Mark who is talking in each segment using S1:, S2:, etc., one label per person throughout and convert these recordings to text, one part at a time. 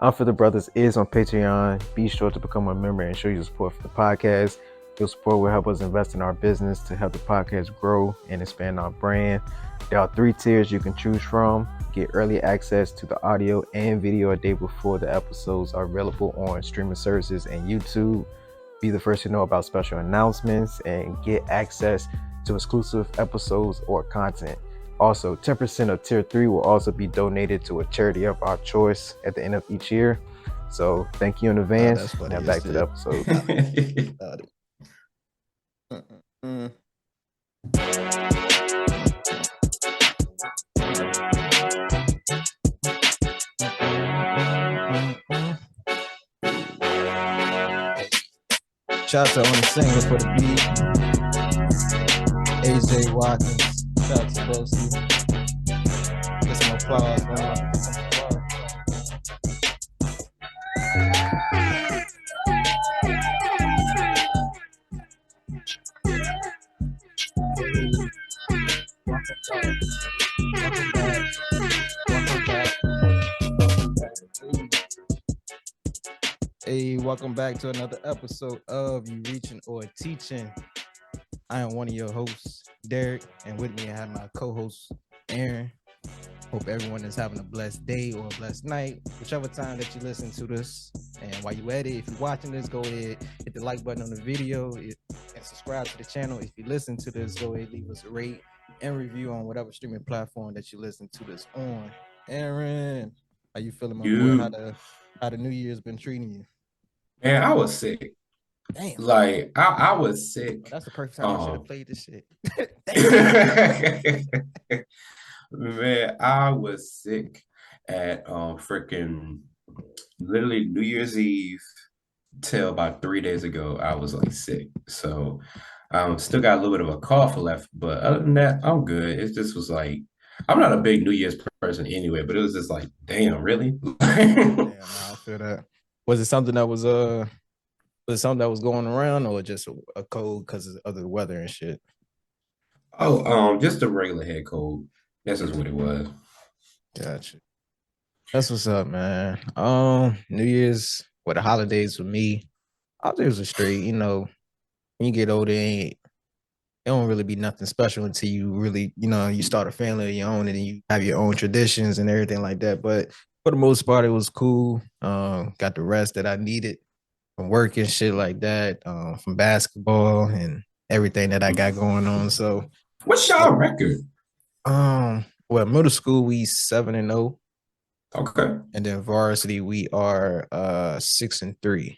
S1: Unfiltered Brothers is on Patreon. Be sure to become a member and show your support for the podcast. Your support will help us invest in our business to help the podcast grow and expand our brand. There are 3 tiers you can choose from. Get early access to the audio and video a day before the episodes are available on streaming services and YouTube. Be the first to know about special announcements and get access to exclusive episodes or content. Also, 10% of Tier 3 will also be donated to a charity of our choice at the end of each year. So thank you in advance. Now back to the episode.
S2: Shout out to on the singer for the beat, AJ Watkins. Shout out to Bosie. Get some applause, man. Hey, welcome back to another episode of You Reaching or Teaching. I am one of your hosts, Derek, and with me I have my co-host, Aaron. Hope everyone is having a blessed day or a blessed night, whichever time that you listen to this. And while you're at it, if you're watching this, go ahead, hit the like button on the video and subscribe to the channel. If you listen to this, go ahead, leave us a rate and review on whatever streaming platform that you listen to this on. Aaron, how you feeling, my boy? How the New Year's been treating you?
S3: Man, I was sick.
S2: Damn.
S3: Like, I was sick.
S2: Well, that's the perfect time I should have played this shit.
S3: Man, I was sick at freaking literally New Year's Eve till about 3 days ago. I was like sick. So still got a little bit of a cough left, but other than that, I'm good. It just was like, I'm not a big New Year's person anyway, but it was just like, damn, really?
S2: Damn, I feel that. Was it something that was going around, or just a cold because of the weather and shit?
S3: Oh, just a regular head cold. That's just what it was.
S2: Gotcha. That's what's up, man. New Year's, the holidays for me, holidays are straight. You know, when you get older, it don't really be nothing special until you really, you start a family of your own and then you have your own traditions and everything like that. But for the most part, it was cool. Got the rest that I needed from work and shit like that, from basketball and everything that I got going on. So,
S3: what's y'all record?
S2: Well, middle school we 7-0.
S3: Okay.
S2: And then varsity we are 6-3.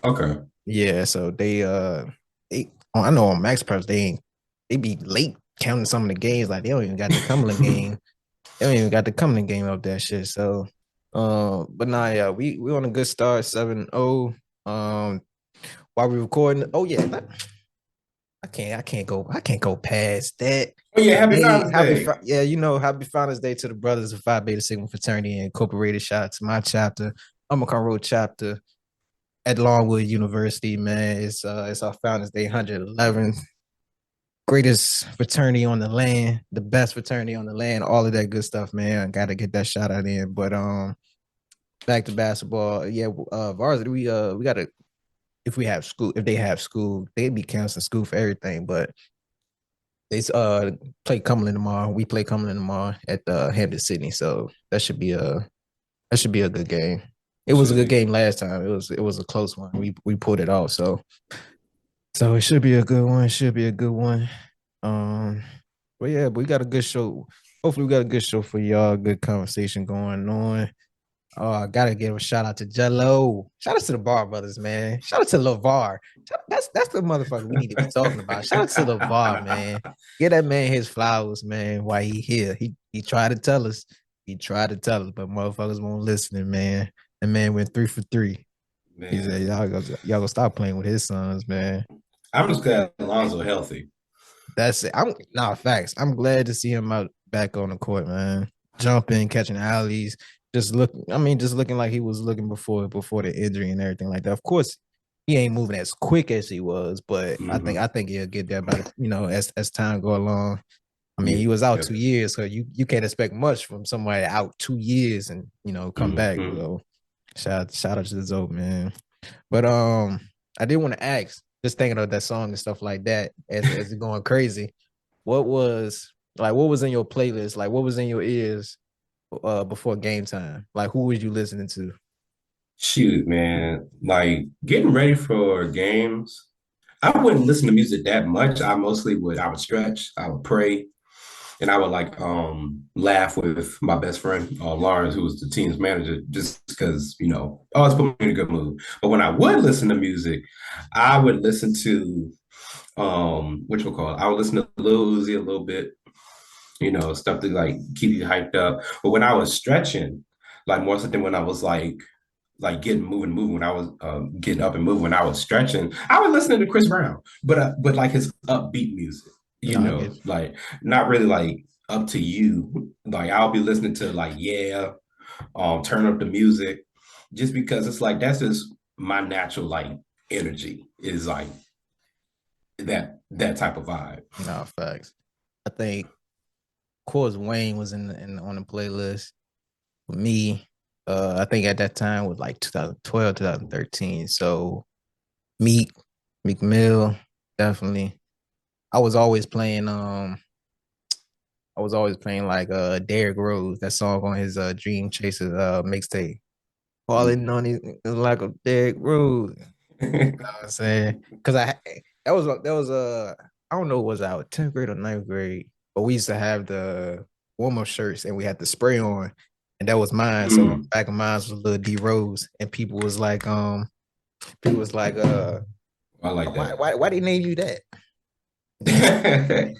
S3: Okay.
S2: Yeah, so they I know on Max Preps they be late counting some of the games, like they don't even got the Cumberland game. They don't even got the Cumberland game of that shit. So but nah, yeah, we on a good start, 7-0. While we recording, oh yeah, I can't go past that.
S3: Oh yeah, happy Father's Day.
S2: Happy Father's Day to the brothers of Phi Beta Sigma Fraternity Incorporated. Shout out to my chapter, Omicron Road chapter at Longwood University, man. It's our Founders Day 111th. Greatest fraternity on the land, the best fraternity on the land, all of that good stuff, man. Gotta get that shout out in. But back to basketball. Yeah, varsity, we gotta, if they have school, they'd be canceling school for everything. But they play Cumberland tomorrow. We play Cumberland tomorrow at Hampton Sydney. So that should be a good game. It was a good game last time. It was a close one. We pulled it off. So it should be a good one. But yeah, we got a good show. Hopefully we got a good show for y'all. Good conversation going on. I gotta give a shout out to Jello. Shout out to the Bar Brothers, man. Shout out to LeVar. That's the motherfucker we need to be talking about. Shout out to LeVar, man. Get that man his flowers, man. While he here, he tried to tell us. But motherfuckers won't listen, man. The man went 3 for 3. Man. He said, y'all gonna stop playing with his sons, man.
S3: I'm just glad Alonzo healthy.
S2: That's it. Facts. I'm glad to see him out back on the court, man. Jumping, catching alleys. Just looking like he was looking before the injury and everything like that. Of course, he ain't moving as quick as he was, but I think he'll get there by as time go along. I mean, he was out 2 years, so you can't expect much from somebody out 2 years and come back. So Shout out to the Zoe, man. But I did want to ask, just thinking of that song and stuff like that, as it going crazy, what was in your playlist? Like what was in your ears before game time? Like who was you listening to?
S3: Shoot, man, like getting ready for games. I wouldn't listen to music that much. I would stretch, I would pray, and I would like laugh with my best friend Lawrence, who was the team's manager, just because always put me in a good mood. But when I would listen to music, I would listen to which we'll call it. I would listen to Lil Uzi a little bit, stuff to like keep you hyped up. But when I was stretching, like more so than when I was like getting moving when I was getting up and moving when I was stretching, I was listening to Chris Brown, but like his upbeat music,
S2: No, I get you.
S3: like not really like up to you. Like I'll be listening to like turn up the music, just because it's like that's just my natural like energy is like that type of vibe.
S2: No, facts. I think, of course, Wayne was in on the playlist with me. I think at that time was like 2012, 2013. So Meek, Meek Mill, definitely. I was always playing I was always playing like Derrick Rose, that song on his Dream Chasers mixtape. Falling on his like a Derrick Rose. You know what I'm saying? Because that was I don't know, was our 10th grade or ninth grade, but we used to have the warm-up shirts and we had the spray on, and that was mine. So on the back of mine was little D Rose, and people was like,
S3: I like that.
S2: why they name you that? Then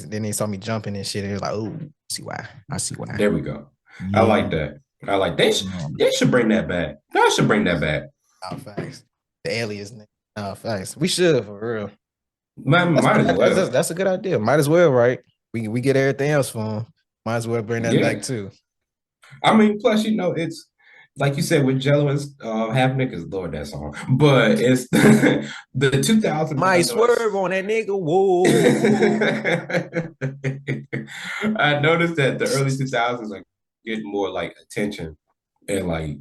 S2: then they saw me jumping and shit, and they was like, oh, see why. I see why.
S3: There we go. I
S2: Yeah.
S3: like that. I like they should bring that back. I should bring that back.
S2: Oh, facts. The alias name. Oh, facts. We should, for real.
S3: Might as well.
S2: That's a good idea. Might as well, right? We get everything else for them. Might as well bring that back
S3: Yeah.
S2: too.
S3: I mean, plus, it's like you said with Jello and Half Niggas, Lord, that song. But it's the 2000s.
S2: My Swerve on that nigga. Whoa.
S3: I noticed that the early 2000s are getting more like attention and like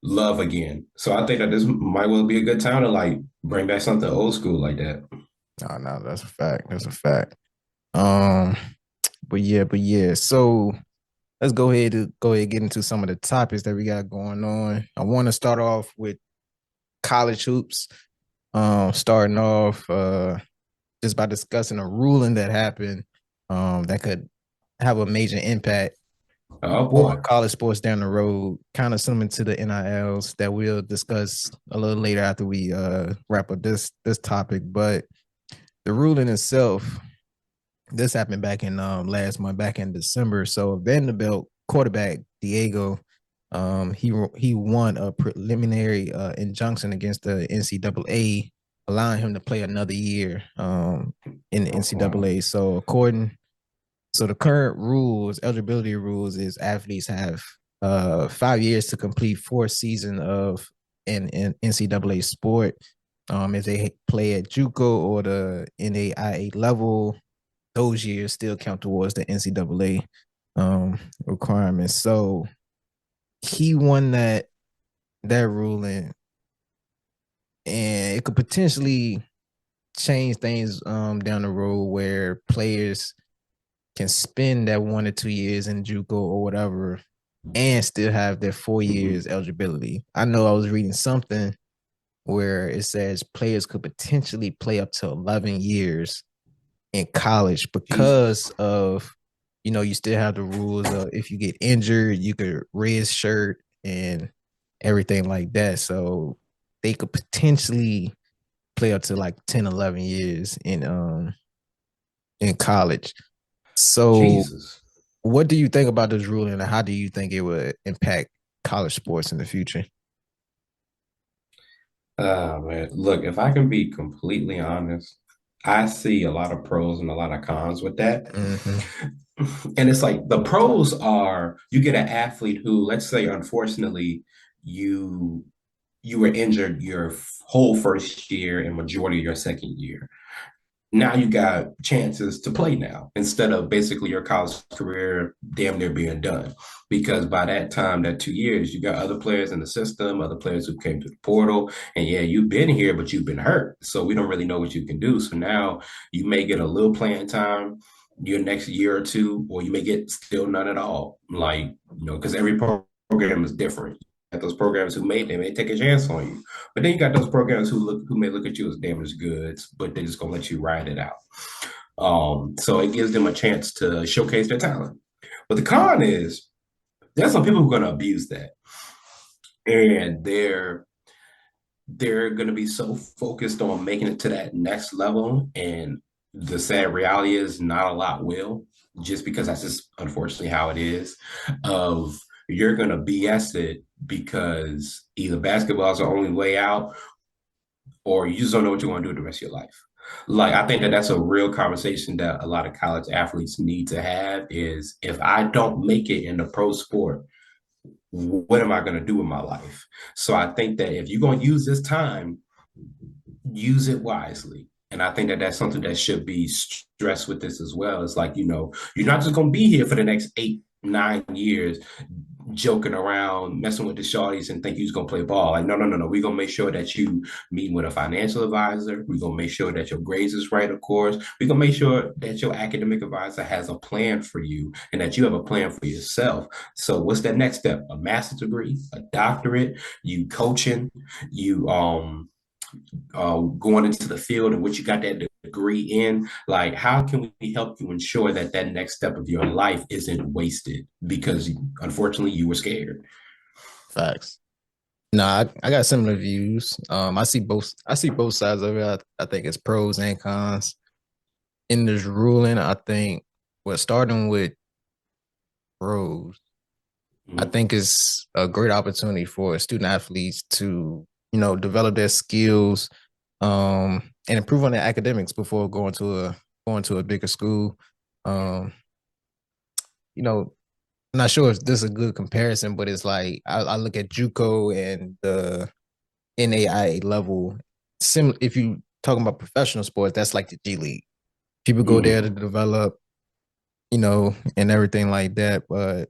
S3: love again. So I think that this might well be a good time to like bring back something old school like that.
S2: No, that's a fact. That's a fact. Um, but yeah. So let's go ahead and get into some of the topics that we got going on. I want to start off with college hoops. Starting off just by discussing a ruling that happened that could have a major impact
S3: Oh
S2: for
S3: boy.
S2: college sports down the road, kind of similar to the NILs that we'll discuss a little later after we wrap up this topic. But the ruling itself, this happened back in last month, back in December. So Vanderbilt quarterback Diego, he won a preliminary injunction against the NCAA, allowing him to play another year in the NCAA. So the current rules, eligibility rules, is athletes have 5 years to complete 4 seasons of an NCAA sport. If they play at JUCO or the NAIA level, those years still count towards the NCAA requirements. So he won that ruling, and it could potentially change things down the road where players can spend that 1 or 2 years in JUCO or whatever and still have their 4 years eligibility. I know I was reading something where it says players could potentially play up to 11 years in college because
S3: Jesus.
S2: of, you still have the rules of if you get injured, you could red shirt and everything like that. So they could potentially play up to like 10, 11 years in college. So
S3: Jesus.
S2: what do you think about this ruling, and how do you think it would impact college sports in the future?
S3: Man. Look, if I can be completely honest, I see a lot of pros and a lot of cons with that.
S2: Mm-hmm.
S3: And it's like the pros are you get an athlete who, let's say, unfortunately, you you were injured your whole first year and majority of your second year. now you got chances to play now instead of basically your college career damn near being done. Because by that time, that 2 years, you got other players in the system, other players who came to the portal. And yeah, you've been here, but you've been hurt. So we don't really know what you can do. So now you may get a little playing time your next year or two, or you may get still none at all. Like, because every program is different. Those programs they may take a chance on you. But then you got those programs who may look at you as damaged goods, but they're just gonna let you ride it out. So it gives them a chance to showcase their talent. But the con is there's some people who are gonna abuse that. And they're gonna be so focused on making it to that next level. And the sad reality is not a lot will, just because that's just unfortunately how it is. Of you're gonna BS it because either basketball is the only way out or you just don't know what you want to do the rest of your life. Like, I think that that's a real conversation that a lot of college athletes need to have is if I don't make it in the pro sport, what am I going to do with my life? So I think that if you're going to use this time, use it wisely. And I think that that's something that should be stressed with this as well. It's like, you're not just going to be here for the next 8, 9 years joking around, messing with the shorties and think you're going to play ball. Like, no. We're going to make sure that you meet with a financial advisor. We're going to make sure that your grades is right, of course. We're going to make sure that your academic advisor has a plan for you and that you have a plan for yourself. So what's that next step? A master's degree, a doctorate, you coaching, you going into the field and what you got that degree in. Like, how can we help you ensure that that next step of your life isn't wasted because unfortunately you were scared?
S2: Facts. Nah, I got similar views. I see both sides of it. I think it's pros and cons. In this ruling, I think starting with pros, I think it's a great opportunity for student athletes to, develop their skills, and improve on their academics before going to a bigger school. I'm not sure if this is a good comparison, but it's like I look at JUCO and the NAIA level. If you talking about professional sports, that's like the G League. People go there to develop, and everything like that. But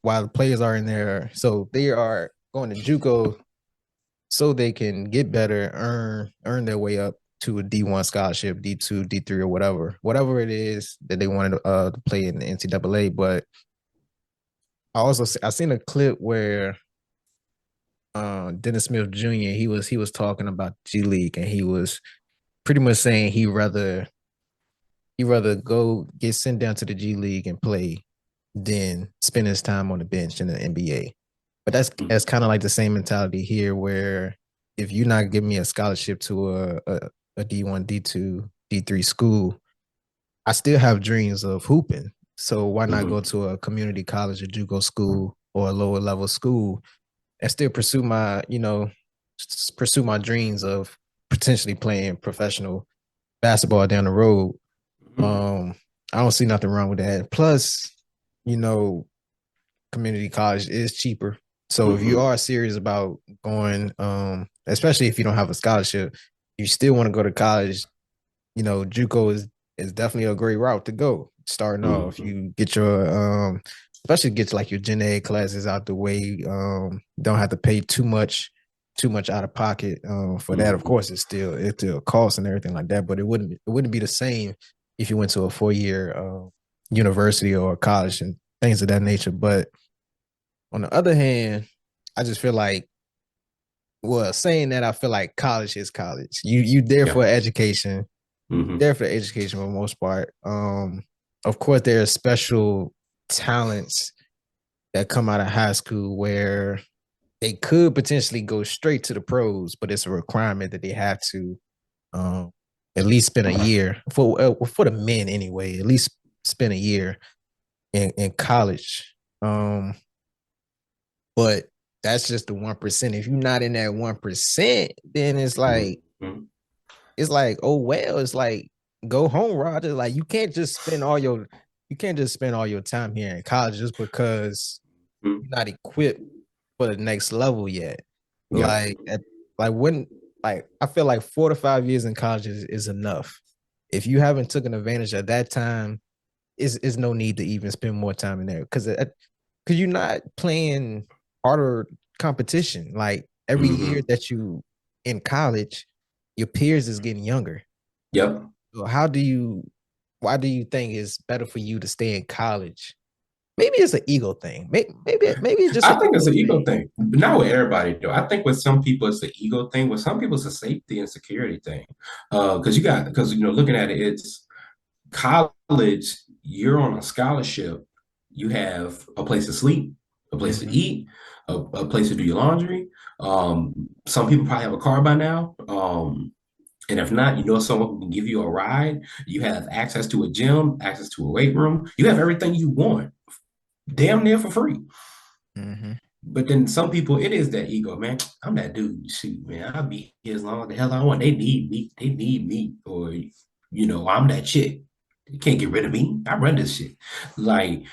S2: while the players are in there, so they are going to JUCO so they can get better, earn their way up to a D1 scholarship, D2, D3, or whatever it is that they wanted to play in the NCAA. But I seen a clip where Dennis Smith Jr. he was talking about G League, and he was pretty much saying he'd rather go get sent down to the G League and play than spend his time on the bench in the NBA. But that's kind of like the same mentality here, where if you're not giving me a scholarship to a D1, D2, D3 school, I still have dreams of hooping. So why not go to a community college, a JUCO school, or a lower level school, and still pursue my dreams of potentially playing professional basketball down the road. I don't see nothing wrong with that. Plus, community college is cheaper. So if you are serious about going, especially if you don't have a scholarship, you still want to go to college, JUCO is definitely a great route to go. Starting off, you get your especially get like your Gen A classes out the way. Don't have to pay too much out of pocket for that. Of course, it's still costs and everything like that, but it wouldn't be the same if you went to a 4-year university or college and things of that nature. But on the other hand, I just feel like, saying that, I feel like college is college. You there for education, there for education for the most part. Of course, there are special talents that come out of high school where they could potentially go straight to the pros, but it's a requirement that they have to at least spend a year for the men anyway. At least spend a year in college. But that's just the 1%. If you're not in that 1%, then it's like, oh well, it's like, go home, Roger. Like, you can't just spend all your time here in college just because you're not equipped for the next level yet. I feel like 4 to 5 years in college is enough. if you haven't taken advantage of that time, is no need to even spend more time in there because you're not playing harder competition. Like every year
S3: Mm-hmm.
S2: that you in college, your peers is getting younger.
S3: Yep.
S2: So why do you think it's better for you to stay in college? Maybe it's an ego thing. Maybe it's just
S3: I
S2: an
S3: think it's
S2: ego
S3: an ego
S2: thing.
S3: thing. Not with everybody though. I think with some people it's an ego thing. With some people it's a safety and security thing. Because looking at it, it's college, you're on a scholarship, you have a place to sleep, a place to
S2: Mm-hmm.
S3: eat, a place to do your laundry. Some people probably have a car by now. And if not, you know someone who can give you a ride. You have access to a gym, access to a weight room. You have everything you want, damn near for free.
S2: Mm-hmm.
S3: But then some people, it is that ego, man. I'm that dude. Shoot, man, I'll be here as long as the hell I want. They need me. They need me. Or, I'm that chick. You can't get rid of me. I run this shit. Like,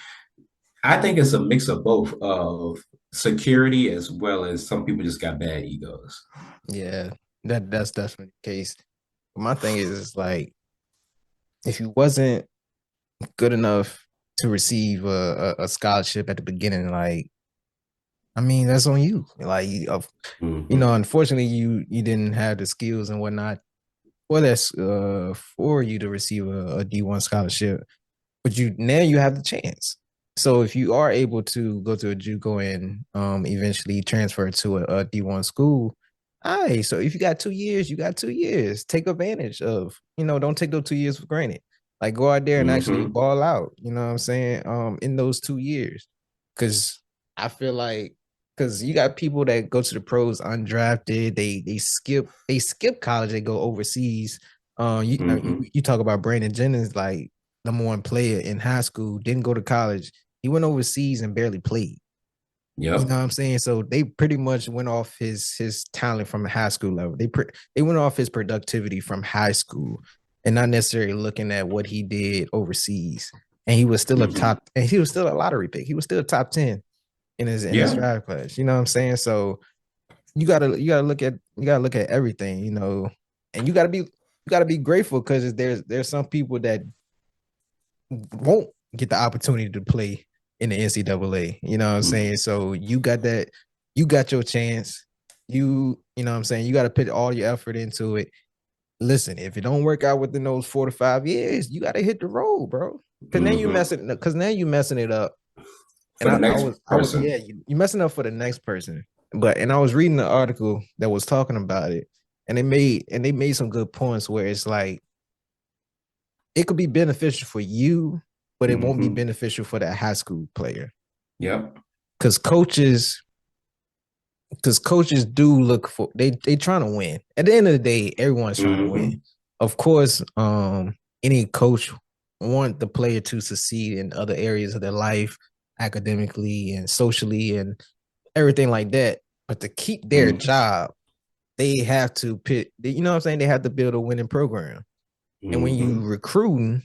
S3: I think it's a mix of both of security as well as some people just got bad egos.
S2: Yeah, that's definitely the case. My thing is like if you wasn't good enough to receive a scholarship at the beginning, like I mean that's on you. Like
S3: Mm-hmm.
S2: unfortunately you didn't have the skills and whatnot for that's for you to receive a D1 scholarship, but you have the chance. So if you are able to go to a JUCO and eventually transfer to a D1 school, all right. So if you got 2 years, you got 2 years. Take advantage of, don't take those 2 years for granted. Like go out there and actually
S3: Mm-hmm.
S2: ball out. You know what I'm saying? In those 2 years. Cause I feel like because you got people that go to the pros undrafted, they skip college, they go overseas.
S3: Mm-hmm.
S2: You talk about Brandon Jennings, like #1 player in high school, didn't go to college. He went overseas and barely played. You know
S3: Yep.
S2: what I'm saying? So they pretty much went off his talent from a high school level. They went off his productivity from high school and not necessarily looking at what he did overseas. And
S3: Mm-hmm.
S2: he was still a lottery pick. He was still top 10 in his
S3: Yeah.
S2: draft class. You know what I'm saying? So you gotta look at everything, and you gotta be grateful because there's some people that won't get the opportunity to play in the NCAA. You know what I'm
S3: Mm-hmm.
S2: saying? So you got your chance. You know what I'm saying? You got to put all your effort into it. Listen, if it don't work out within those 4 to 5 years, you got to hit the road, bro.
S3: Mm-hmm.
S2: Now you messing it up.
S3: For
S2: And
S3: the
S2: I
S3: next
S2: was, I was,
S3: person.
S2: yeah, you messing up for the next person. And I was reading the article that was talking about it, and they made some good points where it's like it could be beneficial for you, but it won't be
S3: Mm-hmm.
S2: beneficial for that high school player.
S3: Yep.
S2: Because coaches do look for they trying to win. At the end of the day, everyone's trying to win.
S3: Mm-hmm.
S2: Of course, any coach want the player to succeed in other areas of their life, academically and socially and everything like that. But to keep their
S3: Mm-hmm.
S2: job, they have to pit. You know what I'm saying? They have to build a winning program. And when you
S3: Mm-hmm.
S2: recruiting,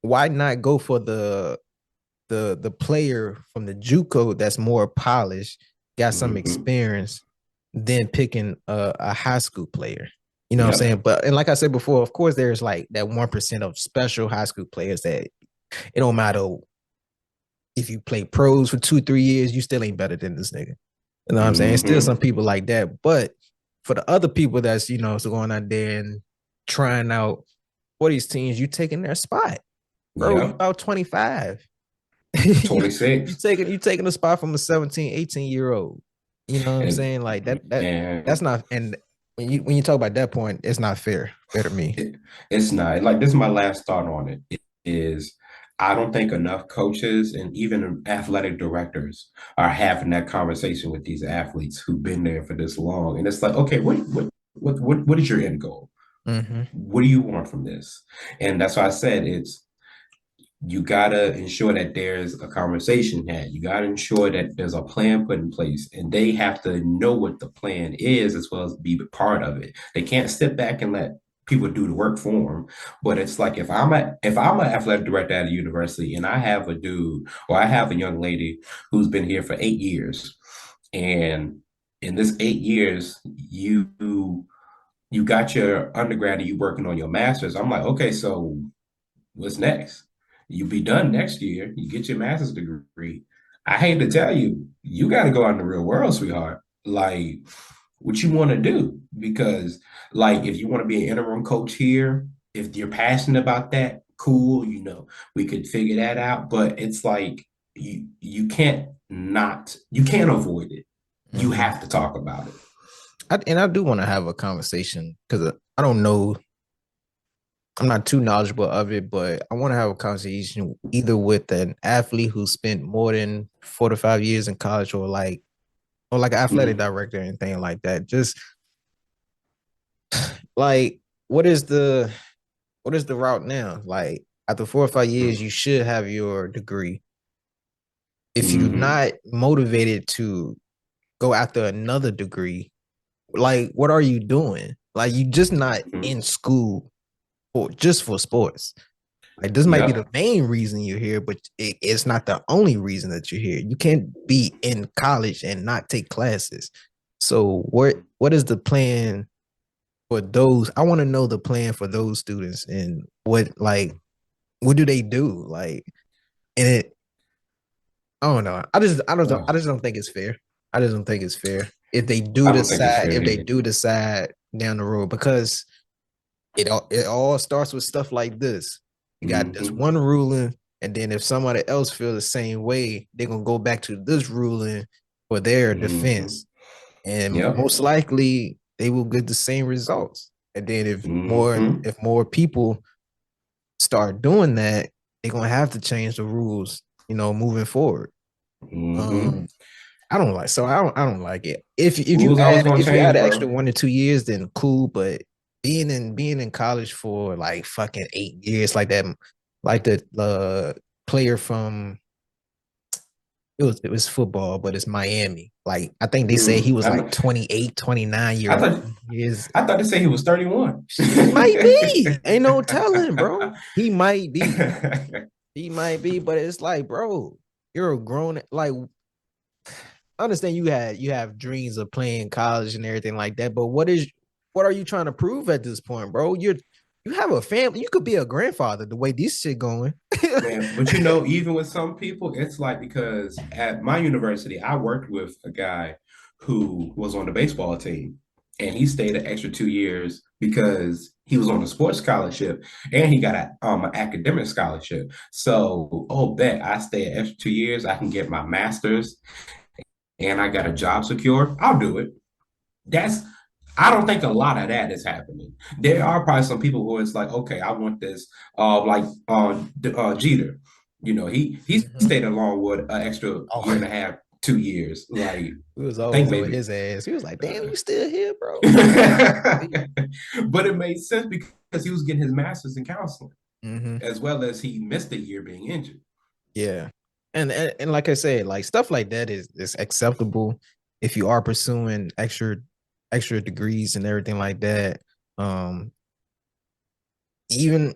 S2: why not go for the player from the JUCO that's more polished, got some
S3: Mm-hmm.
S2: experience, than picking a high school player. You know what I'm
S3: Yep.
S2: saying? But and like I said before, of course, there's like that 1% of special high school players that it don't matter if you play pros for 2, 3 years, you still ain't better than this nigga. You know what I'm saying? Still some
S3: Mm-hmm.
S2: people like that. But for the other people that's, so going out there and trying out for these teams, you taking their spot. Bro, you
S3: Yep.
S2: about 25. You
S3: 26.
S2: taking a spot from a 17, 18-year old. You know what I'm
S3: And
S2: saying? Like that's
S3: and
S2: not and when you talk about that point, it's not fair to me.
S3: it, it's not like this is my last thought on it. It is I don't think enough coaches and even athletic directors are having that conversation with these athletes who've been there for this long. And it's like, okay, what is your end goal?
S2: Mm-hmm.
S3: What do you want from this? And that's why I said it's you gotta ensure that there's a conversation had. You gotta ensure that there's a plan put in place, and they have to know what the plan is as well as be a part of it. They can't sit back and let people do the work for them. But it's like if I'm an athletic director at a university and I have a dude or I have a young lady who's been here for 8 years, and in this 8 years, you you got your undergrad and you working on your master's. I'm like, okay, so what's next? You be done next year. You get your master's degree. I hate to tell you, you got to go out in the real world, sweetheart. Like, what you want to do? Because, like, if you want to be an interim coach here, if you're passionate about that, cool. We could figure that out. But it's like you can't you can't avoid it. You
S2: Mhm.
S3: have to talk about it.
S2: And I do want to have a conversation because I don't know. I'm not too knowledgeable of it, but I want to have a conversation either with an athlete who spent more than 4 to 5 years in college, or like an athletic
S3: Mhm.
S2: director or anything like that. Just like what is the route now? Like after 4 or 5 years, you should have your degree. If you're
S3: Mhm.
S2: not motivated to go after another degree, like what are you doing? Like you just not
S3: Mhm.
S2: in school for sports. Like this might be the
S3: Yep.
S2: main reason you're here, but it's not the only reason that you're here. You can't be in college and not take classes. So what is the plan for those? I want to know the plan for those students and what do they do? Like and it I don't know. I just don't think it's fair. I just don't think it's fair
S3: I don't think it's fair
S2: if they
S3: either.
S2: do decide down the road because it all starts with stuff like this. You got this
S3: Hmm.
S2: one ruling, and then if somebody else feel the same way, they're gonna go back to this ruling for their
S3: Hmm.
S2: defense, and
S3: Yep.
S2: most likely they will get the same results. And then
S3: Hmm.
S2: if more people start doing that, they're gonna have to change the rules, moving forward.
S3: Hmm.
S2: Um, I don't like it.
S3: Rules always gonna
S2: If you
S3: change,
S2: add an extra
S3: bro.
S2: 1 to 2 years, then cool. But being in college for like fucking 8 years, like that, like the player from it was football, but it's Miami. Like I think they say he was
S3: I know.
S2: like 28, 29
S3: I
S2: year
S3: thought
S2: years.
S3: I thought they said he was 31.
S2: He might be. Ain't no telling, bro. He might be. He might be, but it's like, bro, you're a grown like I understand you have dreams of playing college and everything like that, but what are you trying to prove at this point, bro? You have a family. You could be a grandfather the way this shit going.
S3: Man, but even with some people, it's like because at my university, I worked with a guy who was on the baseball team, and he stayed an extra 2 years because he was on a sports scholarship and he got an academic scholarship. So, oh, bet I stay an extra 2 years, I can get my master's and I got a job secure. I'll do it. That's I don't think a lot of that is happening. There are probably some people who it's like, okay, I want this. Like Jeter, he
S2: Mhm.
S3: stayed along with an extra year
S2: Oh,
S3: and a half, 2 years. Like
S2: he was
S3: I think
S2: always on
S3: maybe,
S2: his ass. He was like, "Damn, you still here, bro?"
S3: but it made sense because he was getting his master's in counseling
S2: Mm-hmm.
S3: as well as he missed a year being injured.
S2: Yeah, and like I said, like stuff like that is acceptable if you are pursuing extra degrees and everything like that. Um, even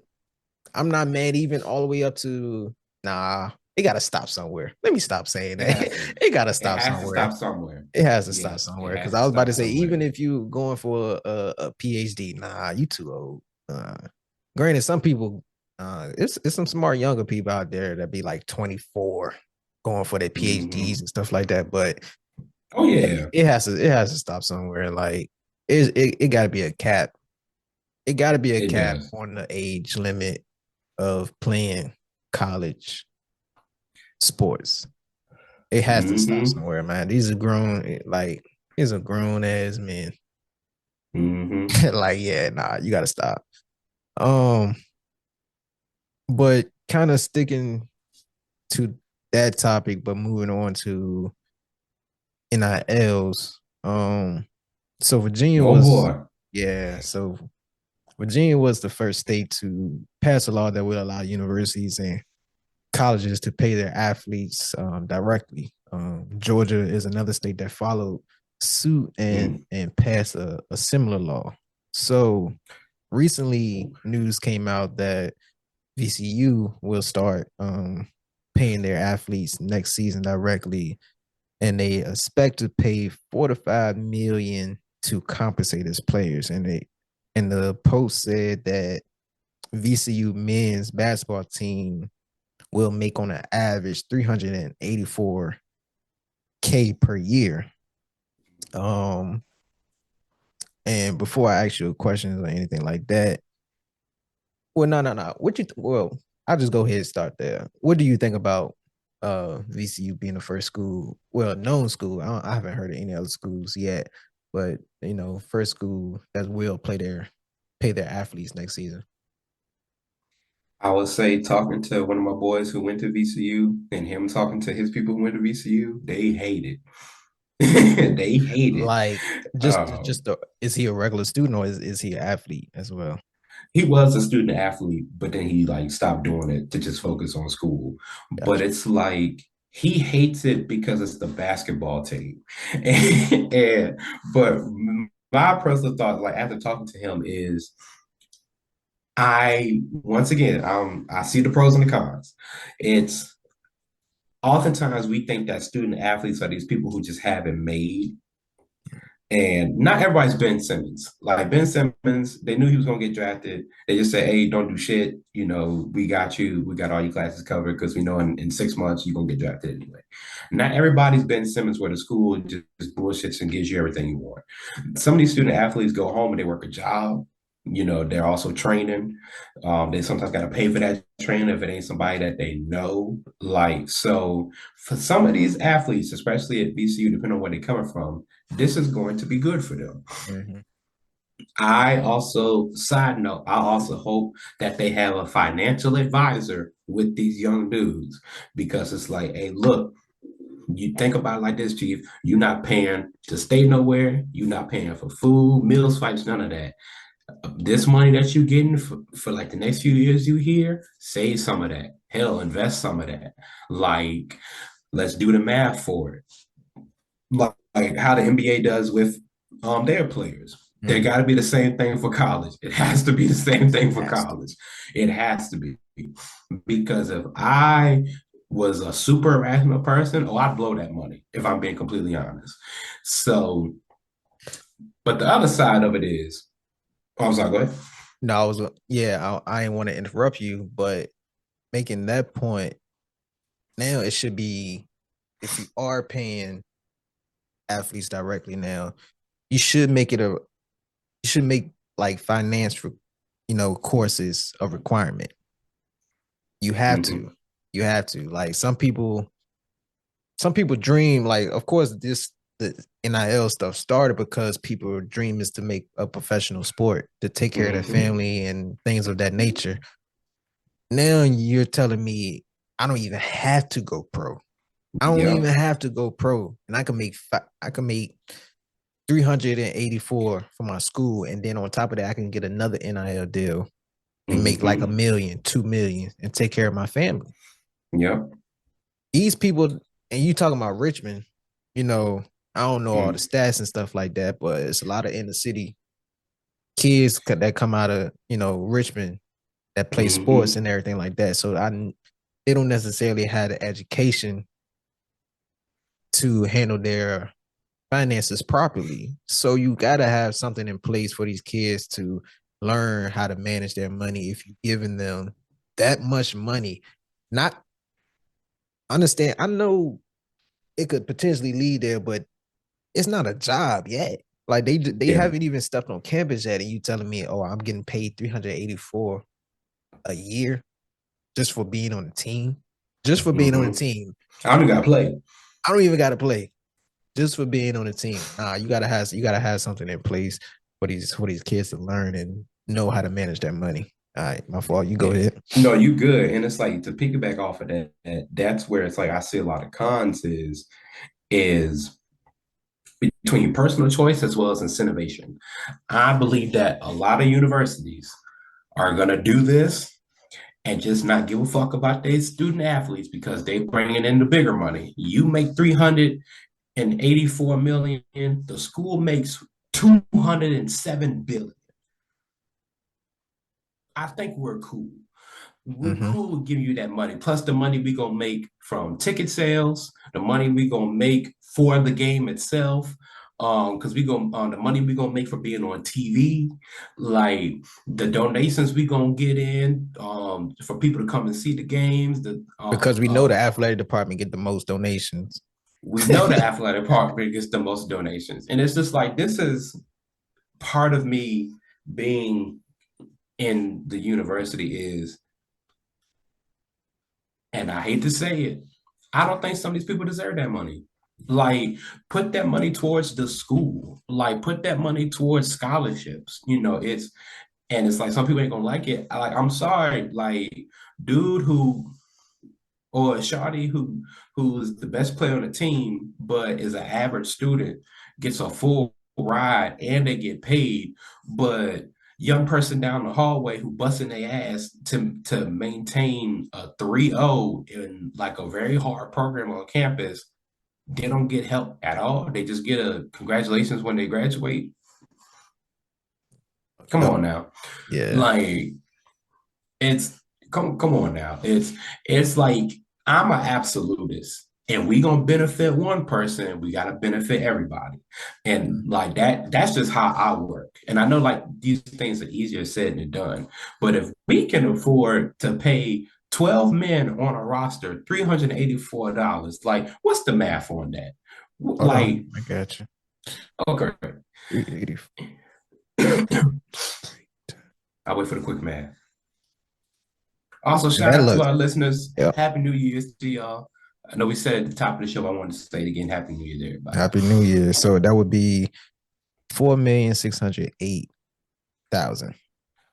S2: I'm not mad even all the way up to nah. It got to stop somewhere. Let me stop saying
S3: It
S2: that.
S3: has to.
S2: It got to
S3: It
S2: stop
S3: has to
S2: somewhere.
S3: stop somewhere.
S2: It has to stop
S3: Yes, it
S2: somewhere. Because
S3: has
S2: I
S3: to
S2: was about to
S3: stop
S2: say, even
S3: somewhere.
S2: if you going for a PhD, nah, you too old. Granted, some people, it's some smart younger people out there that be like 24 going for their PhDs
S3: Hmm.
S2: and stuff like that. But
S3: Oh yeah,
S2: it has to stop somewhere. Like it got to be a cap. It got to be a
S3: it
S2: cap
S3: does.
S2: on the age limit of playing college sports. It has to stop
S3: Hmm.
S2: somewhere, man. These are grown ass men.
S3: Hmm.
S2: Like, yeah, nah, you gotta stop. Um, but kind of sticking to that topic, but moving on to NILs. So Virginia
S3: Oh
S2: was,
S3: boy.
S2: yeah, so Virginia was the first state to pass a law that would allow universities and colleges to pay their athletes directly. Georgia is another state that followed suit
S3: Mm.
S2: and passed a similar law. So recently, news came out that VCU will start paying their athletes next season directly, and they expect to pay 4 to 5 million to compensate its players, and and the post said that VCU men's basketball team will make on an average 384K per year. And before I ask you questions or anything like that, well, no. Well, I'll just go ahead and start there. What do you think about VCU being the first school, well, known school? I haven't heard of any other schools yet, but first school that will pay their athletes next season.
S3: I would say talking to one of my boys who went to VCU and him talking to his people who went to VCU, they hate it. They hate it.
S2: Like, is he a regular student or is he an athlete as well?
S3: He was a student athlete, but then he like stopped doing it to just focus on school. But
S2: Gotcha.
S3: it's like he hates it because it's the basketball team. And but my personal thought, like after talking to him, is I once again, I see the pros and the cons. It's oftentimes we think that student athletes are these people who just have it made. And not everybody's Ben Simmons. Like Ben Simmons, they knew he was gonna get drafted. They just said, "Hey, don't do shit. You know, we got you. We got all your classes covered because we know in 6 months you're gonna get drafted anyway." Not everybody's Ben Simmons, where the school just bullshits and gives you everything you want. Some of these student athletes go home and they work a job. You know, they're also training. They sometimes got to pay for that training if it ain't somebody that they know. Like, so for some of these athletes, especially at VCU, depending on where they're coming from, this is going to be good for them.
S2: Mm-hmm.
S3: Side note, I also hope that they have a financial advisor with these young dudes because it's like, hey, look, you think about it like this, Chief. You're not paying to stay nowhere. You're not paying for food, meals, flights, none of that. This money that you're getting for like the next few years you here, save some of that. Hell, invest some of that. Like, let's do the math for it. Like how the NBA does with their players. They got to be the same thing for college. It has to be the same thing for college. It has to be. Because if I was a super rational person, I'd blow that money, if I'm being completely honest. So, but the other side of it is, I'm sorry, go ahead.
S2: No, I didn't want to interrupt you, but making that point, now it should be, if you are paying athletes directly now, you should make like finance for, courses a requirement. You have
S3: Mm-hmm.
S2: to. You have to. Like some people dream, like, of course, the NIL stuff started because people dream is to make a professional sport, to take care of their family and things of that nature. Now you're telling me I don't even have to go pro. I don't
S3: Yeah.
S2: even have to go pro, and I can make 384 for my school, and then on top of that, I can get another NIL deal and make like $1 million, $2 million, and take care of my family.
S3: Yep.
S2: These people, and you talking about Richmond, I don't know all the stats and stuff like that, but it's a lot of inner city kids that come out of Richmond that play sports and everything like that. So they don't necessarily have the education to handle their finances properly. So you gotta have something in place for these kids to learn how to manage their money. If you're giving them that much money, not understand. I know it could potentially lead there, but it's not a job yet. Like they haven't even stepped on campus yet, and you telling me, oh, I'm getting paid 384 a year just for being on the team, just for being on the team.
S3: I don't gotta play.
S2: I don't even gotta play, just for being on the team. Nah, you gotta have something in place for these kids to learn and know how to manage their money. All right, my fault. You go ahead.
S3: No, you good. And it's like to piggyback off of that, that's where it's like I see a lot of cons is between personal choice as well as incentivization. I believe that a lot of universities are gonna do this and just not give a fuck about their student athletes because they bringing in the bigger money. You make 384 million, the school makes 207 billion. I think we're cool. We're cool with giving you that money. Plus the money we gonna make from ticket sales, the money we gonna make for the game itself. because we gonna the money we gonna make for being on TV, like the donations we gonna get in, for people to come and see the games.
S2: Because we know the athletic department get the most donations.
S3: We know the athletic department gets the most donations, and it's just like this is part of me being in the university is, and I hate to say it, I don't think some of these people deserve that money. Like, put that money towards the school. Like, put that money towards scholarships. It's like some people ain't gonna like it. Like, I'm sorry, like, dude who or Shawty who's the best player on the team, but is an average student, gets a full ride and they get paid, but young person down the hallway who busting their ass to maintain a 3.0 in like a very hard program on campus, they don't get help at all. They just get a congratulations when they graduate. Come on now.
S2: Yeah.
S3: Like, it's come on now. It's like I'm an absolutist. And we gonna benefit one person, we gotta benefit everybody. And like that's just how I work. And I know like these things are easier said than done. But if we can afford to pay 12 men on a roster, $384, like what's the math on that? Like,
S2: I got you.
S3: Okay.
S2: 384.
S3: I'll wait for the quick math. Also, shout out to our listeners. Yep. Happy New Year's to y'all. I know we said at the top of the show, I wanted to say it again. Happy New Year to everybody.
S2: Happy New Year. So that would be 4,608,000.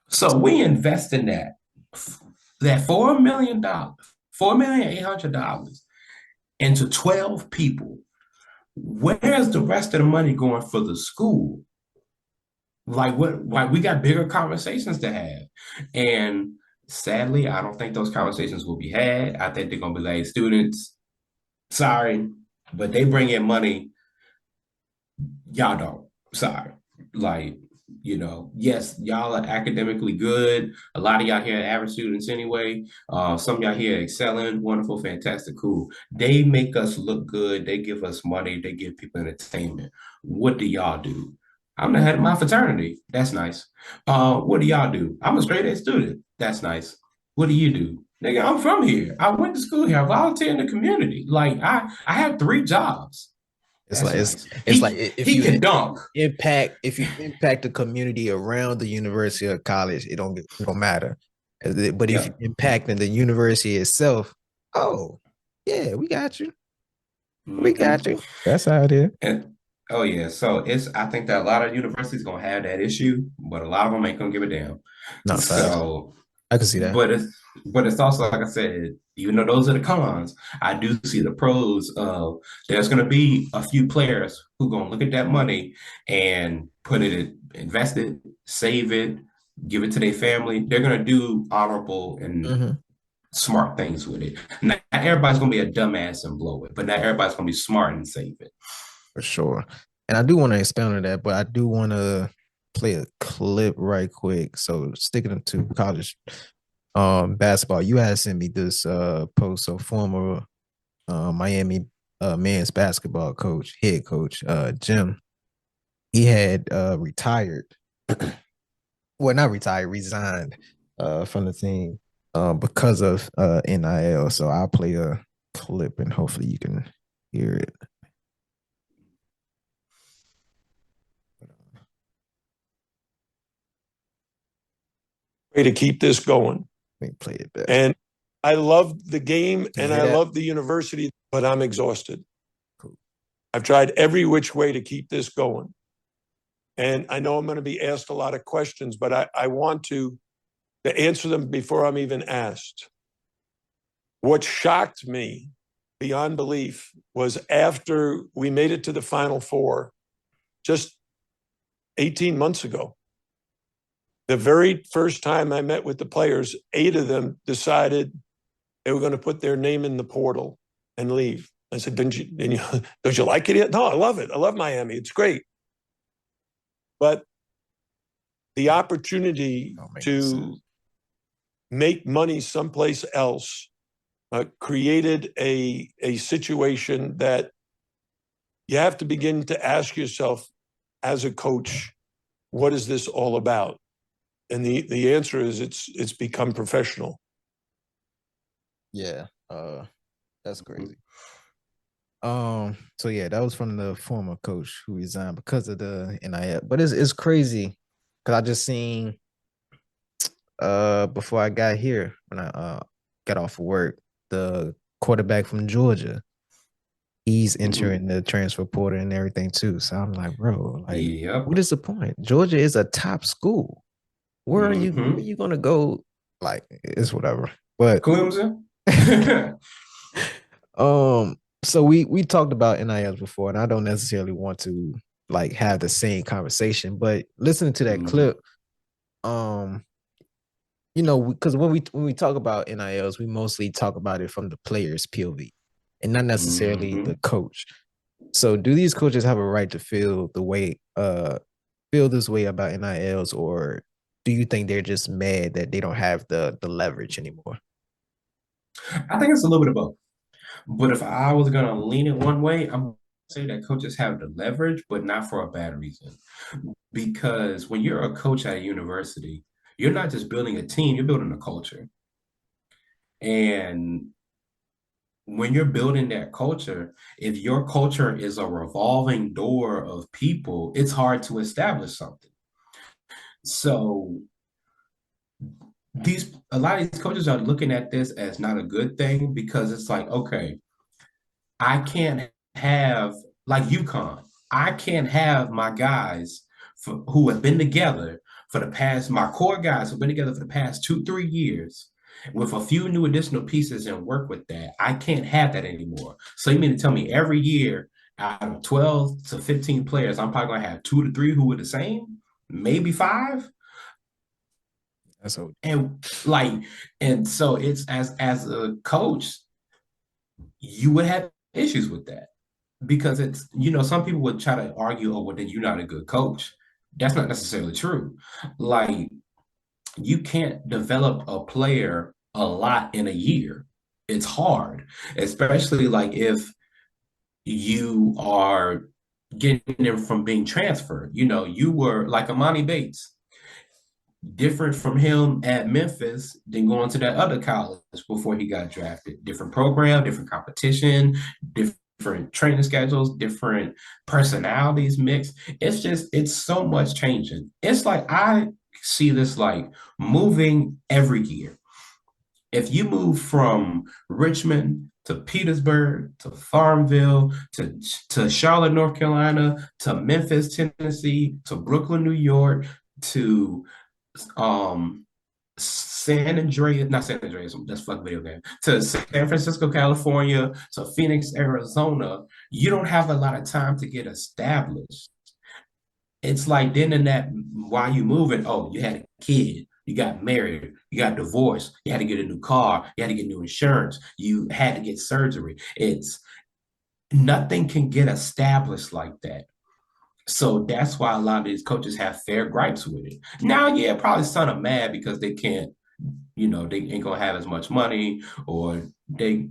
S3: So we invest in that $4 million, $4,800,000 into 12 people. Where's the rest of the money going for the school? Like we got bigger conversations to have. And sadly, I don't think those conversations will be had. I think they're gonna be like, students, sorry, but they bring in money. Y'all don't. Sorry. Like, yes, y'all are academically good. A lot of y'all here are average students anyway. Some of y'all here are excelling, wonderful, fantastic, cool. They make us look good. They give us money. They give people entertainment. What do y'all do? I'm the head of my fraternity. That's nice. What do y'all do? I'm a straight A student. That's nice. What do you do? Nigga, I'm from here. I went to school here. I volunteer in the community. Like I have 3 jobs.
S2: It's like if
S3: he
S2: you
S3: can dunk.
S2: If you impact the community around the university or college, it don't matter. But if you impact in the university itself, oh yeah, we got you. We got you. That's how it is.
S3: Oh yeah, so I think that a lot of universities gonna have that issue, but a lot of them ain't gonna give a damn.
S2: Not so I can see that.
S3: But it's also, like I said, even though those are the cons, I do see the pros of there's gonna be a few players who gonna look at that money and invest it, save it, give it to their family. They're gonna do honorable and smart things with it. Not everybody's gonna be a dumbass and blow it, but not everybody's gonna be smart and save it.
S2: For sure. And I do want to expound on that, but I do want to play a clip right quick. So sticking to college basketball, you had sent me this post. So former Miami men's basketball head coach, Jim, he had retired. Well, not retired, resigned from the team because of NIL. So I'll play a clip and hopefully you can hear it.
S4: Way to keep this going.
S2: Let me play it back.
S4: And I love the game and I love the university, but I'm exhausted.
S2: Cool.
S4: I've tried every which way to keep this going. And I know I'm going to be asked a lot of questions, but I want to answer them before I'm even asked. What shocked me beyond belief was after we made it to the Final Four, just 18 months ago, the very first time I met with the players, 8 of them decided they were going to put their name in the portal and leave. I said, don't you like it yet? No, I love it. I love Miami. It's great. But the opportunity to make money someplace else created a situation that you have to begin to ask yourself as a coach, what is this all about? And the answer is it's become professional.
S2: Yeah, that's crazy. So yeah, that was from the former coach who resigned because of the NIL. But it's crazy because I just seen before I got here when I got off of work, the quarterback from Georgia, he's entering the transfer portal and everything too. So I'm like, bro, like,
S3: Yep.
S2: what is the point? Georgia is a top school. Where are you gonna go? Like, it's whatever. But
S3: Clemson.
S2: so we talked about NILs before, and I don't necessarily want to like have the same conversation, but listening to that clip, you know, because when we talk about NILs, we mostly talk about it from the player's POV and not necessarily the coach. So do these coaches have a right to feel this way about NILs, or do you think they're just mad that they don't have the leverage anymore?
S3: I think it's a little bit of both. But if I was going to lean it one way, I'm going to say that coaches have the leverage, but not for a bad reason. Because when you're a coach at a university, you're not just building a team, you're building a culture. And when you're building that culture, if your culture is a revolving door of people, it's hard to establish something. So a lot of these coaches are looking at this as not a good thing because it's like, okay, I can't have like UConn. I can't have my guys who have been together my core guys who've been together for the past 2-3 years with a few new additional pieces and work with that. I can't have that anymore. So you mean to tell me every year out of 12 to 15 players, I'm probably going to have 2 to 3 who are the same, maybe 5?
S2: That's so.
S3: And so it's as a coach, you would have issues with that. Because it's, some people would try to argue, oh, well, then you're not a good coach. That's not necessarily true. Like, you can't develop a player a lot in a year. It's hard, especially like if you are getting them from being transferred. You were like Amani Bates, different from him at Memphis than going to that other college before he got drafted. Different program, different competition, different training schedules, different personalities mixed. It's so much changing. It's like I see this like moving every year. If you move from Richmond to Petersburg to Farmville to Charlotte, North Carolina, to Memphis, Tennessee, to Brooklyn, New York, to San Andreas, not San Andreas, that's fuck video game, to San Francisco, California, to Phoenix, Arizona, you don't have a lot of time to get established. It's like then in that while you moving, oh, you had a kid, you got married, you got divorced, you had to get a new car, you had to get new insurance, you had to get surgery. It's nothing can get established like that. So that's why a lot of these coaches have fair gripes with it. Now, yeah, probably some are mad because they can't, they ain't gonna have as much money, or they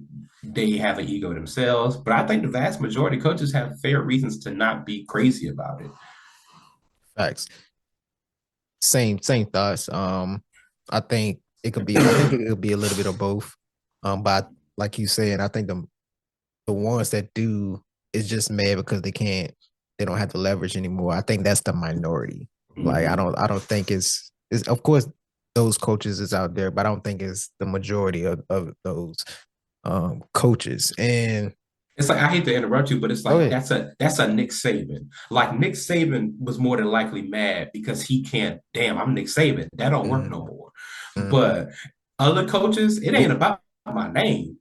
S3: have an ego themselves. But I think the vast majority of coaches have fair reasons to not be crazy about it.
S2: Facts. Same thoughts. I think it could be a little bit of both. But like you said, I think the ones that do is just mad because they don't have the leverage anymore. I think that's the minority. Like I don't think it's of course those coaches is out there, but I don't think it's the majority of those coaches. And
S3: it's like, I hate to interrupt you, but it's like that's a Nick Saban. Like Nick Saban was more than likely mad because he can't. Damn, I'm Nick Saban. That don't work no more. But other coaches, it ain't about my name.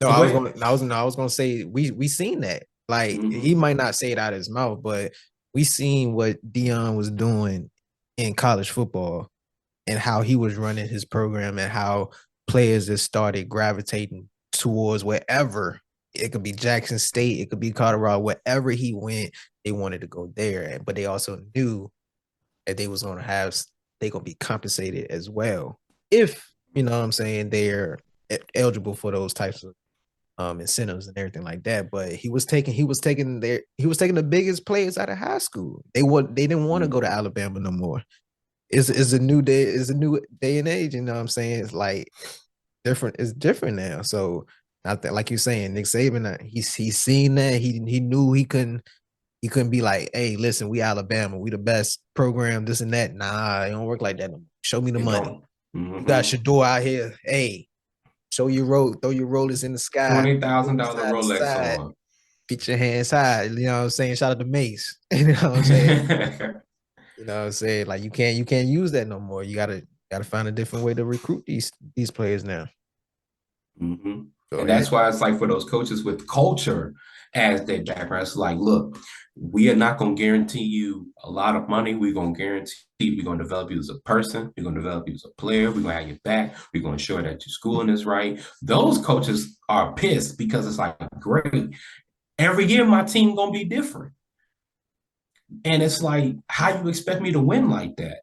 S2: No, I was gonna say we seen that. Like he might not say it out of his mouth, but we seen what Deion was doing in college football and how he was running his program and how players just started gravitating towards wherever. It could be Jackson State, it could be Colorado, wherever he went, they wanted to go there. But they also knew that they gonna be compensated as well. If, you know what I'm saying, they're eligible for those types of incentives and everything like that. But he was taking the biggest players out of high school. They didn't want to go to Alabama no more. It's a new day, it's a new day and age, you know what I'm saying? It's like different, it's different now. So I think, like you're saying, Nick Saban, he's seen that. He knew he couldn't be like, hey, listen, we Alabama, we the best program, this and that. Nah, it don't work like that. Show me the money. You got Shador out here. Hey, show your throw your rollers in the sky.
S3: $20,000 Rolex on.
S2: Get your hands high. You know what I'm saying? Shout out to Mace. You know what I'm saying? You know what I'm saying? Like you can't use that no more. You gotta find a different way to recruit these players now.
S3: And that's why it's like for those coaches with culture as their background, it's like, look, we are not going to guarantee you a lot of money. We're going to guarantee we're going to develop you as a person. We're going to develop you as a player. We're going to have your back. We're going to ensure that your schooling is right. Those coaches are pissed because it's like, great. Every year my team going to be different. And it's like, how you expect me to win like that?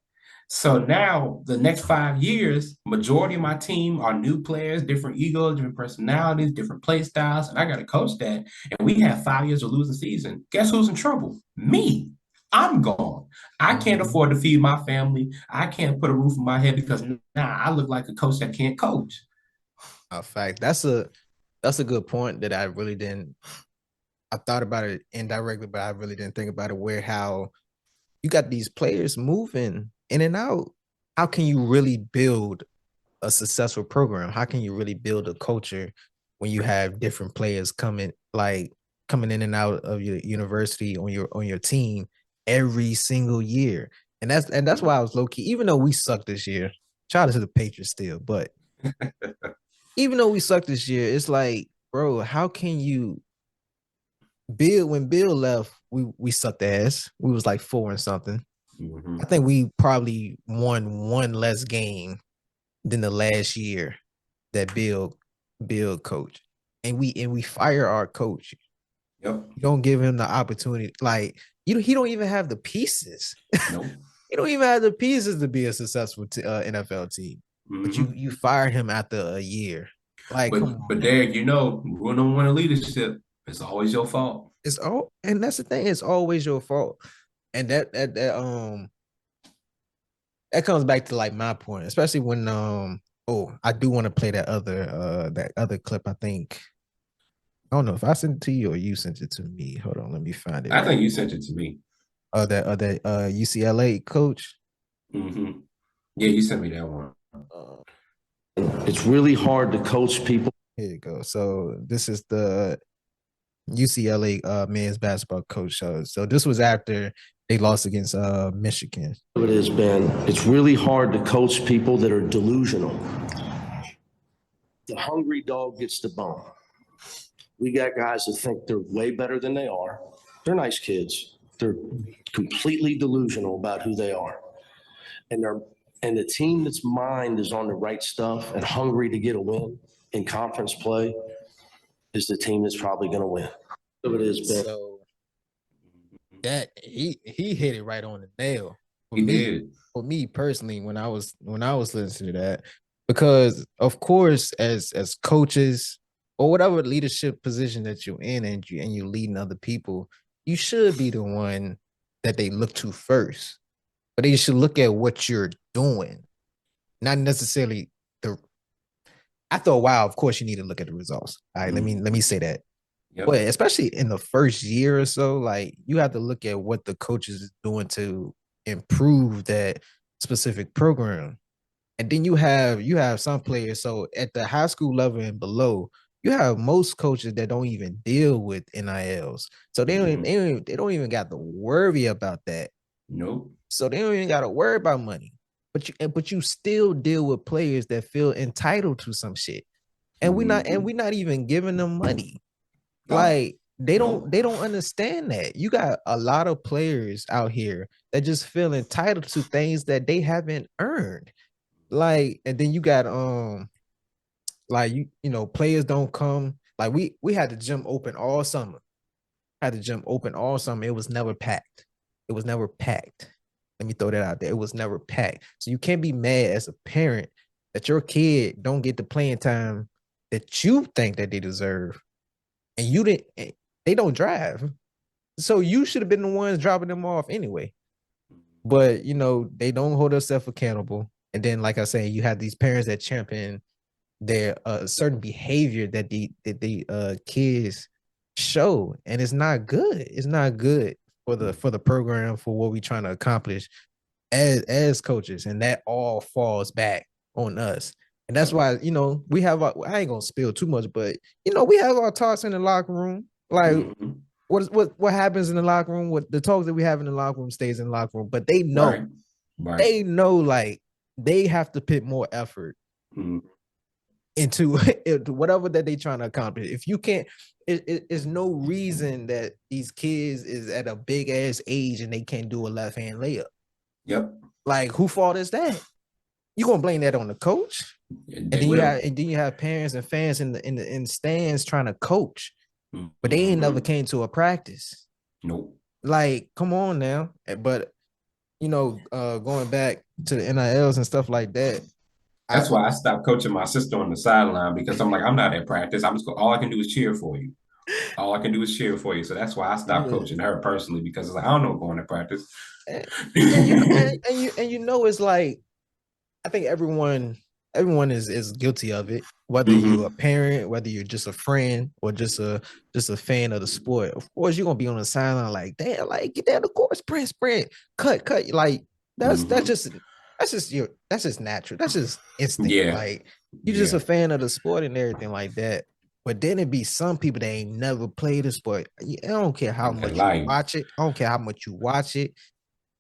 S3: So now the next 5 years, majority of my team are new players, different egos, different personalities, different play styles. And I got to coach that. And we have 5 years of losing season. Guess who's in trouble? Me. I'm gone. I can't afford to feed my family. I can't put a roof on my head because now I look like a coach that can't coach.
S2: In fact, that's a good point that I really didn't. I thought about it indirectly, but I really didn't think about it. Where how you got these players moving in and out. How can you really build a successful program? How can you really build a culture when you have different players coming in and out of your university on your team every single year? And that's why I was low key. Even though we sucked this year, shout out to the Patriots still, but even though we sucked this year, it's like, bro, how can you? When Bill left, we sucked ass. We was like 4 and something. I think we probably won one less game than the last year that Bill coached. And we fire our coach.
S3: Yep.
S2: You don't give him the opportunity. Like he don't even have the pieces.
S3: Nope.
S2: He don't even have the pieces to be a successful NFL team. But you fire him after a year. Like,
S3: but Derek, you know, we're the one in leadership. It's always your fault.
S2: And that's the thing. It's always your fault. And that comes back to like my point, especially when I do want to play that other clip. I think I don't know if I sent it to you or you sent it to me. Hold on, let me find it.
S3: I think you sent it to me.
S2: That UCLA coach.
S3: Yeah, you sent me that one.
S5: It's really hard to coach people.
S2: Here you go. So this is the UCLA men's basketball coach show. So this was after they lost against Michigan.
S5: It has been, it's really hard to coach people that are delusional. The hungry dog gets the bone. We got guys that think they're way better than they are. They're nice kids. They're completely delusional about who they are. And the team that's mind is on the right stuff and hungry to get a win in conference play is the team that's probably going to win. So it is, Ben.
S2: So that he hit it right on the nail.
S3: He did.
S2: For me personally, when I was listening to that, because of course, as coaches or whatever leadership position that you're in, and you're leading other people, you should be the one that they look to first. But they should look at what you're doing, not necessarily after a while. Of course, you need to look at the results. All right, let me say that. Yep. But especially in the first year or so, like you have to look at what the coaches is doing to improve that specific program. And then you have some players. So at the high school level and below, you have most coaches that don't even deal with NILs. So they don't even got to worry about that.
S3: Nope.
S2: So they don't even got to worry about money. But you still deal with players that feel entitled to some shit. And we're not even giving them money. Like they don't understand that. You got a lot of players out here that just feel entitled to things that they haven't earned. Like, and then you got like you know, players don't come. Like we had the gym open all summer. It was never packed. Let me throw that out there. It was never packed. So you can't be mad as a parent that your kid don't get the playing time that you think that they deserve, and you didn't. They don't drive, so you should have been the ones dropping them off anyway. But they don't hold themselves accountable. And then, like I say, you have these parents that champion their certain behavior that the kids show, and it's not good. It's not good for the program, for what we're trying to accomplish as coaches, and that all falls back on us. And that's why we have I ain't gonna spill too much, but we have our talks in the locker room. Like what happens in the locker room, what the talks that we have in the locker room stays in the locker room. But they know, they know, like, they have to put more effort into whatever that they trying to accomplish. If you can't, it's no reason that these kids is at a big ass age and they can't do a left hand layup.
S3: Yep.
S2: Like, who fault is that? You gonna blame that on the coach? And then you have parents and fans in the stands trying to coach, but they ain't never came to a practice.
S3: Nope.
S2: Like, come on now. But going back to the NILs and stuff like that.
S3: That's why I stopped coaching my sister on the sideline, because I'm like, I'm not at practice. All I can do is cheer for you. All I can do is cheer for you. So that's why I stopped coaching her personally, because it's like, I don't know going to practice.
S2: And it's like, I think everyone is guilty of it, whether you're a parent, whether you're just a friend, or just a fan of the sport. Of course, you're gonna be on the sideline like, damn, like, get down the court, sprint, cut. Like, that's just natural. That's just instinct.
S3: Yeah.
S2: Like, you're just a fan of the sport and everything like that. But then it be some people that ain't never played the sport. I don't care how much you watch it. I don't care how much you watch it.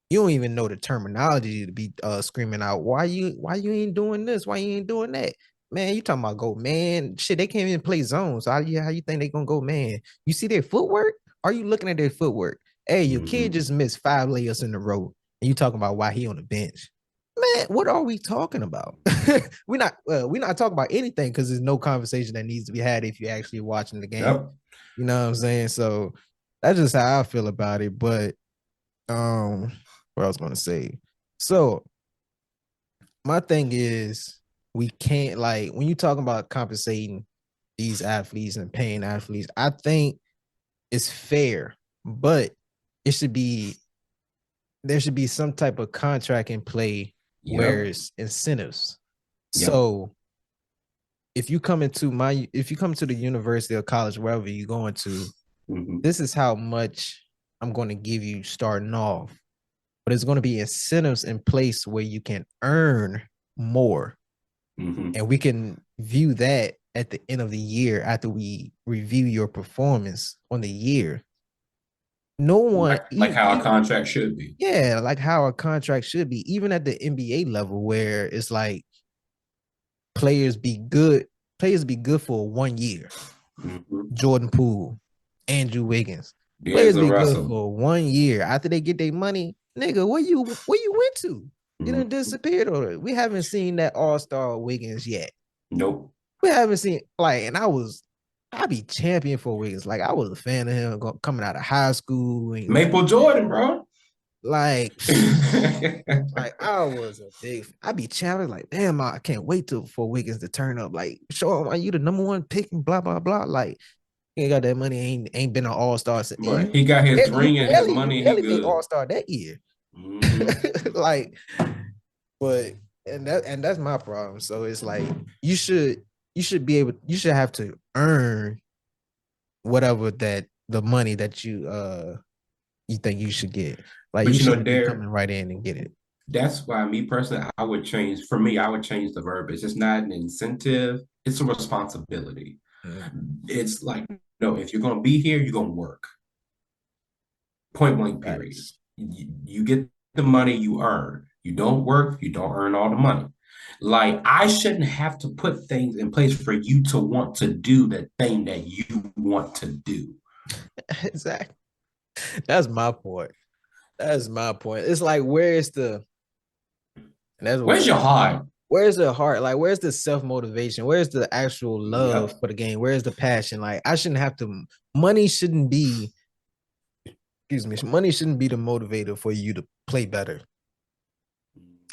S2: You don't even know the terminology to be screaming out, why you ain't doing this? Why you ain't doing that? Man, you talking about go man. Shit, they can't even play zones. So how you think they gonna go man? You see their footwork? Are you looking at their footwork? Hey, your kid just missed 5 layups in a row, and you talking about why he on the bench. Man, what are we talking about? we're not talking about anything, because there's no conversation that needs to be had if you're actually watching the game.
S3: Yep.
S2: You know what I'm saying? So that's just how I feel about it. But what I was going to say. So my thing is, we can't, like, when you talking about compensating these athletes and paying athletes, I think it's fair, but there should be some type of contract in play where it's incentives. So if you come to the university or college, wherever you're going to, this is how much I'm going to give you starting off. But there's going to be incentives in place where you can earn more. And we can view that at the end of the year after we review your performance on the year. No one
S3: like how a contract should be.
S2: Yeah, like how a contract should be, even at the NBA level, where it's like players be good for 1 year. Jordan Poole, Andrew Wiggins. Players be good for 1 year. After they get their money, nigga, where you went to? You done disappeared, or we haven't seen that all-star Wiggins yet.
S3: Nope.
S2: We haven't seen, like, and I be champion for Wiggins. Like, I was a fan of him coming out of high school. And,
S3: Maple Jordan, bro.
S2: Like, I was a big, I be champion. Like, damn, I can't wait for Wiggins to turn up. Like, show him why you the number 1 pick and blah, blah, blah. Like, he ain't got that money, ain't been an all-star.
S3: But he got his ring and his money. He good.
S2: All-star that year. Like, but that's my problem. So it's like, you should have to earn whatever that the money that you think you should get. Like, you shouldn't be coming right in and get it.
S3: That's why, me personally, I would change the verbiage. It's not an incentive, it's a responsibility. It's like, no, if you're gonna be here, you're gonna work. Point blank, period. You get the money you earn. You don't work, you don't earn all the money. Like, I shouldn't have to put things in place for you to want to do the thing that you want to do.
S2: Exactly. That's my point. It's like, where's your
S3: heart?
S2: Where's the heart? Like, where's the self-motivation? Where's the actual love for the game? Where's the passion? Like, money shouldn't be the motivator for you to play better.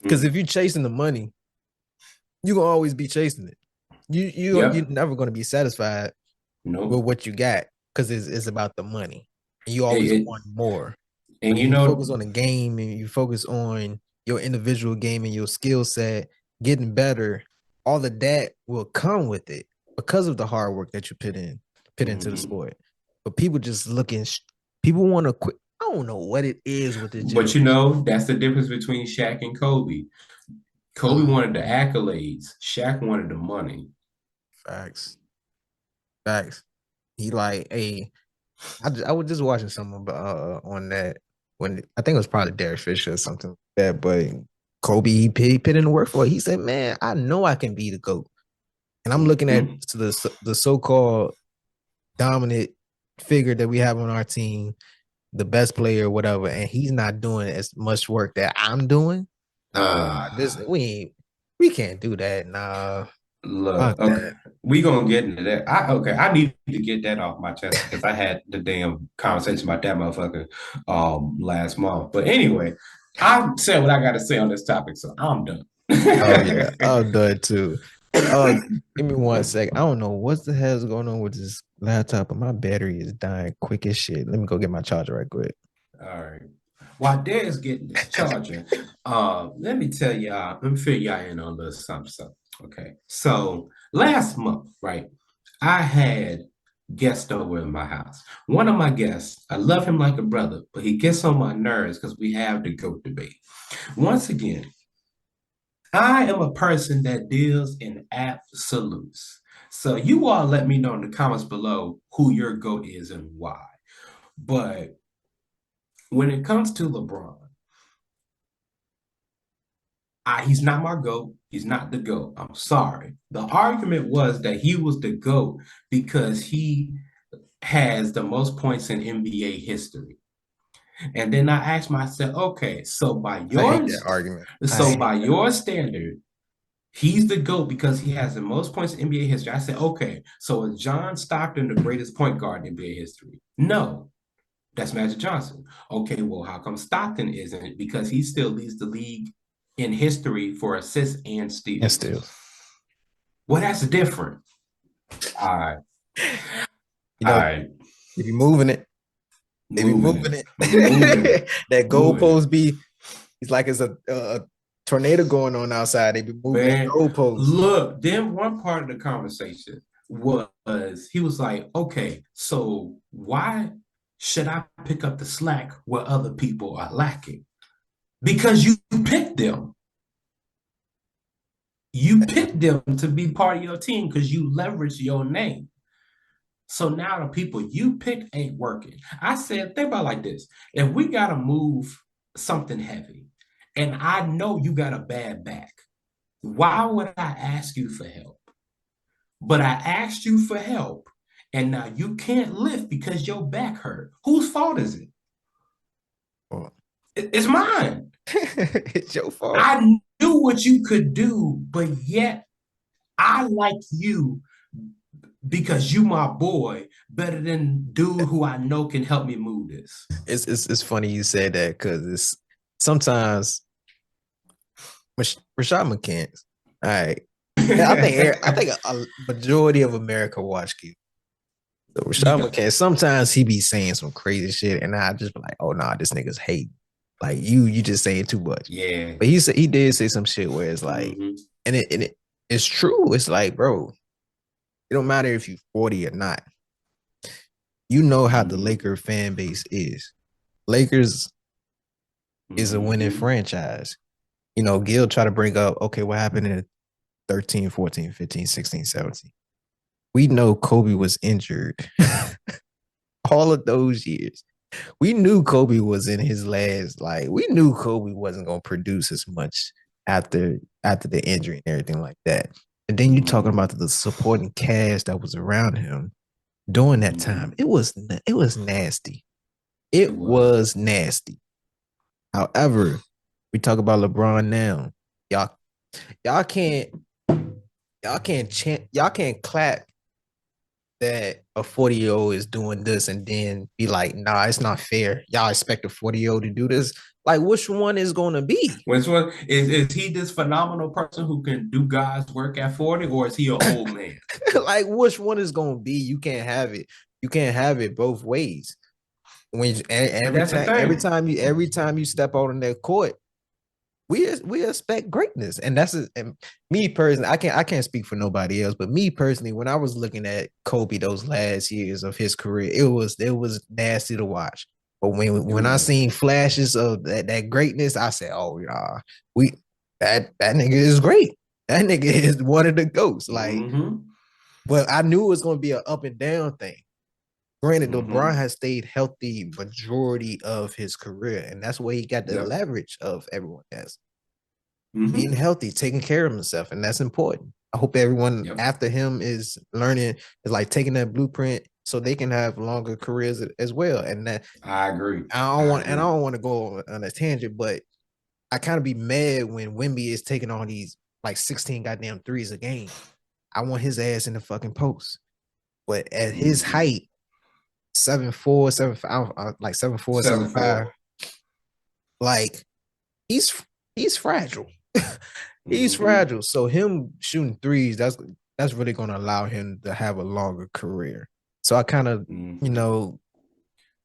S2: Because if you're chasing the money, you're going to always be chasing it. You're
S3: Yep.
S2: never going to be satisfied with
S3: Nope.
S2: what you got because it's about the money. And you always
S3: It-
S2: want more.
S3: and
S2: But
S3: you
S2: if you
S3: know,
S2: focus on the game and you focus on your individual game and your skill set, getting better, all of that will come with it because of the hard work that you put into the
S3: Mhm.
S2: sport. But people just looking, people want to quit. I don't know what it is with this
S3: but
S2: generation.
S3: you know, that's the difference between Shaq and Kobe. Kobe wanted the accolades. Shaq wanted the money.
S2: Facts. He like, hey, I was just watching someone on that when I think it was probably Derek Fisher or something like that. But Kobe, he put in the work for it. He said, "Man, I know I can be the GOAT." And I'm looking at the so-called dominant figure that we have on our team, the best player, whatever, and he's not doing as much work that I'm doing. We can't do that. Nah,
S3: Look, okay, we gonna get into that. I need to get that off my chest because I had the damn conversation about that motherfucker last month. But anyway, I said what I gotta say on this topic, so I'm done.
S2: Oh yeah, I'm done too. Give me 1 second. I don't know what the hell is going on with this laptop, but my battery is dying quick as shit. Let me go get my charger right quick.
S3: All right. While Dad's getting this charger, let me tell y'all, let me fill y'all in on a little something. Okay. So last month, right, I had guests over in my house. One of my guests, I love him like a brother, but he gets on my nerves because we have the GOAT debate. Once again, I am a person that deals in absolutes. So you all let me know in the comments below who your GOAT is and why. But when it comes to LeBron, he's not my GOAT. He's not the GOAT. I'm sorry. The argument was that he was the GOAT because he has the most points in NBA history. And then I asked myself, okay, so by your standard, he's the GOAT because he has the most points in NBA history. I said, okay, so is John Stockton the greatest point guard in NBA history? No, that's Magic Johnson. Okay, well, how come Stockton isn't? Because he still leads the league in history for assists and steals. Well, that's different. All right.
S2: All right. If you're moving it, that goalpost it's like it's a tornado going on outside. They be moving that goalpost.
S3: Look, then one part of the conversation was he was like, okay, so why should I pick up the slack where other people are lacking? Because you picked them. You picked them to be part of your team because you leverage your name. So now the people you picked ain't working. I said, think about it like this. If we got to move something heavy and I know you got a bad back, why would I ask you for help? But I asked you for help and now you can't lift because your back hurt. Whose fault is it? It's mine.
S2: It's your fault.
S3: I knew what you could do, but yet I like you because you my boy better than dude who I know can help me move this.
S2: It's funny you said that because it's sometimes Rashad McCants. All right, I think a majority of America watch you. So Rashad McCants, sometimes he be saying some crazy shit, and I just be like, oh nah, this nigga's hate. Like you just saying too much.
S3: Yeah.
S2: But he did say some shit where it's like, and it's true. It's like, bro, it don't matter if you're 40 or not. You know how the Laker fan base is. Lakers is a winning franchise. You know, Gil tried to bring up, okay, what happened in 13, 14, 15, 16, 17. We know Kobe was injured all of those years. We knew Kobe was in his last, like, we knew Kobe wasn't going to produce as much after the injury and everything like that. And then you're talking about the supporting cast that was around him during that time. It was nasty. It was nasty. However, we talk about LeBron now. Y'all can't clap that a 40-year-old is doing this and then be like, nah, it's not fair. Y'all expect a 40-year-old to do this? Like, which one is going to be?
S3: Which one is he this phenomenal person who can do God's work at 40, or is he an old man?
S2: Like, which one is going to be? You can't have it. You can't have it both ways. When every time you step out on that court, we expect greatness, and and me personally. I can't speak for nobody else, but me personally, when I was looking at Kobe those last years of his career, it was nasty to watch. But when I seen flashes of that greatness, I said, "Oh yeah, that nigga is great. That nigga is one of the GOATs." Like, but I knew it was going to be an up and down thing. Granted, LeBron has stayed healthy majority of his career, and that's where he got the leverage of everyone else. Being healthy, taking care of himself, and that's important. I hope everyone after him is like taking that blueprint so they can have longer careers as well. And that
S3: I agree.
S2: I don't want to go on a tangent, but I kind of be mad when Wemby is taking on these like 16 goddamn threes a game. I want his ass in the fucking post. But at his height, 7'4", 7'5", like 7'4", 7'5", like he's fragile. He's fragile. So him shooting threes, that's really going to allow him to have a longer career. So I kind of,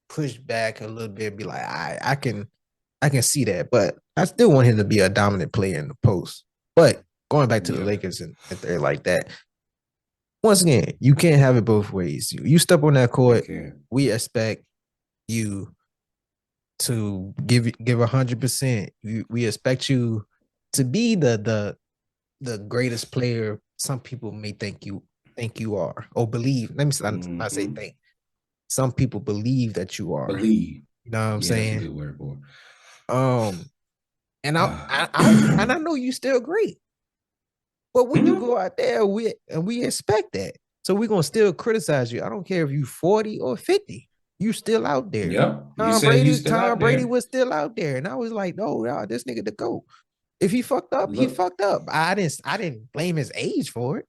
S2: push back a little bit, be like, I can see that, but I still want him to be a dominant player in the post. But going back to the Lakers and they're like that. Once again, you can't have it both ways. You step on that court, we expect you to give 100%. We expect you to be the greatest player some people may think you are or believe. Let me not say think. Some people believe that you are.
S3: Believe.
S2: You know what I'm saying?
S3: That's a good word for it.
S2: And I know you still great. But when you go out there, we expect that. So we're gonna still criticize you. I don't care if you 40 or 50. You still out there.
S3: Yep.
S2: Tom Brady was still out there. And I was like, no, this nigga the GOAT. If he fucked up, he fucked up. I didn't blame his age for it.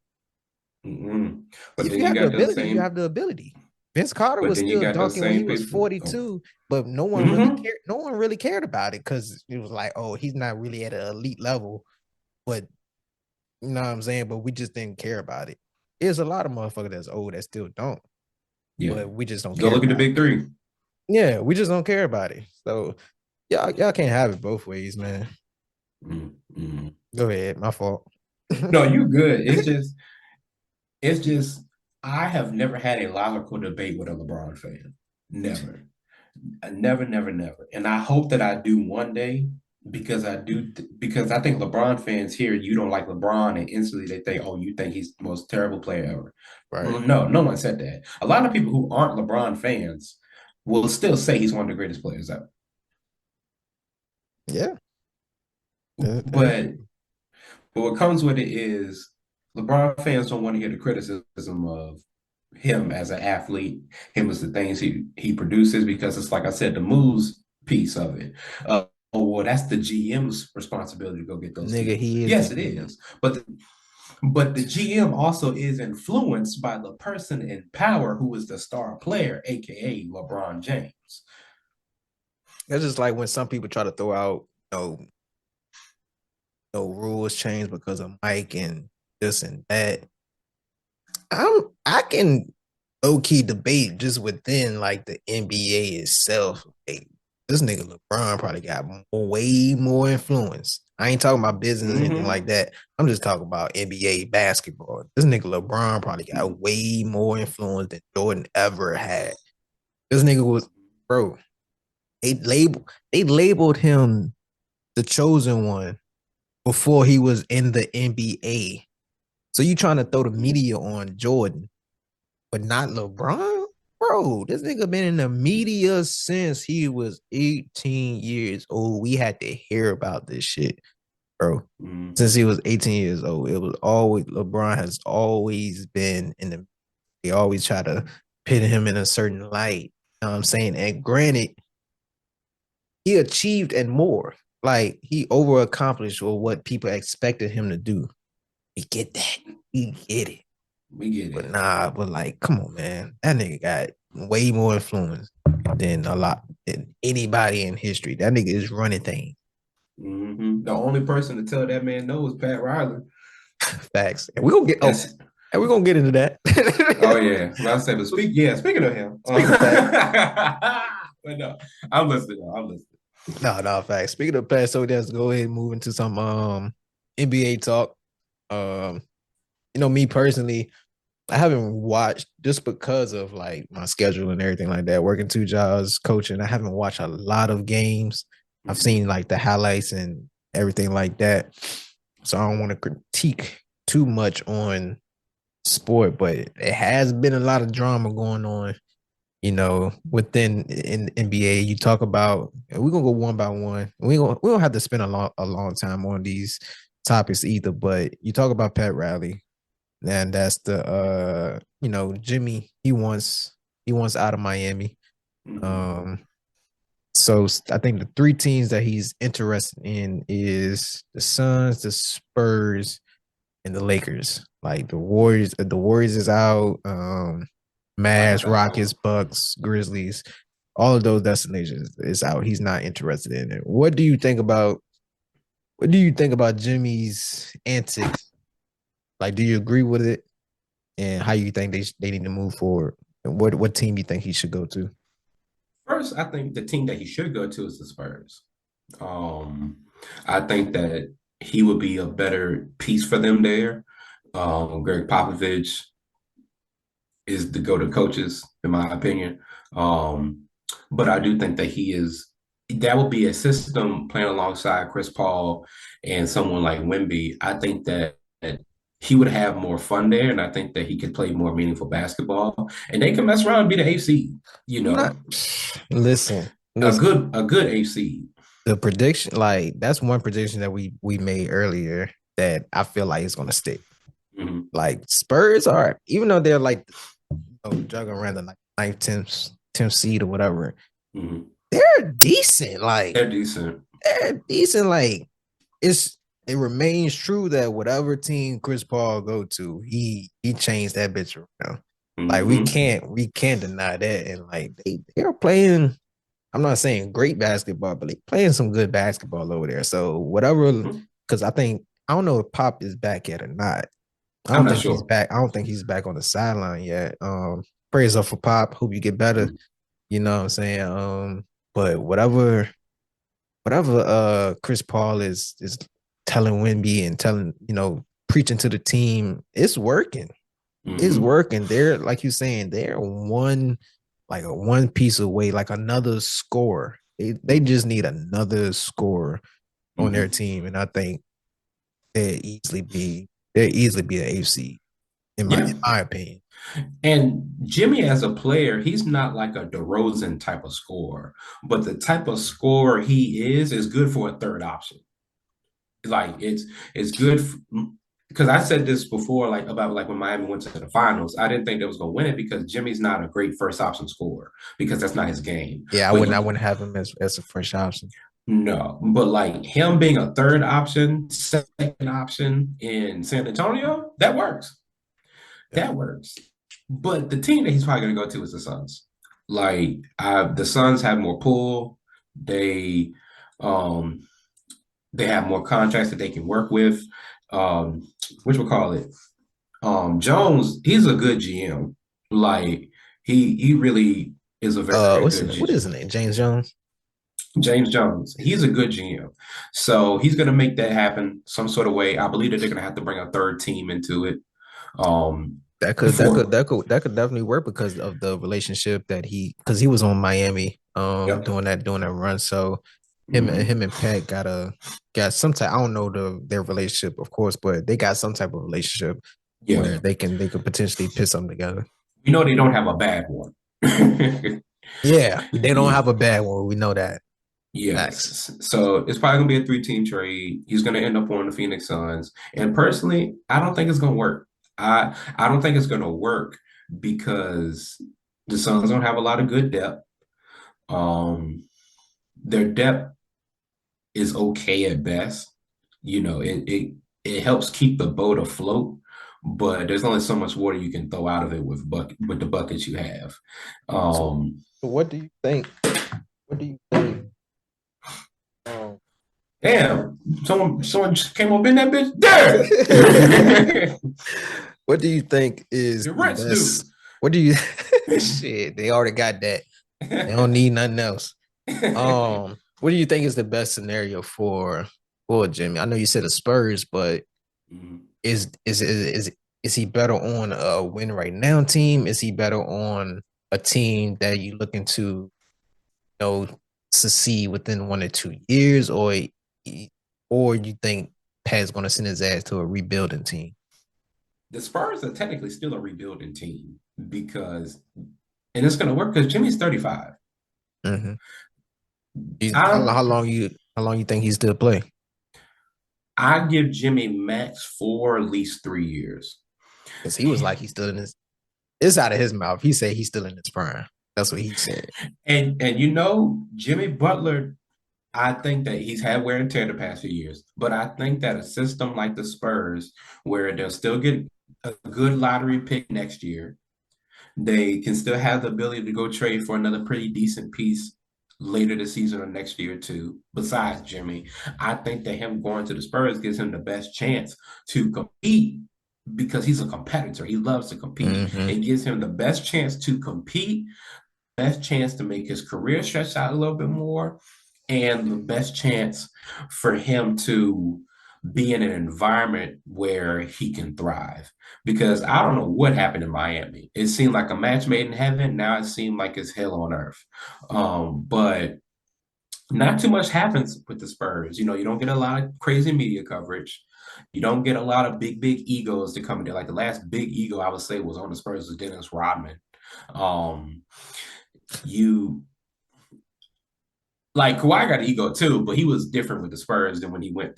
S3: But
S2: if you have the ability, you have the ability. Vince Carter was still dunking when he was 42, but no one really cared. No one really cared about it because it was like, oh, he's not really at an elite level. But you know what I'm saying? But we just didn't care about it. There's a lot of motherfuckers that's old that still don't. Yeah. But we just don't care.
S3: Go look at the big three.
S2: Yeah, we just don't care about it. So y'all can't have it both ways, man. Go ahead. My fault.
S3: No, you good. It's just I have never had a logical debate with a LeBron fan. Never. Never. And I hope that I do one day. Because I think LeBron fans hear you don't like LeBron and instantly they think, oh, you think he's the most terrible player ever. Right. Well, no one said that. A lot of people who aren't LeBron fans will still say he's one of the greatest players ever.
S2: Yeah.
S3: But what comes with it is LeBron fans don't want to hear the criticism of him as an athlete, him as the things he produces, because it's like I said, the moves piece of it. Oh, well, that's the GM's responsibility to go get those.
S2: Nigga, he is.
S3: Yes, it is. But the GM also is influenced by the person in power who is the star player, aka LeBron James.
S2: That's just like when some people try to throw out, no rules change because of Mike and this and that. I can low-key debate just within like the NBA itself. Like, this nigga LeBron probably got way more influence. I ain't talking about business or anything like that. I'm just talking about NBA basketball. This nigga LeBron probably got way more influence than Jordan ever had. This nigga was, bro, they labeled him the chosen one before he was in the NBA. So you trying to throw the media on Jordan, but not LeBron? Bro, this nigga been in the media since he was 18 years old. We had to hear about this shit, bro. Since he was 18 years old. It was always, LeBron has always been in the, they always try to pit him in a certain light. You know what I'm saying? And granted, he achieved and more. Like, he over accomplished what people expected him to do. We get that. We get it.
S3: We get it.
S2: But like, come on, man. That nigga got way more influence than a lot than anybody in history. That nigga is running things.
S3: The only person to tell that man no is Pat Riley.
S2: Facts. And we're gonna get and we're gonna get into that.
S3: Oh yeah. Well, I said, but speaking of him.
S2: Speaking of
S3: But no, I'm listening.
S2: No, facts. Speaking of Pat, so let's go ahead and move into some NBA talk. Me personally, I haven't watched just because of like my schedule and everything like that, working 2 jobs, coaching. I haven't watched a lot of games. I've seen like the highlights and everything like that. So I don't want to critique too much on sport, but it has been a lot of drama going on, within in NBA. You talk about, we're gonna go one by one. We don't have to spend a long time on these topics either, but you talk about Pat Riley, and that's the Jimmy, he wants out of Miami. So I think the 3 teams that he's interested in is the Suns, the Spurs, and the Lakers. Like the Warriors is out. Mavs, Rockets, Bucks, Grizzlies, all of those destinations is out. He's not interested in it. What do you think about Jimmy's antics? Like, do you agree with it? And how you think they need to move forward? And what team you think he should go to?
S3: First, I think the team that he should go to is the Spurs. I think that he would be a better piece for them there. Greg Popovich is the go-to coaches, in my opinion. But I do think that that would be a system playing alongside Chris Paul and someone like Wemby. I think that he would have more fun there, and I think that he could play more meaningful basketball, and they can mess around and be the AC.
S2: Listen,
S3: a good AC.
S2: The prediction, like that's one prediction that we made earlier that I feel like is going to stick. Like Spurs are, even though they're like juggling around the like 9th, 10th seed or whatever, they're decent. Like
S3: they're decent.
S2: Like it remains true that whatever team Chris Paul go to, he changed that bitch around. Like we can't deny that. And like they're playing, I'm not saying great basketball, but they playing some good basketball over there. So whatever, because I don't know if Pop is back yet or not. I don't think he's back. I don't think he's back on the sideline yet. Praise up for Pop. Hope you get better. You know what I'm saying? But whatever Chris Paul is telling Wemby and telling, preaching to the team, it's working. It's working. They're, like you're saying, they're one piece away, like another score. They just need another score on their team, and I think they'll easily be an AFC in my opinion.
S3: And Jimmy, as a player, he's not like a DeRozan type of scorer, but the type of scorer he is good for a third option. Like it's good because I said this before, like about like when Miami went to the finals, I didn't think they was gonna win it because Jimmy's not a great first option scorer because that's not his game.
S2: Yeah, I wouldn't have him as a first option.
S3: No, but like him being a third option, second option in San Antonio, that works. That works. But the team that he's probably gonna go to is the Suns. Like the Suns have more pull. They have more contracts that they can work with. Jones, he's a good GM. Like he really is a very good GM.
S2: What is his name? James Jones?
S3: James Jones. He's a good GM. So he's gonna make that happen some sort of way. I believe that they're gonna have to bring a third team into it.
S2: That could definitely work because of the relationship that because he was on Miami doing that run. So him and Pat got some type. I don't know their relationship, of course, but they got some type of relationship where they could potentially put something together.
S3: You know, they don't have a bad one.
S2: Yeah, they don't have a bad one. We know that.
S3: Yes. So it's probably gonna be a 3-team trade. He's gonna end up on the Phoenix Suns. And personally, I don't think it's gonna work. I don't think it's gonna work because the Suns don't have a lot of good depth. Their depth is okay at best. You know, it helps keep the boat afloat, but there's only so much water you can throw out of it with the buckets you have.
S2: So what do you think
S3: Damn, someone just came up in that bitch. There.
S2: What do you think is
S3: The
S2: the
S3: rent's due.
S2: best? What do you shit? They already got that. They don't need nothing else. What do you think is the best scenario for Jimmy? I know you said the Spurs, but is he better on a win right now team? Is he better on a team that you looking to, succeed within 1 or 2 years, or you think Pat's going to send his ass to a rebuilding team?
S3: The Spurs are technically still a rebuilding team because, and it's going to work because Jimmy's 35.
S2: Mm-hmm. How long you think he still play?
S3: I give Jimmy max for at least 3 years.
S2: Because he was like he's still in his. It's out of his mouth. He said he's still in his prime. That's what he said.
S3: And Jimmy Butler, I think that he's had wear and tear the past few years, but I think that a system like the Spurs, where they'll still get a good lottery pick next year, they can still have the ability to go trade for another pretty decent piece later this season or next year too, besides Jimmy. I think that him going to the Spurs gives him the best chance to compete because he's a competitor. He loves to compete.
S2: Mm-hmm.
S3: It gives him the best chance to compete, best chance to make his career stretch out a little bit more, and the best chance for him to be in an environment where he can thrive. Because I don't know what happened in Miami. It seemed like a match made in heaven. Now it seemed like it's hell on earth. But not too much happens with the Spurs. You don't get a lot of crazy media coverage. You don't get a lot of big egos to come in there. Like the last big ego I would say was on the Spurs was Dennis Rodman. Like Kawhi got an ego too, but he was different with the Spurs than when he left.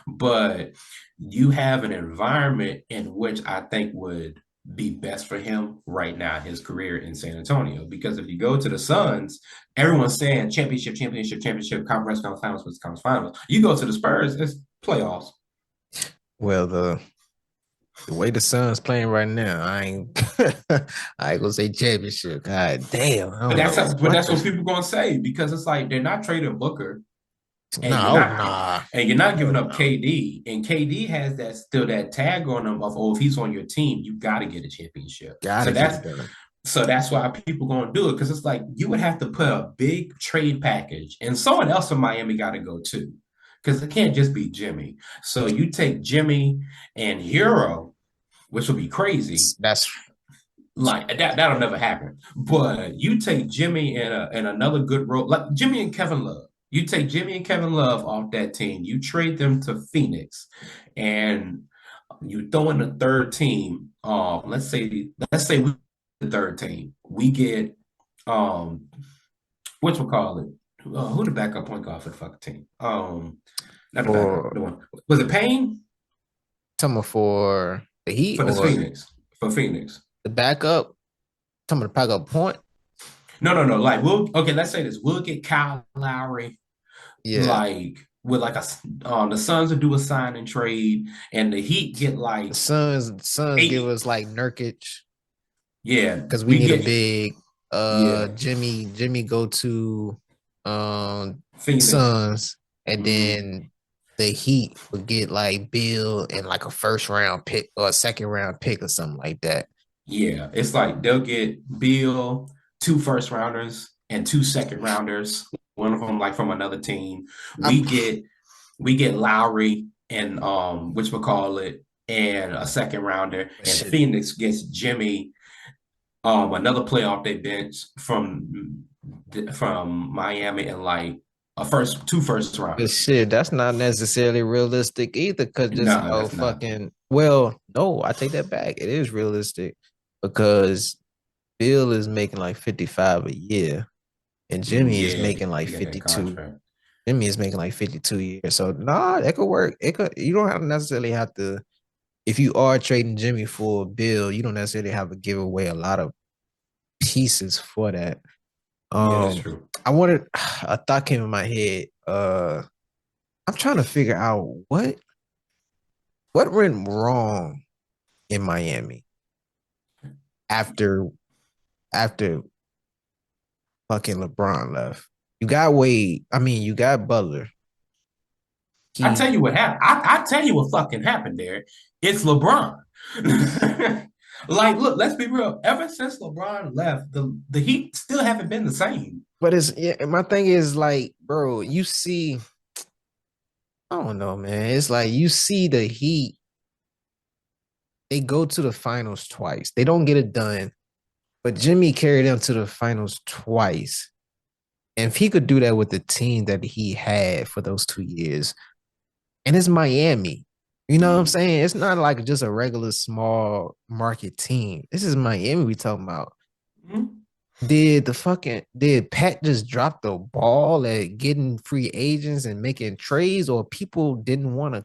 S3: But you have an environment in which I think would be best for him right now in his career in San Antonio. Because if you go to the Suns, everyone's saying championship, conference finals. You go to the Spurs, it's playoffs.
S2: Well, the way the Suns playing right now, I ain't gonna say championship. God damn.
S3: But that's what people gonna say, because it's like they're not trading Booker. And you're not giving up KD, and KD has that tag on him of, if he's on your team, you got to get a championship. So that's why people gonna do it, because it's like you would have to put a big trade package, and someone else from Miami got to go too, because it can't just be Jimmy. So you take Jimmy and Hero, which will be crazy.
S2: That's
S3: like that'll never happen. But you take Jimmy and another good role, like Jimmy and Kevin Love. You take Jimmy and Kevin Love off that team. You trade them to Phoenix, and you throw in the third team. Let's say we the third team. We get what's we call it? Who the backup point guard for the fucking team? Not the backup. The one was it Payne?
S2: Someone for the Heat
S3: for the Phoenix. For Phoenix,
S2: the backup. Someone to backup point.
S3: No. Like let's say this. We'll get Kyle Lowry.
S2: Yeah.
S3: Like with like the Suns will do a sign and trade, and the Heat get like
S2: the Suns give us like Nurkic.
S3: Yeah,
S2: because we need a big. Jimmy go to
S3: Phoenix.
S2: Suns, and then the Heat would get like Bill and like a first round pick or a second round pick or something like that.
S3: Yeah, it's like they'll get Bill, 2 first rounders and 2 second rounders. One of them like from another team. We get Lowry and whatchamacallit, and a second rounder. And Phoenix gets Jimmy, another player off their bench from Miami, and like two first rounders.
S2: But shit, that's not necessarily realistic either. Because no, I take that back. It is realistic because Bill is making like 55 a year. And Jimmy is making like 52. Jimmy is making like 52 a year. So that could work. You don't necessarily have to, if you are trading Jimmy for Bill, you don't necessarily have to give away a lot of pieces for that.
S3: That's true.
S2: A thought came in my head. I'm trying to figure out what went wrong in Miami after fucking LeBron left. You got Wade. I mean, you got Butler.
S3: I tell you what happened. I tell you what fucking happened there. It's LeBron. Like, look, let's be real. Ever since LeBron left, the Heat still haven't been the same.
S2: But my thing is like, bro, you see, I don't know, man. It's like you see the Heat, they go to the finals twice. They don't get it done, but Jimmy carried them to the finals twice. And if he could do that with the team that he had for those 2 years, and it's Miami, you know what I'm saying? It's not like just a regular small market team. This is Miami we talking about.
S3: Mhm.
S2: Did Pat just drop the ball at getting free agents and making trades, or people didn't want to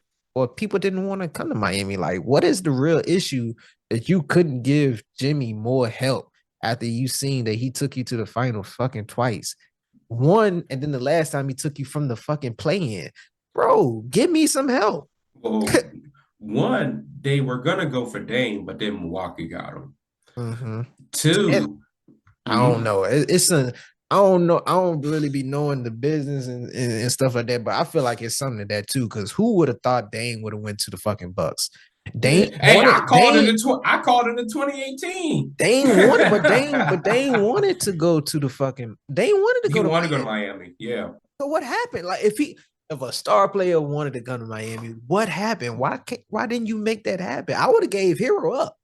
S2: come to Miami? Like, what is the real issue that you couldn't give Jimmy more help after you seen that he took you to the final fucking twice? One, and then the last time he took you from the fucking play-in. Bro, give me some help.
S3: Well, one, they were gonna go for Dame, but then Milwaukee got him.
S2: Mm-hmm.
S3: Two,
S2: I don't know. I don't know. I don't really be knowing the business and stuff like that, but I feel like it's something to that too. Because who would have thought Dame would have went to the fucking Bucks? Dame
S3: hey,
S2: wanted,
S3: I called
S2: Dame,
S3: it in 2018.
S2: Dame wanted, but Dame wanted to go to the fucking. Dame wanted to
S3: He
S2: go to
S3: wanted to go to
S2: Miami.
S3: Miami. Yeah.
S2: So what happened? Like if a star player wanted to come to Miami, what happened? Why didn't you make that happen? I would have gave Hero up.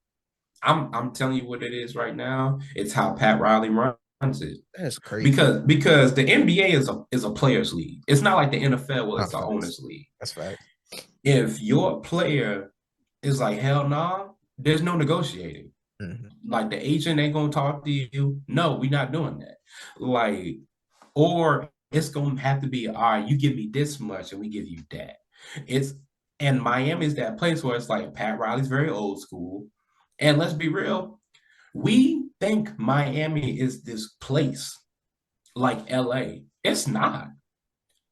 S3: I'm telling you what it is right now. It's how Pat Riley runs it.
S2: That's crazy.
S3: Because the NBA is a players' league. It's not like the NFL where it's an owners' league.
S2: That's right.
S3: If your player is like, hell nah, there's no negotiating.
S2: Mm-hmm.
S3: Like the agent ain't gonna talk to you. No, we're not doing that. Like, or it's gonna have to be, all right, you give me this much and we give you that. And Miami is that place where it's like Pat Riley's very old school. And let's be real, we think Miami is this place like LA. It's not.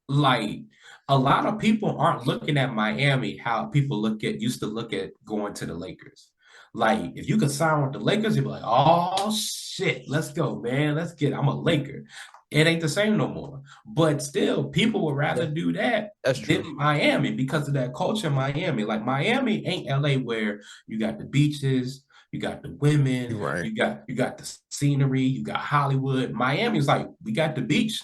S3: Like a lot of people aren't looking at Miami how people used to look at going to the Lakers. Like if you could sign with the Lakers, you'd be like, oh shit, let's go, man. I'm a Laker. It ain't the same no more. But still, people would rather do that than Miami because of that culture in Miami. Like Miami ain't LA where you got the beaches, you got the women,
S2: Right.
S3: you got the scenery, you got Hollywood. Miami's like, we got the beach.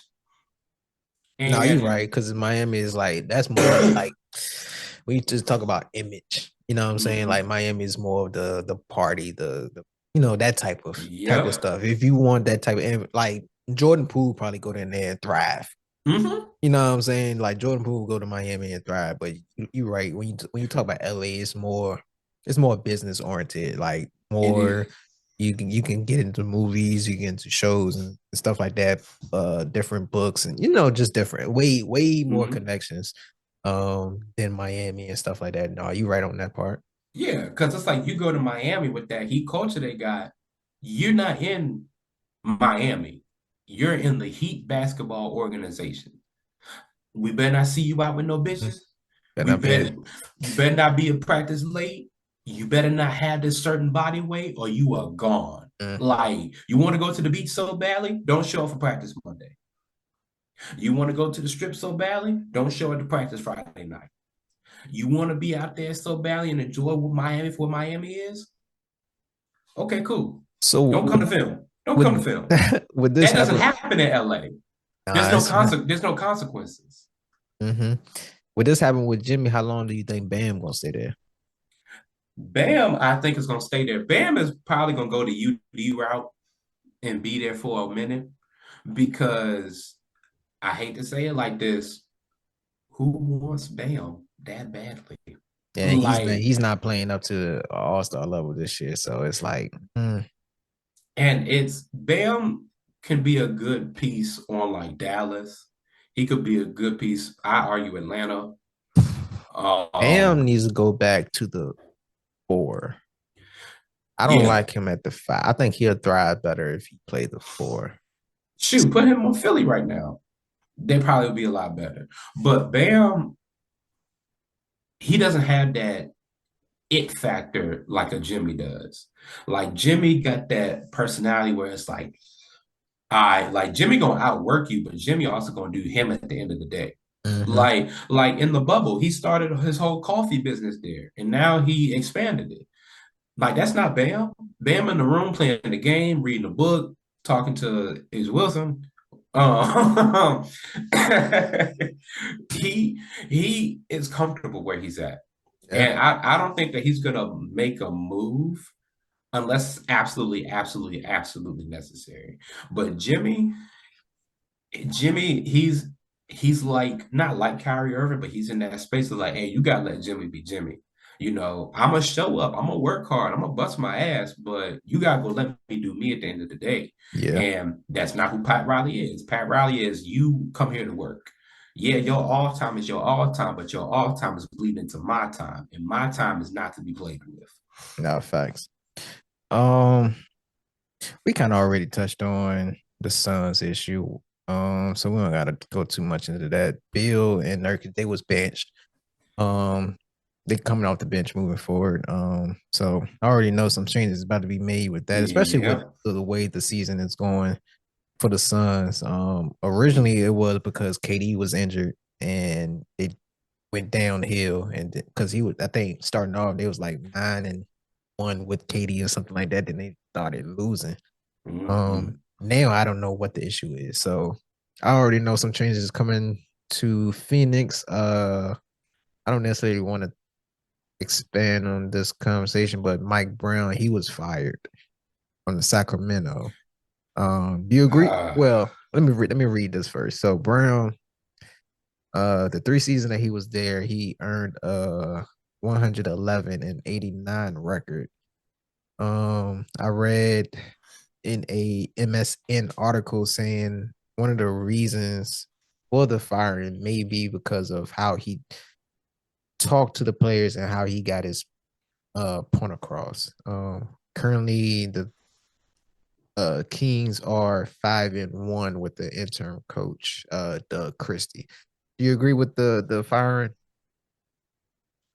S2: And no, you're right, because Miami is like, that's more like we just talk about image. You know what I'm saying? Like Miami is more of the party, the that type of stuff. If you want that type of, like Jordan Poole probably go in there and thrive.
S3: Mm-hmm.
S2: You know what I'm saying? Like Jordan Poole will go to Miami and thrive. But you're right, when you talk about LA, it's more business oriented, like more. You can get into movies, you get into shows and stuff like that, different books and just different, way more connections than Miami and stuff like that. No, you right on that part.
S3: Yeah, because it's like you go to Miami with that Heat culture they got, you're not in Miami. You're in the Heat basketball organization. We better not see you out with no bitches. You better not be at practice late. You better not have this certain body weight or you are gone. Like, you want to go to the beach so badly? Don't show up for practice Monday. You want to go to the strip so badly? Don't show up to practice Friday night. You want to be out there so badly and enjoy what Miami is? Okay, cool.
S2: So
S3: don't come to film. Don't come to film. That doesn't happen in LA. There's no consequences.
S2: Mm-hmm. Would this happen with Jimmy? How long do you think Bam gonna stay there?
S3: Bam, I think is gonna stay there. Bam is probably gonna go the UD route and be there for a minute because I hate to say it like this. Who wants Bam that badly?
S2: Yeah, he's not playing up to all-star level this year, so it's like,
S3: And Bam can be a good piece on like Dallas. He could be a good piece. I argue Atlanta.
S2: Bam needs to go back to the 4. I don't like him at the 5. I think he'll thrive better if he played the 4.
S3: Shoot, put him on Philly right now. They probably would be a lot better. But Bam, he doesn't have that it factor like a Jimmy does. Like Jimmy got that personality where it's like Jimmy gonna outwork you, but Jimmy also gonna do him at the end of the day. Like in the bubble, he started his whole coffee business there, and now he expanded it. Like that's not Bam. Bam in the room playing the game, reading a book, talking to his Wilson. Um, he is comfortable where he's at,
S2: Yeah.
S3: and I don't think that he's gonna make a move unless absolutely necessary. But Jimmy, he's like not like Kyrie Irving, but he's in that space of like, hey, you gotta let Jimmy be Jimmy. You know, I'm gonna show up, I'm gonna work hard, I'm gonna bust my ass, but you gotta go let me do me at the end of the day.
S2: Yeah.
S3: And that's not who Pat Riley is. Pat Riley is you come here to work. Yeah, your off time is your off time, but your off time is bleeding into my time, and my time is not to be played with.
S2: No, facts. We kind of already touched on the Suns issue. So we don't gotta go too much into that. Bill and Nurkic, they was benched. They coming off the bench moving forward. So I already know some changes about to be made with that, especially with
S3: Yeah.
S2: the way the season is going for the Suns. Originally it was because KD was injured and it went downhill, and because he was, I think, starting off, they was like 9-1 with KD or something like that. Then they started losing.
S3: Mhm.
S2: Now I don't know what the issue is. So I already know some changes coming to Phoenix. I don't necessarily want to expand on this conversation, but Mike Brown, he was fired from the Sacramento. Do you agree? Well, let me read this first. So Brown, the 3 seasons that he was there, he earned 111 and 89 record. I read in a MSN article saying one of the reasons for the firing may be because of how he talked to the players and how he got his point across. Currently the Kings are 5-1 with the interim coach, Doug Christie. Do you agree with the firing?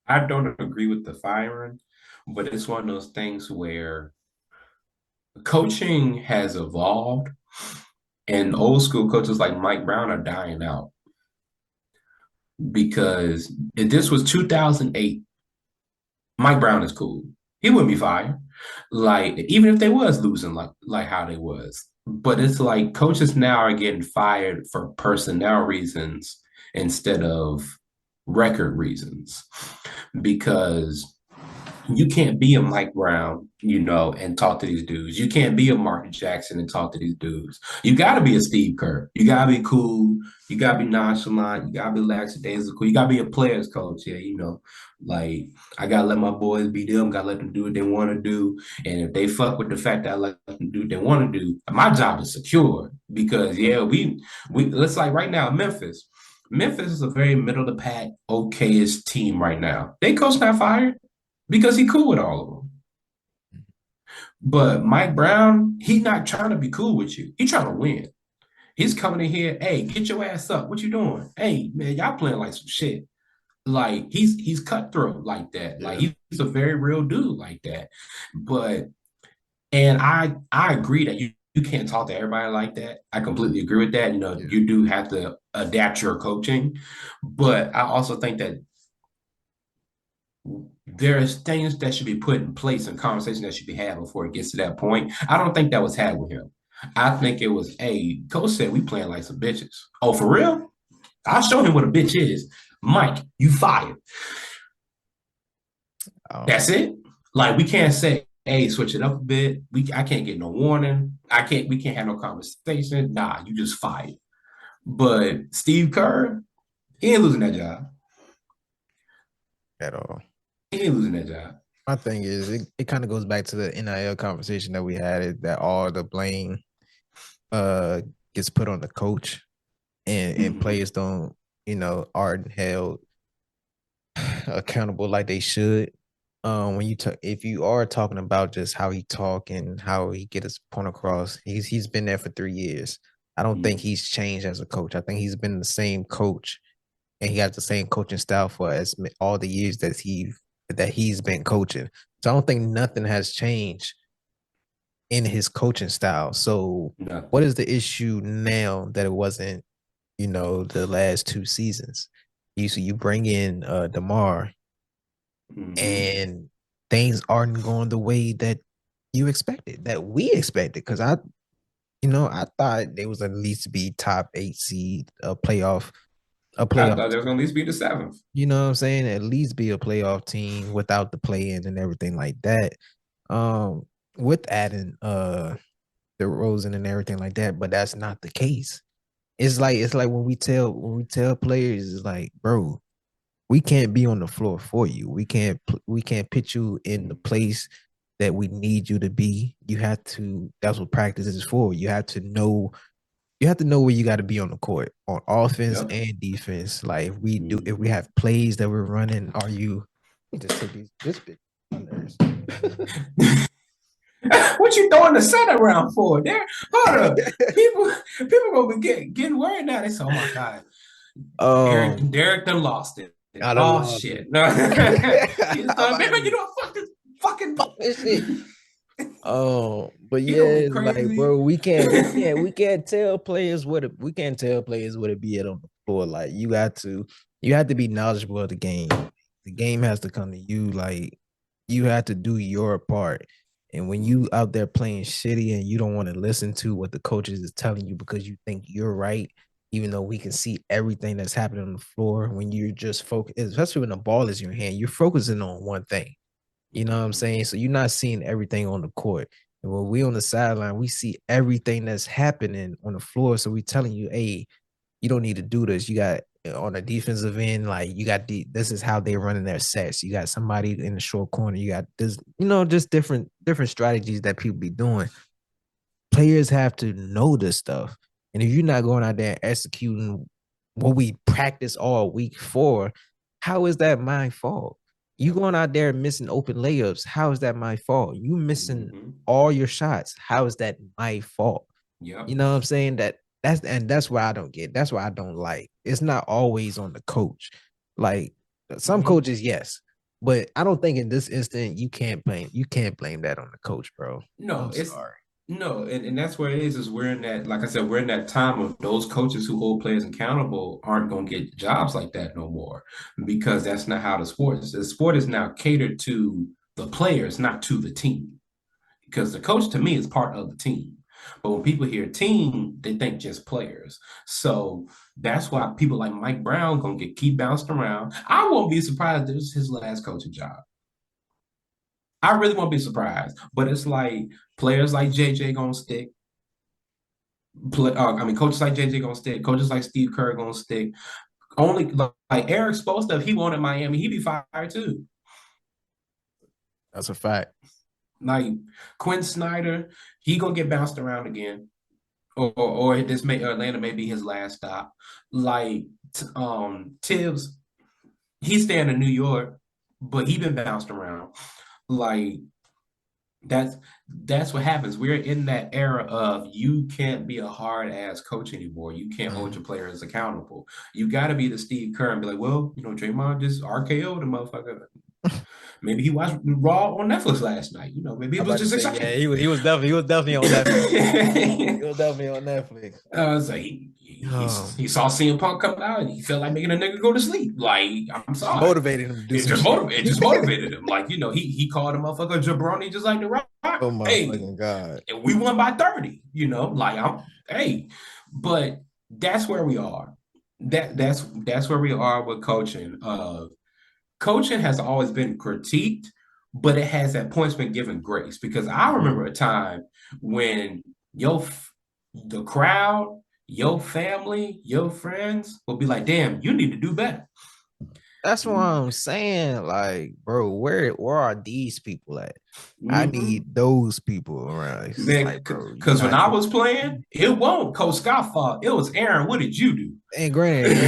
S3: I don't agree with the firing, but it's one of those things where coaching has evolved and old school coaches like Mike Brown are dying out because if this was 2008, Mike Brown is cool. He wouldn't be fired. Like even if they was losing like how they was. But it's like coaches now are getting fired for personnel reasons instead of record reasons because you can't be a Mike Brown, and talk to these dudes. You can't be a Mark Jackson and talk to these dudes. You got to be a Steve Kerr. You got to be cool. You got to be nonchalant. You got to be lackadaisical. You got to be a player's coach. Yeah, like I got to let my boys be them. Got to let them do what they want to do. And if they fuck with the fact that I let them do what they want to do, my job is secure because, yeah, we let's like right now, Memphis. Memphis is a very middle of the pack, okayish team right now. They coach not fired because he cool with all of them. But Mike Brown, he's not trying to be cool with you. He's trying to win. He's coming in here, hey, get your ass up. What you doing? Hey, man, y'all playing like some shit. Like he's cutthroat like that. Yeah. Like he's a very real dude like that. And I agree that you can't talk to everybody like that. I completely agree with that. You do have to adapt your coaching. But I also think that there's things that should be put in place and conversations that should be had before it gets to that point. I don't think that was had with him. I think it was, hey, coach said we playing like some bitches. Oh, for real? I'll show him what a bitch is. Mike, you fired. That's it. Like we can't say, hey, switch it up a bit. I can't get no warning. We can't have no conversation. Nah, you just fired. But Steve Kerr, he ain't losing that job.
S2: At all.
S3: He ain't losing that job.
S2: My thing is, it kind of goes back to the NIL conversation that we had, that all the blame gets put on the coach, and players don't, aren't held accountable like they should. When if you are talking about just how he talk and how he get his point across, he's been there for 3 years. I don't think he's changed as a coach. I think he's been the same coach, and he has the same coaching style for all the years that he's been coaching. So I don't think nothing has changed in his coaching style. So what is the issue now that it wasn't, the last 2 seasons. You bring in DeMar, and things aren't going the way that you expected, that we expected. Because I thought they was at least be top 8 seed, a playoff.
S3: I thought they was gonna at least be the 7th.
S2: You know what I'm saying? At least be a playoff team without the play-in and everything like that. With adding the Rosen and everything like that, but that's not the case. It's like when we tell players, it's like, bro, we can't be on the floor for you. We can't put you in the place that we need you to be. You have to. That's what practice is for. You have to know where you got to be on the court, on offense and defense. Like if we have plays that we're running, just take this big nerves.
S3: What you throwing the set around for? There, hold up. People gonna be getting worried now. They say, "Oh my god, Derek done lost it." Oh shit! No, baby, fucking
S2: this shit. But yeah, it's like, bro, we can't tell players what it be at on the floor. Like you have to be knowledgeable of the game. The game has to come to you. Like you have to do your part. And when you out there playing shitty and you don't want to listen to what the coaches is telling you because you think you're right, even though we can see everything that's happening on the floor, when you're just focused, especially when the ball is in your hand, you're focusing on one thing. You know what I'm saying? So you're not seeing everything on the court. And when we on the sideline, we see everything that's happening on the floor. So we telling you, hey, you don't need to do this. You got on the defensive end, like you got this is how they're running their sets. You got somebody in the short corner. You got this, just different strategies that people be doing. Players have to know this stuff. And if you're not going out there executing what we practice all week for, how is that my fault? You going out there missing open layups. How is that my fault? You missing all your shots. How is that my fault?
S3: Yeah.
S2: You know what I'm saying? That's why I don't get. That's why I don't like. It's not always on the coach. Like some coaches, yes. But I don't think in this instant you can't blame that on the coach, bro.
S3: No, sorry. No, and that's where it is we're in that, like I said, we're in that time of those coaches who hold players accountable aren't going to get jobs like that no more, because that's not how the sport is now catered to the players, not to the team, because the coach to me is part of the team. But when people hear team, they think just players. So that's why people like Mike Brown going to keep bounced around. I won't be surprised if this is his last coaching job. I really won't be surprised, but it's like players like JJ gonna stick. Coaches like JJ gonna stick. Coaches like Steve Kerr gonna stick. Only like Eric Spoelstra, if he wanted Miami, he'd be fired too.
S2: That's a fact.
S3: Like Quinn Snyder, he gonna get bounced around again, or Atlanta may be his last stop. Like Tibbs, he's staying in New York, but he been bounced around. Like that's what happens. We're in that era of you can't be a hard ass coach anymore. You can't hold your players accountable. You got to be the Steve Kerr and be like, well, Draymond just RKO'd the motherfucker. Maybe he watched Raw on Netflix last night. Maybe it was just exciting.
S2: Yeah, he was definitely on Netflix. He was definitely on Netflix.
S3: So he saw CM Punk come out and he felt like making a nigga go to sleep. Like, I'm sorry.
S2: Motivated him to do
S3: it just motivated him. Like, he called a motherfucker jabroni just like the Rock.
S2: Oh my fucking God.
S3: And we won by 30, but that's where we are. That's where we are with coaching. Coaching has always been critiqued, but it has at points been given grace, because I remember a time when the crowd, your family, your friends will be like, damn, you need to do better.
S2: That's what I'm saying. Like, bro, where are these people at? I need those people around.
S3: Because when I was playing, it won't Coach Scott fault. It was Aaron. What did you do?
S2: And granted,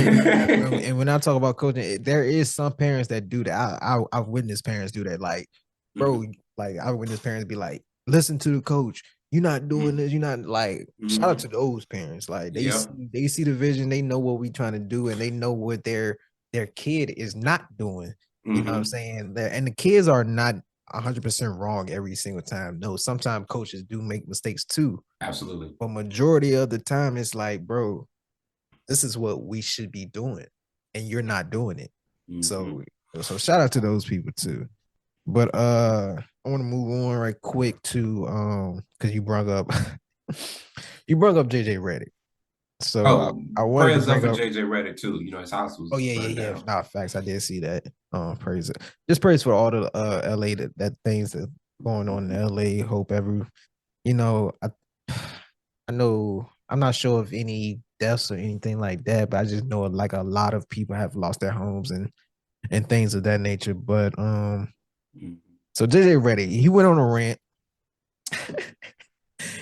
S2: and when I talk about coaching, there is some parents that do that. I've witnessed parents do that. Like, bro, like I've witnessed parents be like, listen to the coach. You're not doing this. You're not like. Shout out to those parents. Like they see the vision. They know what we trying to do, and they know what their kid is not doing. You know what I'm saying? And the kids are not 100% wrong every single time. No, sometimes coaches do make mistakes too.
S3: Absolutely.
S2: But majority of the time, it's like, bro, this is what we should be doing, and you're not doing it.
S3: Mm-hmm.
S2: So shout out to those people too. But I want to move on right quick to because you brought up JJ Redick. So
S3: Oh,
S2: I wanted to
S3: prayers up
S2: bring
S3: for
S2: up.
S3: JJ Redick too. You know, his house was
S2: Oh yeah,
S3: burned
S2: yeah.
S3: down.
S2: Nah, facts. I did see that. Praise it. Just praise for all the LA that things that going on in LA. Hope I know I'm not sure of any deaths or anything like that, but I just know like a lot of people have lost their homes and things of that nature. But
S3: Mhm.
S2: so JJ Redick, he went on a rant.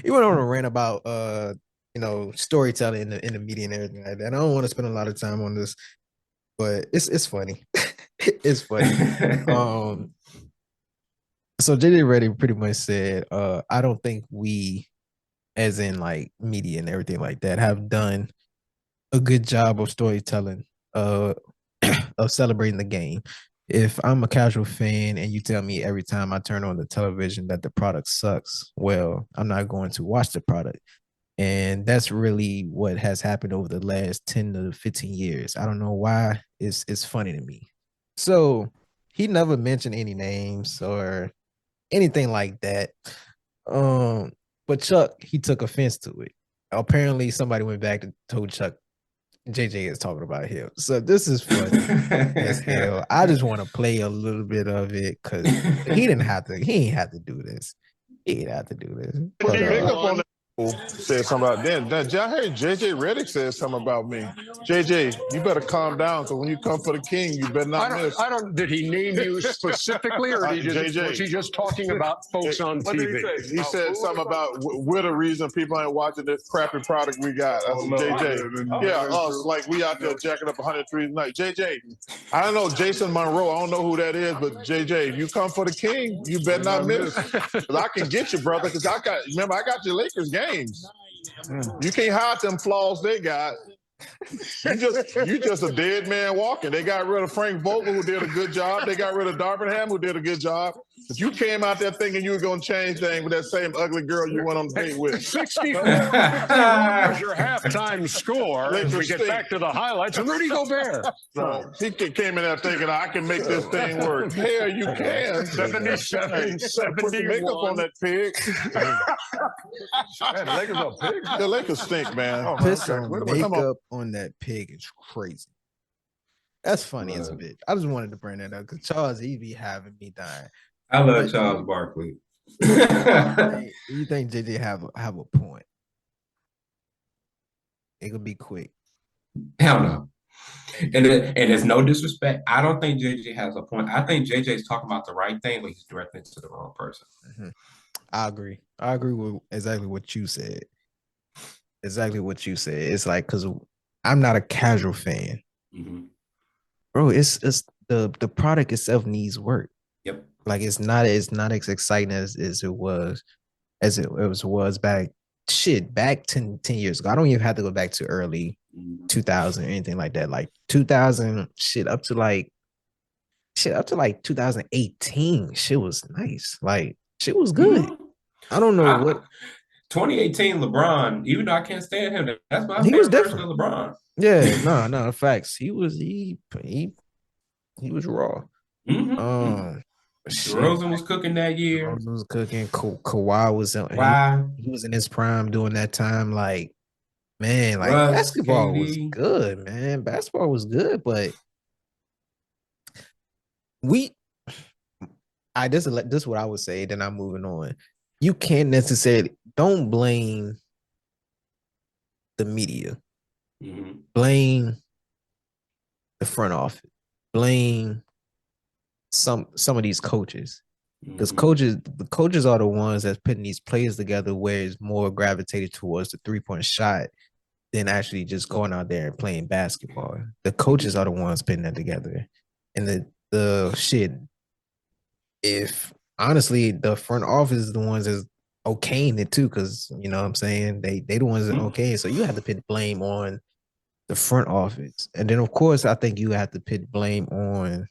S2: He went on a rant about storytelling in the media and everything like that. And I don't want to spend a lot of time on this, but it's funny. It's funny. So JJ Redick pretty much said, I don't think we, as in like media and everything like that, have done a good job of storytelling, of celebrating the game. If I'm a casual fan and you tell me every time I turn on the television that the product sucks, well, I'm not going to watch the product. And that's really what has happened over the last 10 to 15 years. I don't know why. It's funny to me. So he never mentioned any names or anything like that. But Chuck, he took offense to it. Apparently, somebody went back and told Chuck JJ is talking about him. So this is funny as hell. I just want to play a little bit of it because he ain't have to do this. He didn't have to do this.
S6: Put
S2: But
S6: your makeup on that. Said something about then. I heard JJ Redick said something about me. JJ, you better calm down because when you come for the king, you better not miss.
S7: I don't. Did he name you specifically, or did he just,
S6: JJ.
S7: was he just talking about folks on
S6: What
S7: TV?
S6: did he say? He said something about we're the reason people ain't watching this crappy product we got. I said, JJ, yeah, us, like we out there jacking up 103 tonight. JJ, I don't know Jason Monroe. I don't know who that is, but JJ, if you come for the king, you better not miss. Because I can get you, brother. Because I got your Lakers games. You can't hide them flaws they got. You just a dead man walking. They got rid of Frank Vogel, who did a good job. They got rid of Darvin Ham, who did a good job. But you came out there thinking you were going to change things with that same ugly girl you went on the date with.
S7: 64 was your halftime score. As we get back to the highlights, and Rudy Gobert.
S6: So he came in there thinking, I can make this thing work. Hell, you can.
S7: 77,
S6: Put the makeup on that pig.
S7: Man, the Lakers are pigs.
S6: The Lakers stink, man.
S2: Put some makeup on that pig is crazy. That's funny as a bitch. I just wanted to bring that up because Charles, he be having me dying.
S3: I love Charles Barkley.
S2: Do you think JJ have a point? It could be quick.
S3: Hell no. And there's no disrespect. I don't think JJ has a point. I think JJ's talking about the right thing, but he's directing it to the wrong person.
S2: Mm-hmm. I agree. I agree with exactly what you said. Exactly what you said. It's like because I'm not a casual fan, bro. It's the product itself needs work.
S3: Yep.
S2: Like it's not as exciting as it was back 10 years ago. I don't even have to go back to early 2000 or anything like that. Like 2000 up to like 2018. Shit was nice. Like shit was good. I don't know what
S3: 2018 LeBron, even though I can't stand him, that's my favorite version of LeBron.
S2: Yeah, no, facts. He was raw.
S3: DeRozan was cooking that year.
S2: DeRozan was cooking. Kawhi was he was in his prime during that time. Like, man, like basketball was good, man. Basketball was good, but this is what I would say. Then I'm moving on. You can't necessarily don't blame the media. Blame the front office. Blame some of these coaches. Because the coaches are the ones that's putting these players together where it's more gravitated towards the 3-point shot than actually just going out there and playing basketball. The coaches are the ones putting that together. And the shit, if honestly the front office is the ones that's okaying it too, because you know what I'm saying? They the ones that okay. So you have to put blame on the front office. And then of course I think you have to put blame on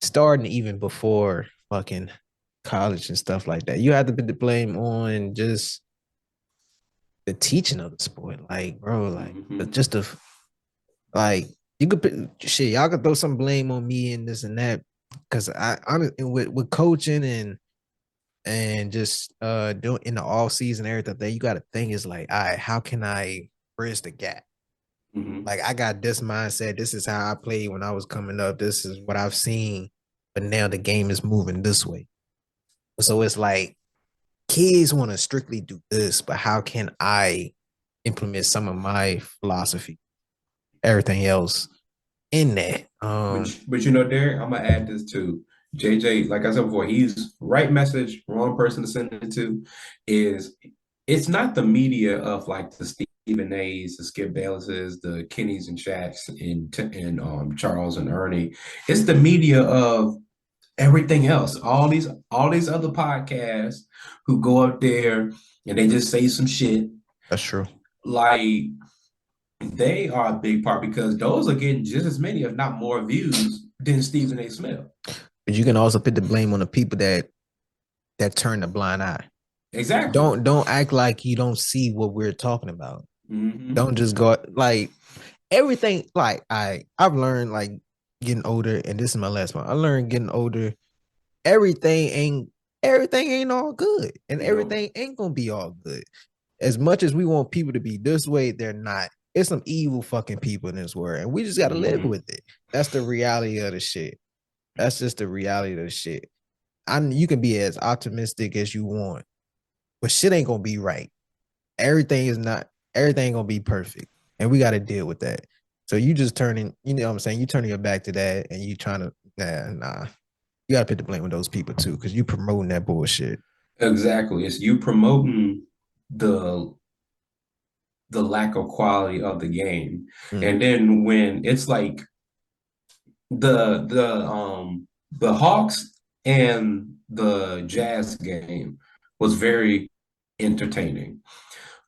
S2: starting even before fucking college and stuff like that. You have to put the blame on just the teaching of the sport. Like, bro, like
S3: Mhm.
S2: just the like you could put shit. Y'all could throw some blame on me and this and that because I honestly with coaching and just doing in the off season everything that you got to think is like, all right, how can I bridge the gap?
S3: Mhm.
S2: Like I got this mindset. This is how I played when I was coming up. This is what I've seen, but now the game is moving this way. So it's like kids want to strictly do this, but how can I implement some of my philosophy, everything else in that?
S3: But you know, Derek, I'm gonna add this too. JJ, like I said before, he's right message, wrong person to send it to. Is it's not the media of like the Stephen A's, the Skip Baylesses, the Kennys and Shaqs, and Charles and Ernie. It's the media of everything else. All these other podcasts who go up there and they just say some shit.
S2: That's true.
S3: Like they are a big part because those are getting just as many, if not more, views than Stephen A. Smith.
S2: But you can also put the blame on the people that turn a blind eye.
S3: Exactly.
S2: Don't act like you don't see what we're talking about.
S3: Mm-hmm.
S2: Don't just go like everything. Like I've learned like getting older, and this is my last one. I learned getting older. Everything ain't all good, and everything ain't gonna be all good. As much as we want people to be this way, they're not. It's some evil fucking people in this world, and we just gotta live with it. That's the reality of the shit. That's just the reality of the shit. You can be as optimistic as you want, but shit ain't gonna be right. Everything ain't gonna be perfect. And we gotta deal with that. So you just turning, you know what I'm saying? You turning your back to that and you trying to nah. You gotta put the blame on those people too, because you promoting that bullshit.
S3: Exactly. It's you promoting the lack of quality of the game. And then when it's like the Hawks and the Jazz game was very entertaining.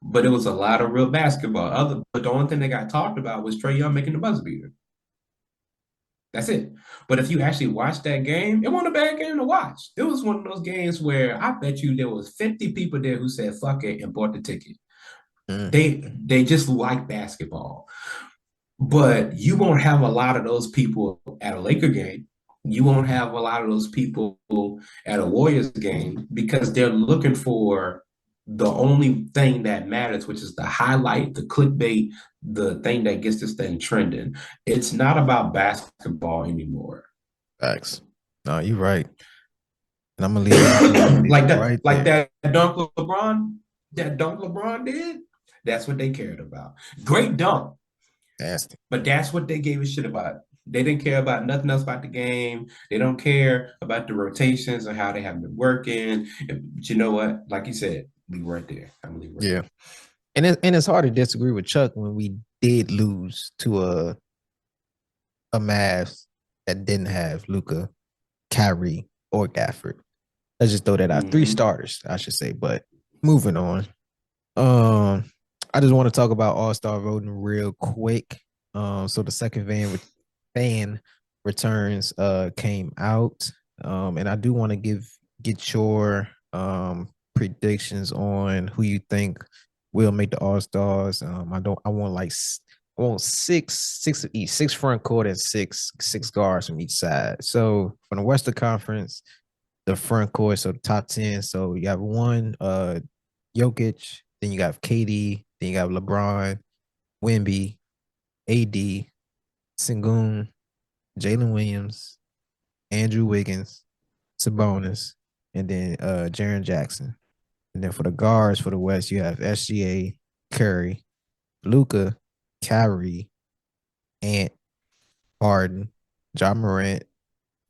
S3: But it was a lot of real basketball. But the only thing that got talked about was Trae Young making the buzzer beater. That's it. But if you actually watch that game, it wasn't a bad game to watch. It was one of those games where I bet you there was 50 people there who said fuck it and bought the ticket. They just like basketball. But you won't have a lot of those people at a Laker game. You won't have a lot of those people at a Warriors game because they're looking for the only thing that matters, which is the highlight, the clickbait, the thing that gets this thing trending. It's not about basketball anymore.
S2: Facts. No, you're right. And I'm gonna leave
S3: like that,
S2: right
S3: like
S2: there.
S3: that dunk LeBron did. That's what they cared about. Great dunk.
S2: Nasty.
S3: But that's what they gave a shit about. They didn't care about nothing else about the game. They don't care about the rotations or how they have been working. But you know what? Like you said, leave right there. I'm gonna leave right there.
S2: And it's hard to disagree with Chuck when we did lose to a Mavs that didn't have Luka, Kyrie, or Gafford. Let's just throw that out. 3 starters, I should say. But moving on. I just want to talk about All-Star voting real quick. So the second fan returns came out. And I do want to get your predictions on who you think will make the All-Stars. I want six of each, 6 front court and six guards from each side. So from the Western Conference, the front court, so the top 10. So you have one Jokic, then you got KD, then you got LeBron, Wemby, AD, Sengun, Jalen Williams, Andrew Wiggins, Sabonis, and then Jaren Jackson. And then for the guards for the West, you have SGA, Curry, Luka, Kyrie, Ant, Harden, John Morant,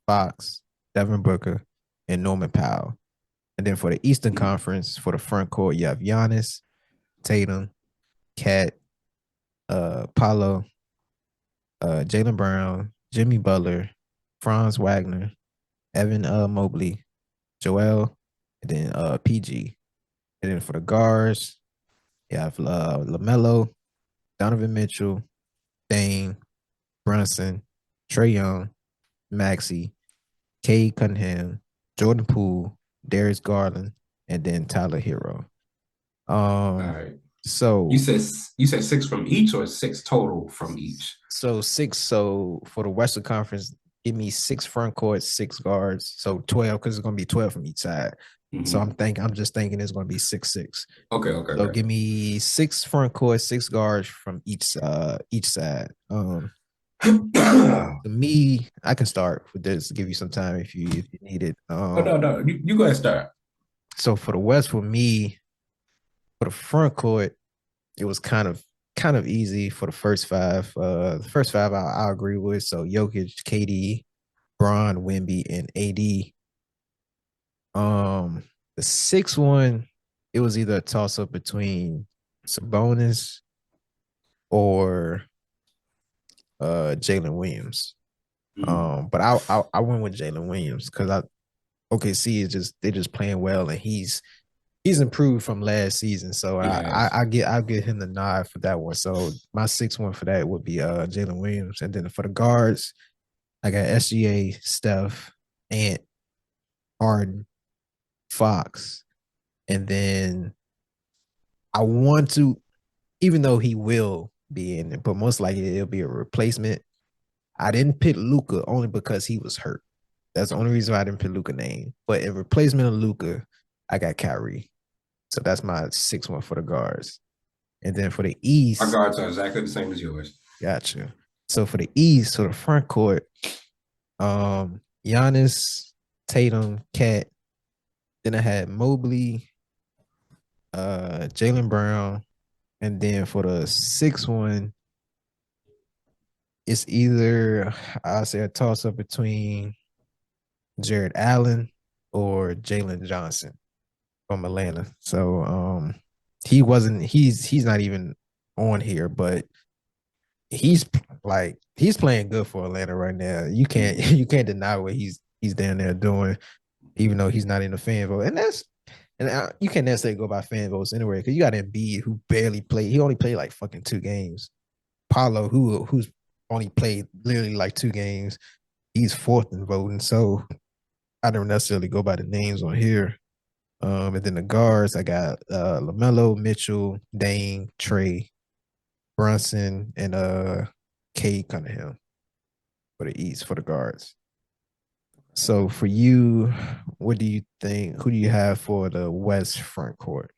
S2: Fox, Devin Booker, and Norman Powell. And then for the Eastern Conference, for the front court, you have Giannis, Tatum, Cat, Paolo, Jaylen Brown, Jimmy Butler, Franz Wagner, Evan Mobley, Joel, and then PG. And then for the guards, you have LaMelo, Donovan Mitchell, Dame, Brunson, Trae Young, Maxey, Cade Cunningham, Jordan Poole, Darius Garland, and then Tyler Hero.
S3: All right.
S2: So
S3: You said 6 from each or 6 total from each?
S2: So 6. So for the Western Conference, give me 6 front courts, 6 guards. So 12, because it's gonna be 12 from each side. So I'm just thinking it's gonna be 6-6. So give me 6 front courts, 6 guards from each side. To me, I can start with this. Give you some time if you need it.
S3: No, you go ahead and start.
S2: So for the West, for me, for the front court, it was kind of easy for the first 5. The first 5 I agree with. So Jokic, KD, Bron, Wemby, and AD. The 6th one, it was either a toss up between Sabonis or Jalen Williams. But I went with Jalen Williams because OKC is they're just playing well, and he's improved from last season. So I'll give him the nod for that one. So my 6th one for that would be Jalen Williams. And then for the guards, I got SGA, Steph, Ant, Harden, Fox. And then I want to, even though he will be in it, but most likely it'll be a replacement. I didn't pick Luka only because he was hurt. That's the only reason why I didn't pick Luka name. But in replacement of Luka, I got Kyrie. So that's my 6th one for the guards. And then for the East,
S3: our guards are exactly the same as yours.
S2: Gotcha. So for the East, so the front court, Giannis, Tatum, Cat. Then I had Mobley, Jaylen Brown, and then for the 6th one, it's either I'll say a toss up between Jared Allen or Jalen Johnson from Atlanta. So he's not even on here, but he's playing good for Atlanta right now. You can't deny what he's down there doing, even though he's not in the fan vote. And you can't necessarily go by fan votes anyway, because you got Embiid who barely played. He only played like fucking 2 games. Paulo, who's only played literally like 2 games, he's 4th in voting. So I don't necessarily go by the names on here. And then the guards, I got LaMelo, Mitchell, Dane, Trey, Brunson, and Cade Cunningham for the East for the guards. So for you, what do you think? Who do you have for the West front court?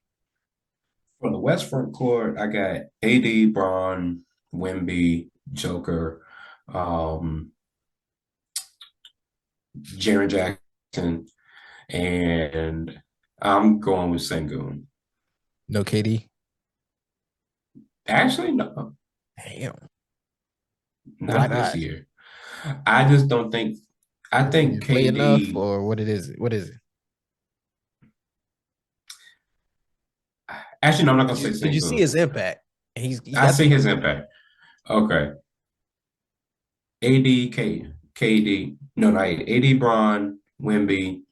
S3: For the West front court, I got AD, Bron, Wemby, Joker, Jaren Jackson, and I'm going with Sengun.
S2: No KD?
S3: Actually, no.
S2: Damn.
S3: Not this year. I just don't think. I think
S2: play
S3: KD
S2: enough, or what it is? What is it?
S3: Actually, no, I'm not gonna say Sengun.
S2: Did you see his impact?
S3: I see his impact. Okay. KD. No, not AD, Bron, Wemby,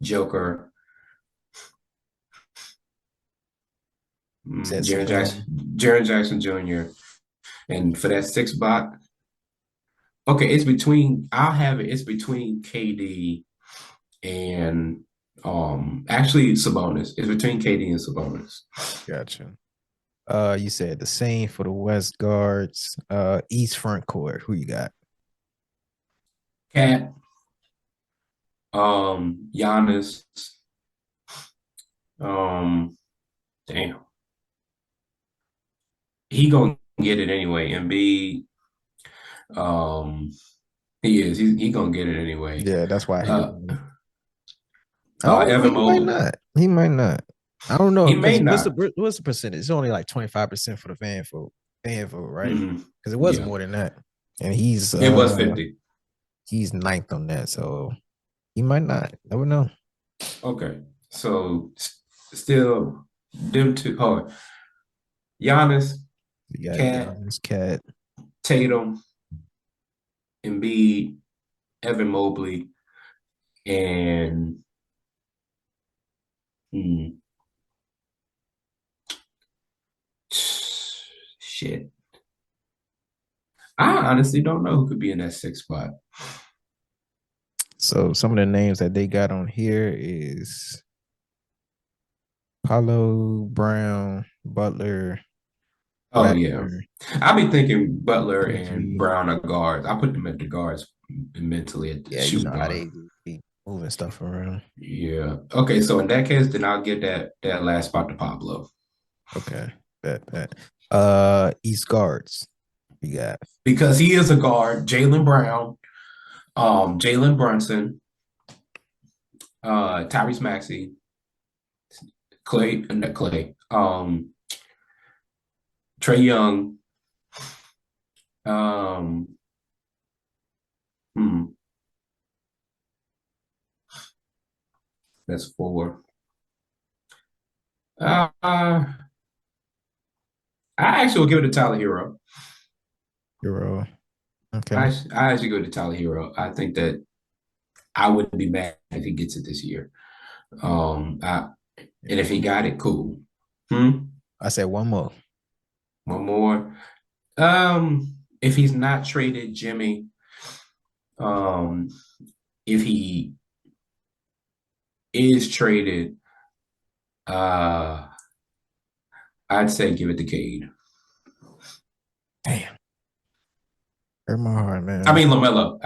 S3: Joker, Jaren Jackson Jr. And for that 6 spot, okay, it's between KD and actually Sabonis. It's between KD and Sabonis.
S2: Gotcha. You said the same for the West guards. East front court. Who you got?
S3: Cat, Giannis, damn. He gonna get it anyway. Embiid, he is. He gonna get it anyway.
S2: Yeah, that's why
S3: Evan Mobley.
S2: He might not. I don't know.
S3: He may not.
S2: What's the percentage? It's only like 25% for the fan vote, right? Because it was more than that. And it
S3: was 50.
S2: He's 9th on that, so he might not. Never know.
S3: Okay, so still them two. Oh, Giannis,
S2: Cat,
S3: Tatum, Embiid, Evan Mobley, and shit. I honestly don't know who could be in that 6th spot.
S2: So some of the names that they got on here is Paulo, Brown, Butler,
S3: Oh yeah,
S2: Wagner,
S3: I be thinking Butler and
S2: PG.
S3: Brown are guards. I put them at the guards mentally at the
S2: Yeah, you
S3: shooting
S2: know how
S3: guard.
S2: they be moving stuff around.
S3: Yeah. Okay. So in that case, then I'll give that last spot to Pablo
S2: Okay, bet. East guards. You got
S3: because he is a guard. Jalen Brown, Jalen Brunson, Tyrese Maxey, not Clay, Trey Young, um, hmm, that's four. I actually will give it to Tyler Hero.
S2: Euro. Okay.
S3: I actually go to Tyler Hero. I think that I wouldn't be mad if he gets it this year. And if he got it, cool.
S2: I said one more.
S3: One more. If he's not traded, Jimmy. Um, if he is traded, I'd say give it to Cade.
S2: Damn. Hurt my heart, man.
S3: I mean LaMelo.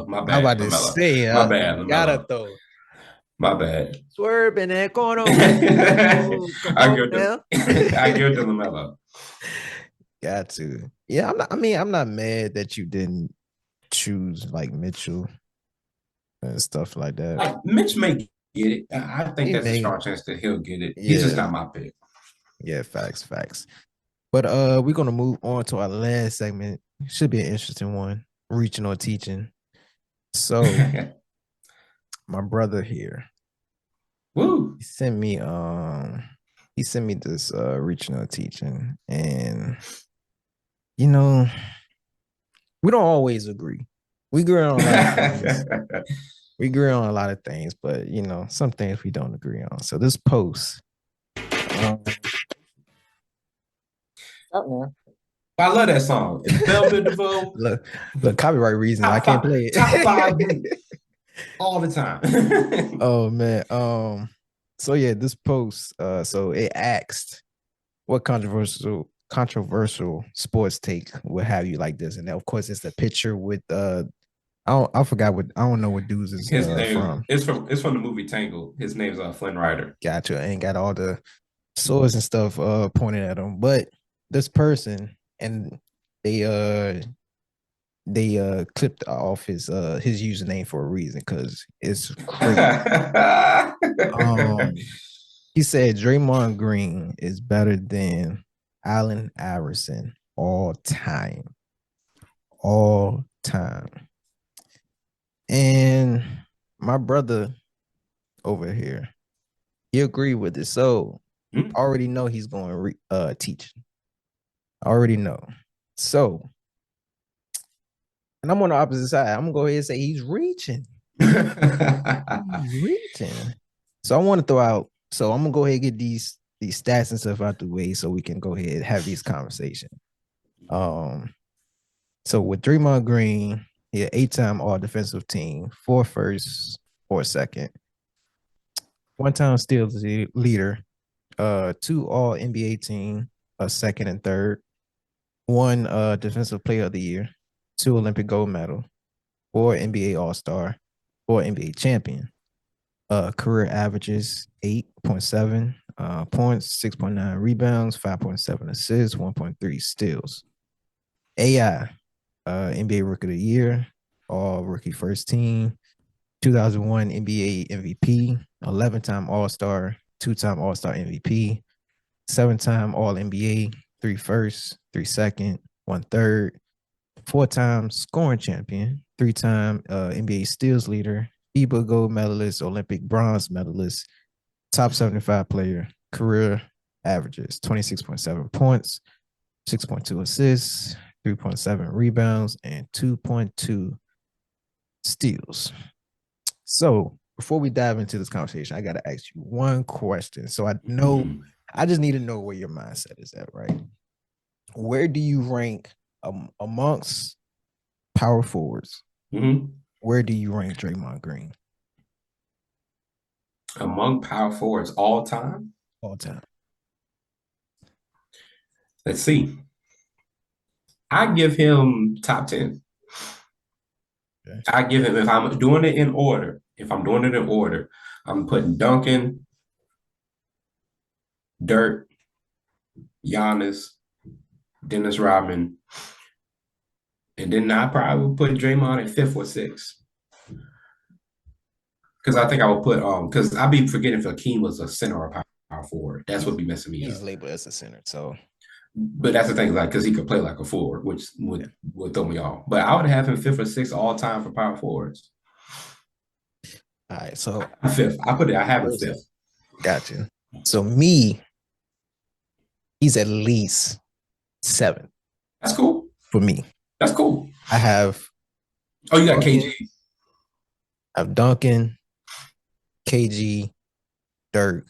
S3: My
S2: I'm
S3: bad.
S2: about to
S3: LaMelo.
S2: say,
S3: My bad. LaMelo.
S2: gotta throw.
S3: My bad.
S2: Swerve in that corner. Come
S3: I
S2: on
S3: give it
S2: now.
S3: to I give it to LaMelo.
S2: Got to. Yeah, I'm not mad that you didn't choose like Mitchell and stuff like that.
S3: Like Mitch may get it. I think
S2: He
S3: that's a
S2: may.
S3: strong chance that he'll get it. He's just
S2: Yeah.
S3: not my pick.
S2: Yeah, facts. But we're gonna move on to our last segment. Should be an interesting one. Reaching or teaching. So my brother here,
S3: Woo.
S2: he sent me this reaching or teaching, and you know, we don't always agree. We agree on a lot of things. We agree on a lot of things, but you know, some things we don't agree on. So this post.
S3: I love that song. It's Velvet DeVoe.
S2: Look, copyright reasons, I can't play it.
S3: Top five all the time.
S2: Oh man. So yeah, this post, so it asked what controversial sports take would have you like this, and of course it's the picture with I don't know what dudes is
S3: His name
S2: from.
S3: it's from the movie Tangled. His name's Flynn Rider.
S2: Gotcha. Ain't got all the swords and stuff pointed at him, but this person, and they clipped off his username for a reason because it's crazy. He said Draymond Green is better than Allen Iverson all time. And my brother over here, he agreed with it. So I already know he's going teach. I already know. So, and I'm on the opposite side. I'm gonna go ahead and say he's reaching. He's reaching. So I want to throw out. So I'm gonna go ahead and get these stats and stuff out the way so we can go ahead and have these conversations. So with Draymond Green, he had 8-time all defensive team, 4 first, 4 second, 1-time steals leader, 2 all NBA team, a second and third, 1 defensive player of the year, 2 Olympic gold medal, 4 NBA all-star, 4 NBA champion. Career averages 8.7 points, 6.9 rebounds, 5.7 assists, 1.3 steals. AI, NBA Rookie of the Year, All Rookie First Team, 2001 NBA MVP, 11-time All-Star, 2-time All-Star MVP, 7-time All-NBA, 3 first, 3 second, 1 third, 4-time scoring champion, 3-time NBA steals leader, FIBA gold medalist, Olympic bronze medalist, top 75 player, career averages 26.7 points, 6.2 assists, 3.7 rebounds, and 2.2 steals. So before we dive into this conversation, I got to ask you one question. So I just need to know where your mindset is at, right? Where do you rank amongst power forwards? Where do you rank Draymond Green?
S3: Among power forwards all time?
S2: All time.
S3: Let's see. I give him top 10.
S2: Okay.
S3: I give him, if I'm doing it in order, I'm putting Duncan, Dirk, Giannis, Dennis Rodman, and then I probably would put Draymond at 5th or 6th. Because I think I would put because I'd be forgetting if Akeem was a center or power forward. That's what be messing me up.
S2: He's labeled as a center, so.
S3: But that's the thing, like, because he could play like a forward, which would throw me off. But I would have him 5th or 6th all time for power forwards.
S2: All right, so
S3: 5th. I have him 5th.
S2: Gotcha. So me, he's at least 7.
S3: That's cool.
S2: For me.
S3: That's cool.
S2: I have.
S3: Oh, you got KG.
S2: I have Duncan, KG, Dirk,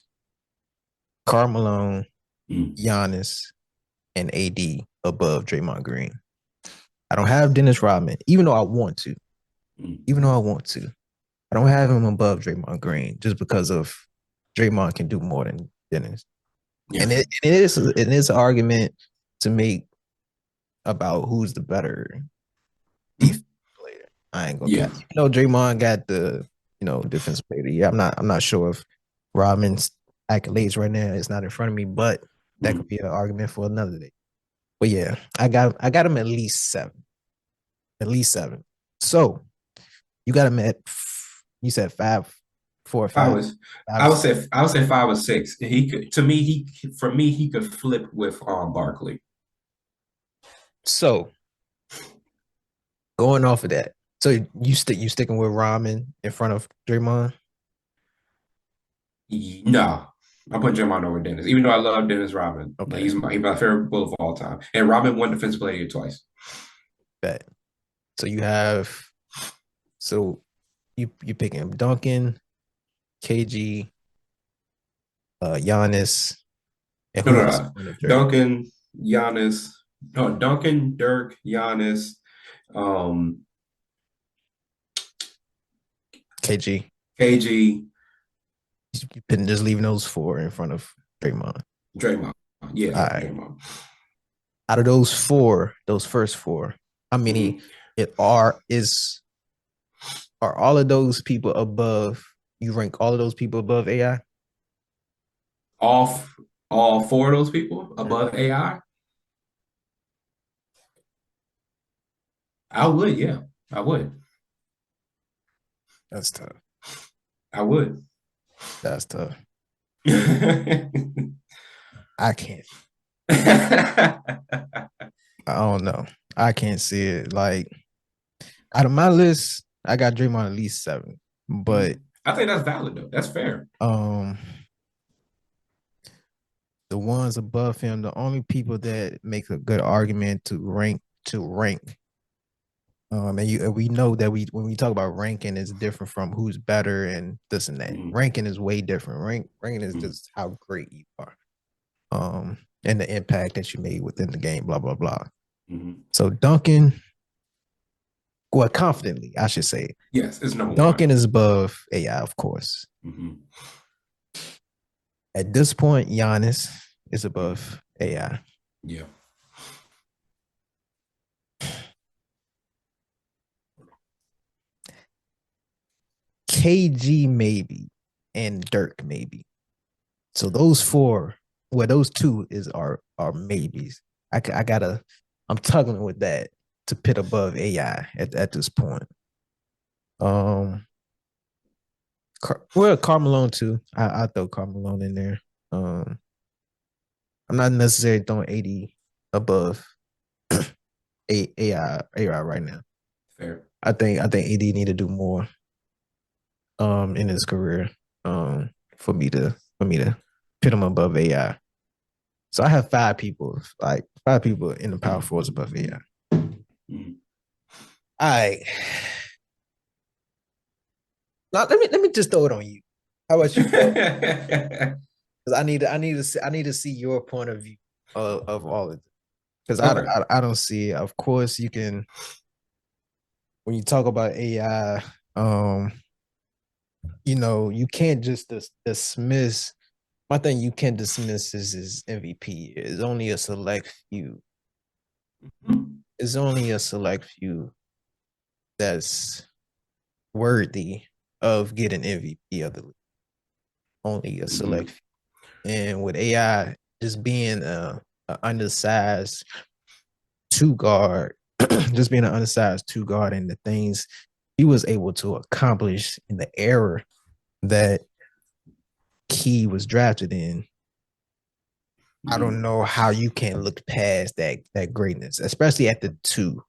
S2: Karl Malone, Giannis, and AD above Draymond Green. I don't have Dennis Rodman, even though I want to. I don't have him above Draymond Green just because of Draymond can do more than Dennis. Yeah. And it is an argument to make about who's the better defense player. I ain't gonna get. You know, Draymond got the defense player. Yeah, I'm not sure if Rodman's accolades right now is not in front of me, but that could be an argument for another day. But yeah, I got him at least 7. At least 7. So you got him at, you said 5, 4 or 5.
S3: I would say 5 or 6. He could, he could flip with Barkley.
S2: So going off of that, so you sticking with Rodman in front of Draymond?
S3: No, I'm putting Draymond over Dennis, even though I love Dennis Rodman. Okay. He's my favorite Bull of all time, and Rodman won Defensive Player of the Year twice.
S2: Bet. So you have, you picking Duncan, KG, Giannis, and who else?
S3: Duncan, Giannis. No, Duncan, Dirk, Giannis,
S2: KG. You're just leaving those 4 in front of Draymond.
S3: Yeah.
S2: All right.
S3: Draymond.
S2: Out of those 4, those first 4, how many are all of those people above? You rank all of those people above AI?
S3: All 4 of those people above AI? I would, yeah. I would.
S2: That's tough.
S3: I would.
S2: That's tough. I can't. I don't know. I can't see it. Like, out of my list, I got Draymond at least 7. But
S3: I think that's valid though. That's fair.
S2: The ones above him, the only people that make a good argument to rank. And we know that when we talk about ranking, it's different from who's better and this and that. Ranking is way different. Ranking is just how great you are, and the impact that you made within the game. Blah blah blah. So Duncan, well, confidently, I should say.
S3: Yes, it's number 1.
S2: Duncan is above AI, of course. At this point, Giannis is above AI.
S3: Yeah.
S2: KG maybe, and Dirk maybe. So those 4, well, those 2 are maybes. I'm tugging with that to pit above AI at this point. Karl Malone too. I throw Karl Malone in there. I'm not necessarily throwing 80 above AI right now.
S3: Fair.
S2: I think AD need to do more in his career for me to pit him above AI. So I have 5 people in the power forwards above AI. All right. Now let me just throw it on you. How about you? Because I need to see your point of view of all of it. Because I don't see it. Of course, you can, when you talk about AI, you can't just dismiss My thing you can't dismiss is his MVP. It's only a select few. It's only a select few that's worthy of getting MVP of the league. Only a select few. And with AI just being a undersized two guard, just being an undersized two guard, and the things he was able to accomplish in the era that he was drafted in, I don't know how you can look past that greatness, especially at the two.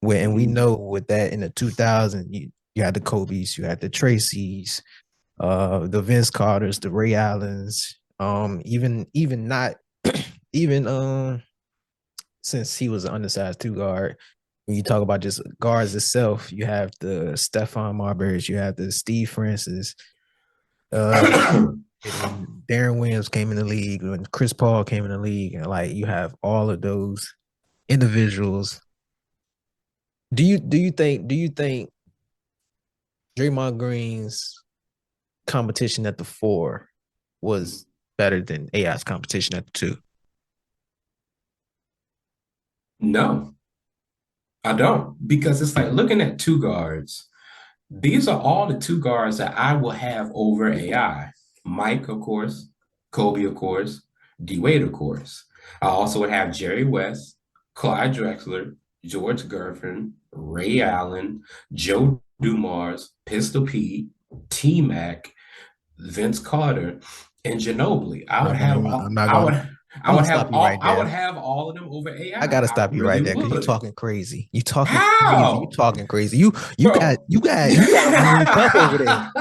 S2: And we know with that in the 2000s, you had the Kobe's, you had the Tracy's, the Vince Carters, the Ray Allens, even not even since he was an undersized two guard. When you talk about just guards itself, you have the Stephon Marbury's, you have the Steve Francis, when Darren Williams came in the league, when Chris Paul came in the league, and like you have all of those individuals. Do you think Draymond Green's competition at the 4 was better than AI's competition at the 2?
S3: No, I don't, because it's like looking at two guards. These are all the two guards that I will have over AI. Mike, of course, Kobe, of course, D-Wade, of course. I also would have Jerry West, Clyde Drexler, George Gervin, Ray Allen, Joe Dumars, Pistol Pete, T-Mac, Vince Carter, and Ginobili. I would have all of them over AI.
S2: I gotta stop you
S3: really
S2: right there because you're
S3: would.
S2: talking crazy. You talking
S3: How?
S2: crazy. You talking crazy. You got a red cup over there.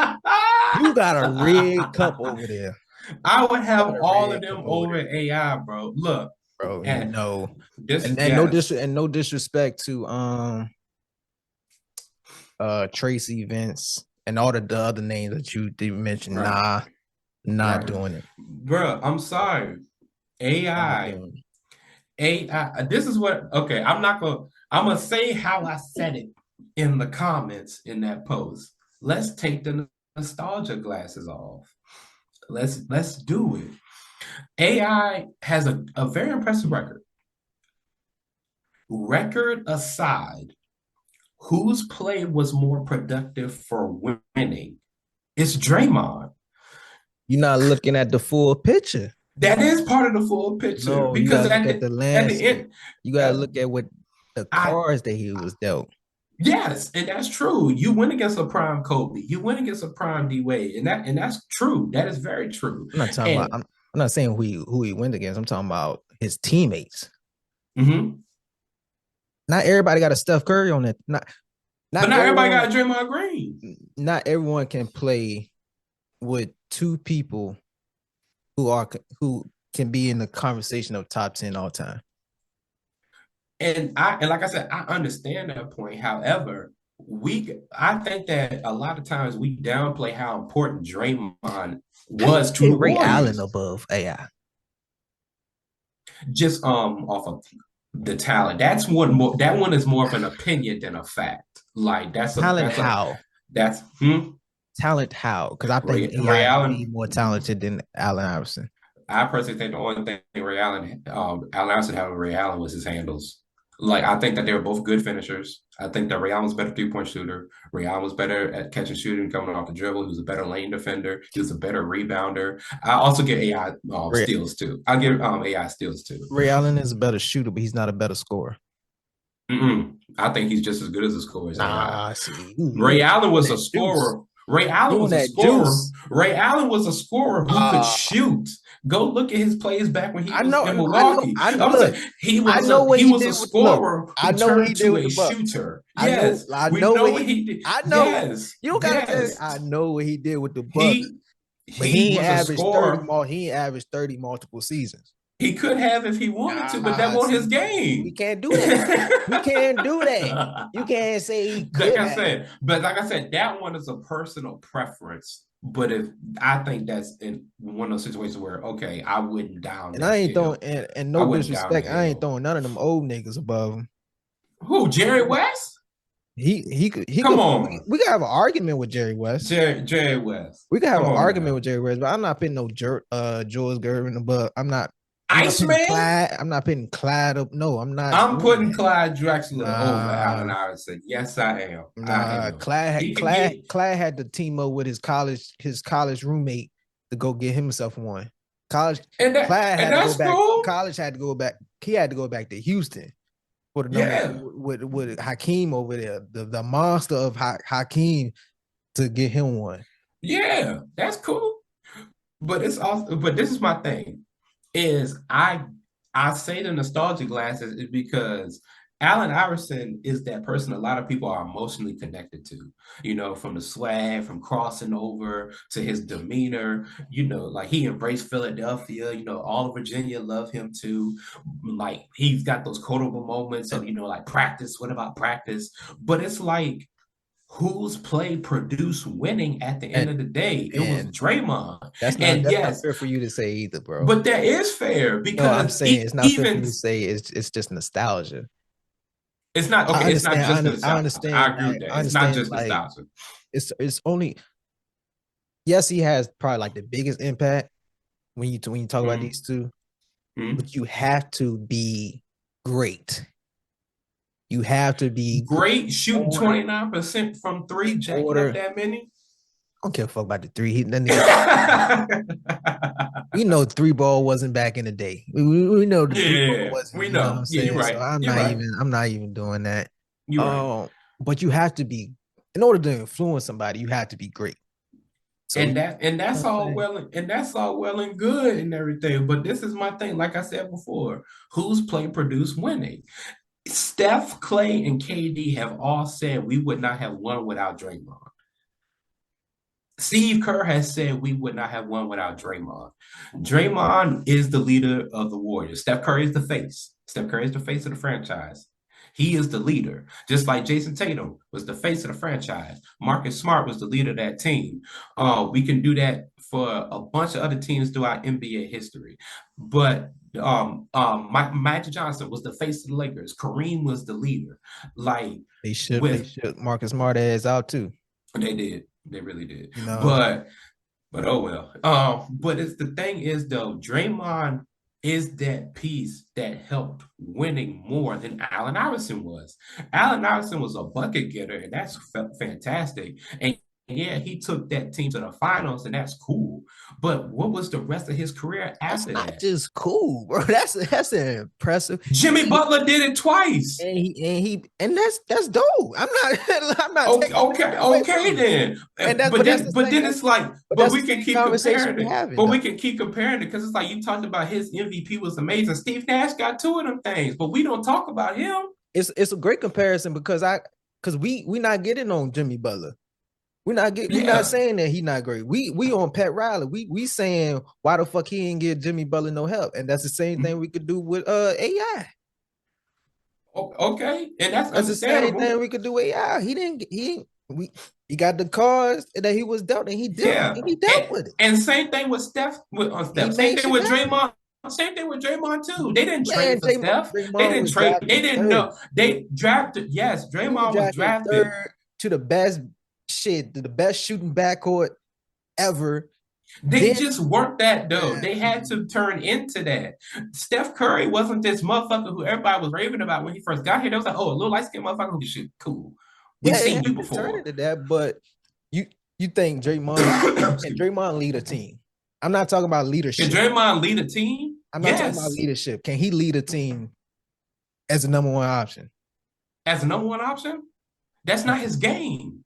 S2: You got a red cup over there.
S3: I would have all of them over AI, bro. Look,
S2: bro.
S3: And
S2: no,
S3: this
S2: and no disrespect to Tracy, Vince, and all the other names that you did mention.
S3: Right.
S2: Not doing it,
S3: bro. I'm sorry. AI. This is what. Okay, I'm gonna say how I said it in the comments in that post. Let's take the nostalgia glasses off. Let's do it. AI has a very impressive record. Record aside, whose play was more productive for winning? It's Draymond.
S2: You're not looking at the full picture.
S3: That is part of the full picture.
S2: No,
S3: because
S2: you gotta look at the landscape. You gotta look at what the cards that he was dealt.
S3: Yes, and that's true. You win against a prime Kobe. You win against a prime D-Wade, and that's true. That is very true.
S2: I'm not talking about. I'm not saying who he went against. I'm talking about his teammates.
S3: Mm-hmm.
S2: Not everybody got a Steph Curry on that. Not
S3: everybody got a Draymond Green.
S2: Not everyone can play with two people who can be in the conversation of top 10 all time.
S3: And like I said, I understand that point. However, I think that a lot of times we downplay how important Draymond was to the
S2: Ray
S3: Warriors.
S2: Allen above AI.
S3: Just off of the talent. That one is more of an opinion than a fact. Like that's
S2: talent. Talent how? Because I think Ray Allen is more talented than Allen Iverson.
S3: I personally think the only thing Allen Iverson had with Ray Allen was his handles. Like, I think that they were both good finishers. I think that Ray Allen was a better three-point shooter. Ray Allen was better at catch and shooting, coming off the dribble. He was a better lane defender. He was a better rebounder. I also give AI steals too. I give AI steals too.
S2: Ray Allen is a better shooter, but he's not a better scorer.
S3: I think he's just as good as a scorer as AI.
S2: See.
S3: Ray Allen was a scorer. Ray Allen was a scorer. Ray Allen was a scorer who could shoot. Go look at his plays back when he was in Milwaukee. He was a scorer who turned to a shooter. Yes,
S2: I know what he did. I know. Yes, you don't gotta tell me. I know what he did with the Bucks. But he averaged 30 more. He averaged 30 multiple seasons.
S3: He could have if he wanted to, but that wasn't his game.
S2: We can't do that. We can't do that. You can't say he could.
S3: Like I said, that one is a personal preference. But if I think that's in one of those situations where, okay, I wouldn't down.
S2: And I ain't throwing, and no disrespect, I ain't throwing none of them old niggas above him.
S3: Who, Jerry West?
S2: He could
S3: Come on.
S2: we could have an argument with Jerry West.
S3: Jerry West.
S2: We could have
S3: Come
S2: an
S3: on
S2: argument
S3: now.
S2: with Jerry West, but I'm not putting no Jules Gervin above. I'm not
S3: Iceman?
S2: putting Clyde. I'm not putting Clyde up. No, I'm not.
S3: I'm putting Clyde Drexler over Allen Iverson. Yes, I am. I am.
S2: Clyde had to team up with his college roommate to go get himself one. Clyde had to go back.
S3: Cool.
S2: College had to go back. He had to go back to Houston for the number with Hakeem over there, the monster of Hakeem, to get him one.
S3: Yeah, that's cool. But it's also, but this is my thing, is I say the nostalgia glasses is because Allen Iverson is that person a lot of people are emotionally connected to, you know, from the swag, from crossing over to his demeanor, you know, like he embraced Philadelphia, you know, all of Virginia love him too. Like he's got those quotable moments of, you know, like practice, what about practice? But it's like, whose play produced winning at the end of the day? It was Draymond.
S2: That's not fair for you to say either, bro.
S3: But that is fair because
S2: I'm saying it's not fair for you to say it's just nostalgia.
S3: It's not okay. It's not just nostalgia.
S2: I understand.
S3: I agree with that. It's not just nostalgia.
S2: It's only, yes, he has probably like the biggest impact when you talk about these two, but you have to be great. You have to be
S3: great, shooting 29% from three, jacking up that many.
S2: I don't give a fuck about the three. We know three ball wasn't back in the day. We know the three ball wasn't.
S3: We know. You're right.
S2: So I'm not even doing that.
S3: You're right.
S2: But you have to be, in order to influence somebody, you have to be great.
S3: So, and that's all well and good and everything. But this is my thing. Like I said before, whose play produced winning? Steph, Clay, and KD have all said we would not have won without Draymond. Steve Kerr has said we would not have won without Draymond. Draymond is the leader of the Warriors. Steph Curry is the face. Steph Curry is the face of the franchise. He is the leader. Just like Jason Tatum was the face of the franchise. Marcus Smart was the leader of that team. We can do that for a bunch of other teams throughout NBA history. But Magic Johnson was the face of the Lakers. Kareem was the leader. Like
S2: they should Marcus Smart ass out too.
S3: They did. They really did.
S2: No.
S3: But oh well. But it's the thing is though, Draymond is that piece that helped winning more than Allen Iverson was. Allen Iverson was a bucket getter, and that's fantastic. And yeah, he took that team to the finals, and that's cool. But what was the rest of his career after that?
S2: That's not just cool, bro. That's impressive.
S3: Jimmy Butler did it twice,
S2: and that's dope. I'm not.
S3: Okay then. But then it's like, but we can keep comparing it. But we can keep comparing it because it's like you talked about his MVP was amazing. Steve Nash got two of them things, but we don't talk about him.
S2: It's a great comparison because we not getting on Jimmy Butler. We're not saying that he's not great. We on Pat Riley. We saying why the fuck he didn't give Jimmy Butler no help, and that's the same thing we could do with AI.
S3: Okay, and that's
S2: the same thing we could do with AI. He got the cards that he was dealt, and he dealt with it.
S3: And same thing with Steph. Same thing with Draymond. Same thing with Draymond too. They didn't trade for Steph. They didn't trade. They didn't know. They drafted. Yes, Draymond was drafted
S2: to the best. The best shooting backcourt ever.
S3: They just weren't that though. They had to turn into that. Steph Curry wasn't this motherfucker who everybody was raving about when he first got here. They was like, oh, a little light-skinned motherfucker who can shoot. Cool. We've seen you before.
S2: Turn into that, but you think Draymond lead a team? I'm not talking about leadership.
S3: Can Draymond lead a team?
S2: I'm not talking about leadership. Can he lead a team as a number one option?
S3: As a number one option? That's not his game.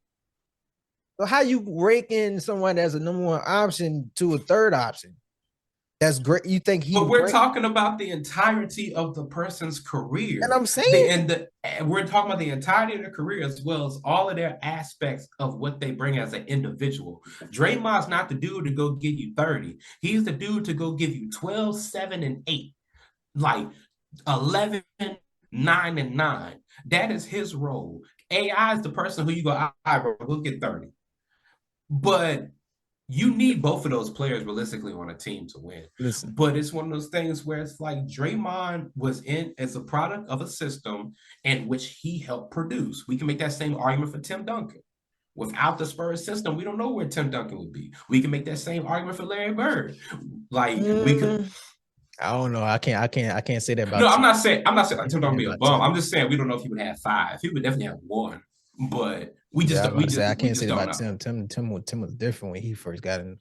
S2: So how you rake in someone as a number one option to a third option? That's great. You think he?
S3: But we're talking about the entirety of the person's career,
S2: and I'm saying,
S3: we're talking about the entirety of their career as well as all of their aspects of what they bring as an individual. Draymond's not the dude to go give you 30. He's the dude to go give you 12, 7, and 8, like 11, 9, and 9. That is his role. AI is the person who you go, all right, bro, we'll get 30. But you need both of those players realistically on a team to win.
S2: Listen,
S3: but it's one of those things where it's like Draymond was in as a product of a system in which he helped produce. We can make that same argument for Tim Duncan. Without the Spurs system, we don't know where Tim Duncan would be. We can make that same argument for Larry Bird. Like we could.
S2: I don't know. I can't say that about.
S3: No, I'm not saying like Tim Duncan would be a bum. I'm just saying we don't know if he would have 5. He would definitely have 1. But we just
S2: I can't say
S3: that
S2: about Tim. Tim was different when he first got in.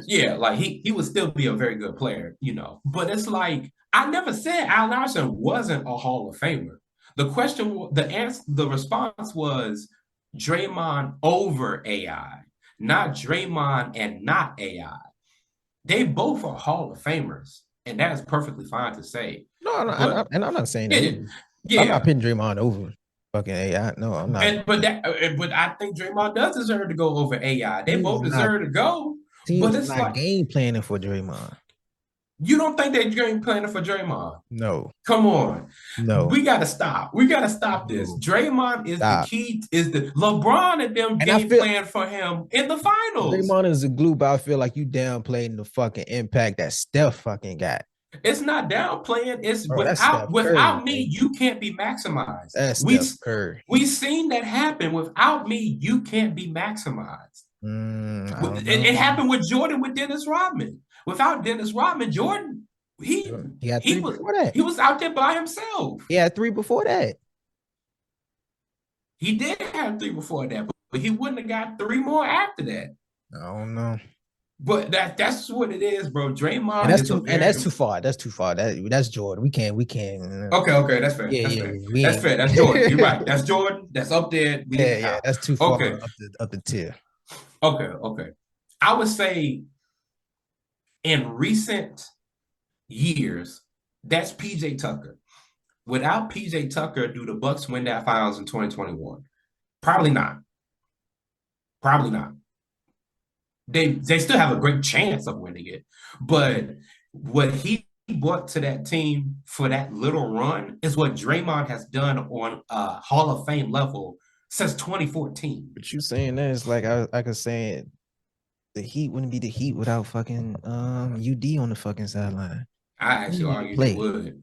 S3: Yeah, like he would still be a very good player, But it's like I never said Allen Iverson wasn't a Hall of Famer. The response was Draymond over AI, not Draymond and not AI. They both are Hall of Famers, and that is perfectly fine to say.
S2: No, and I'm not saying that.
S3: Yeah,
S2: I'm not putting Draymond over fucking AI. No, I'm not.
S3: But I think Draymond does deserve to go over AI. They both deserve to go. But it's
S2: not
S3: like
S2: game planning for Draymond.
S3: You don't think they're game planning for Draymond?
S2: No.
S3: Come on.
S2: No.
S3: We gotta stop. We gotta stop this. Draymond is the key. Is the LeBron and them game plan for him in the finals?
S2: Draymond is a glue, but I feel like you downplaying the fucking impact that Steph fucking got.
S3: It's not downplaying. It's without me, you can't be maximized. We've seen that happen. Without me, you can't be maximized. It happened with Jordan with Dennis Rodman. Without Dennis Rodman, Jordan, he was out there by himself.
S2: He had 3 before that.
S3: He did have 3 before that, but he wouldn't have got 3 more after that.
S2: I don't know.
S3: But that's what it is, bro. Draymond
S2: that's too far. That's too far. That's Jordan. We can't.
S3: Okay, that's fair. That's fair. That's Jordan. You're right. That's Jordan. That's up there.
S2: That's too far up the tier.
S3: Okay. I would say in recent years, that's PJ Tucker. Without PJ Tucker, do the Bucks win that finals in 2021? Probably not. They still have a great chance of winning it. But what he brought to that team for that little run is what Draymond has done on a Hall of Fame level since 2014.
S2: But you saying that is like I could say the Heat wouldn't be the Heat without fucking UD on the fucking sideline.
S3: I actually argue they would.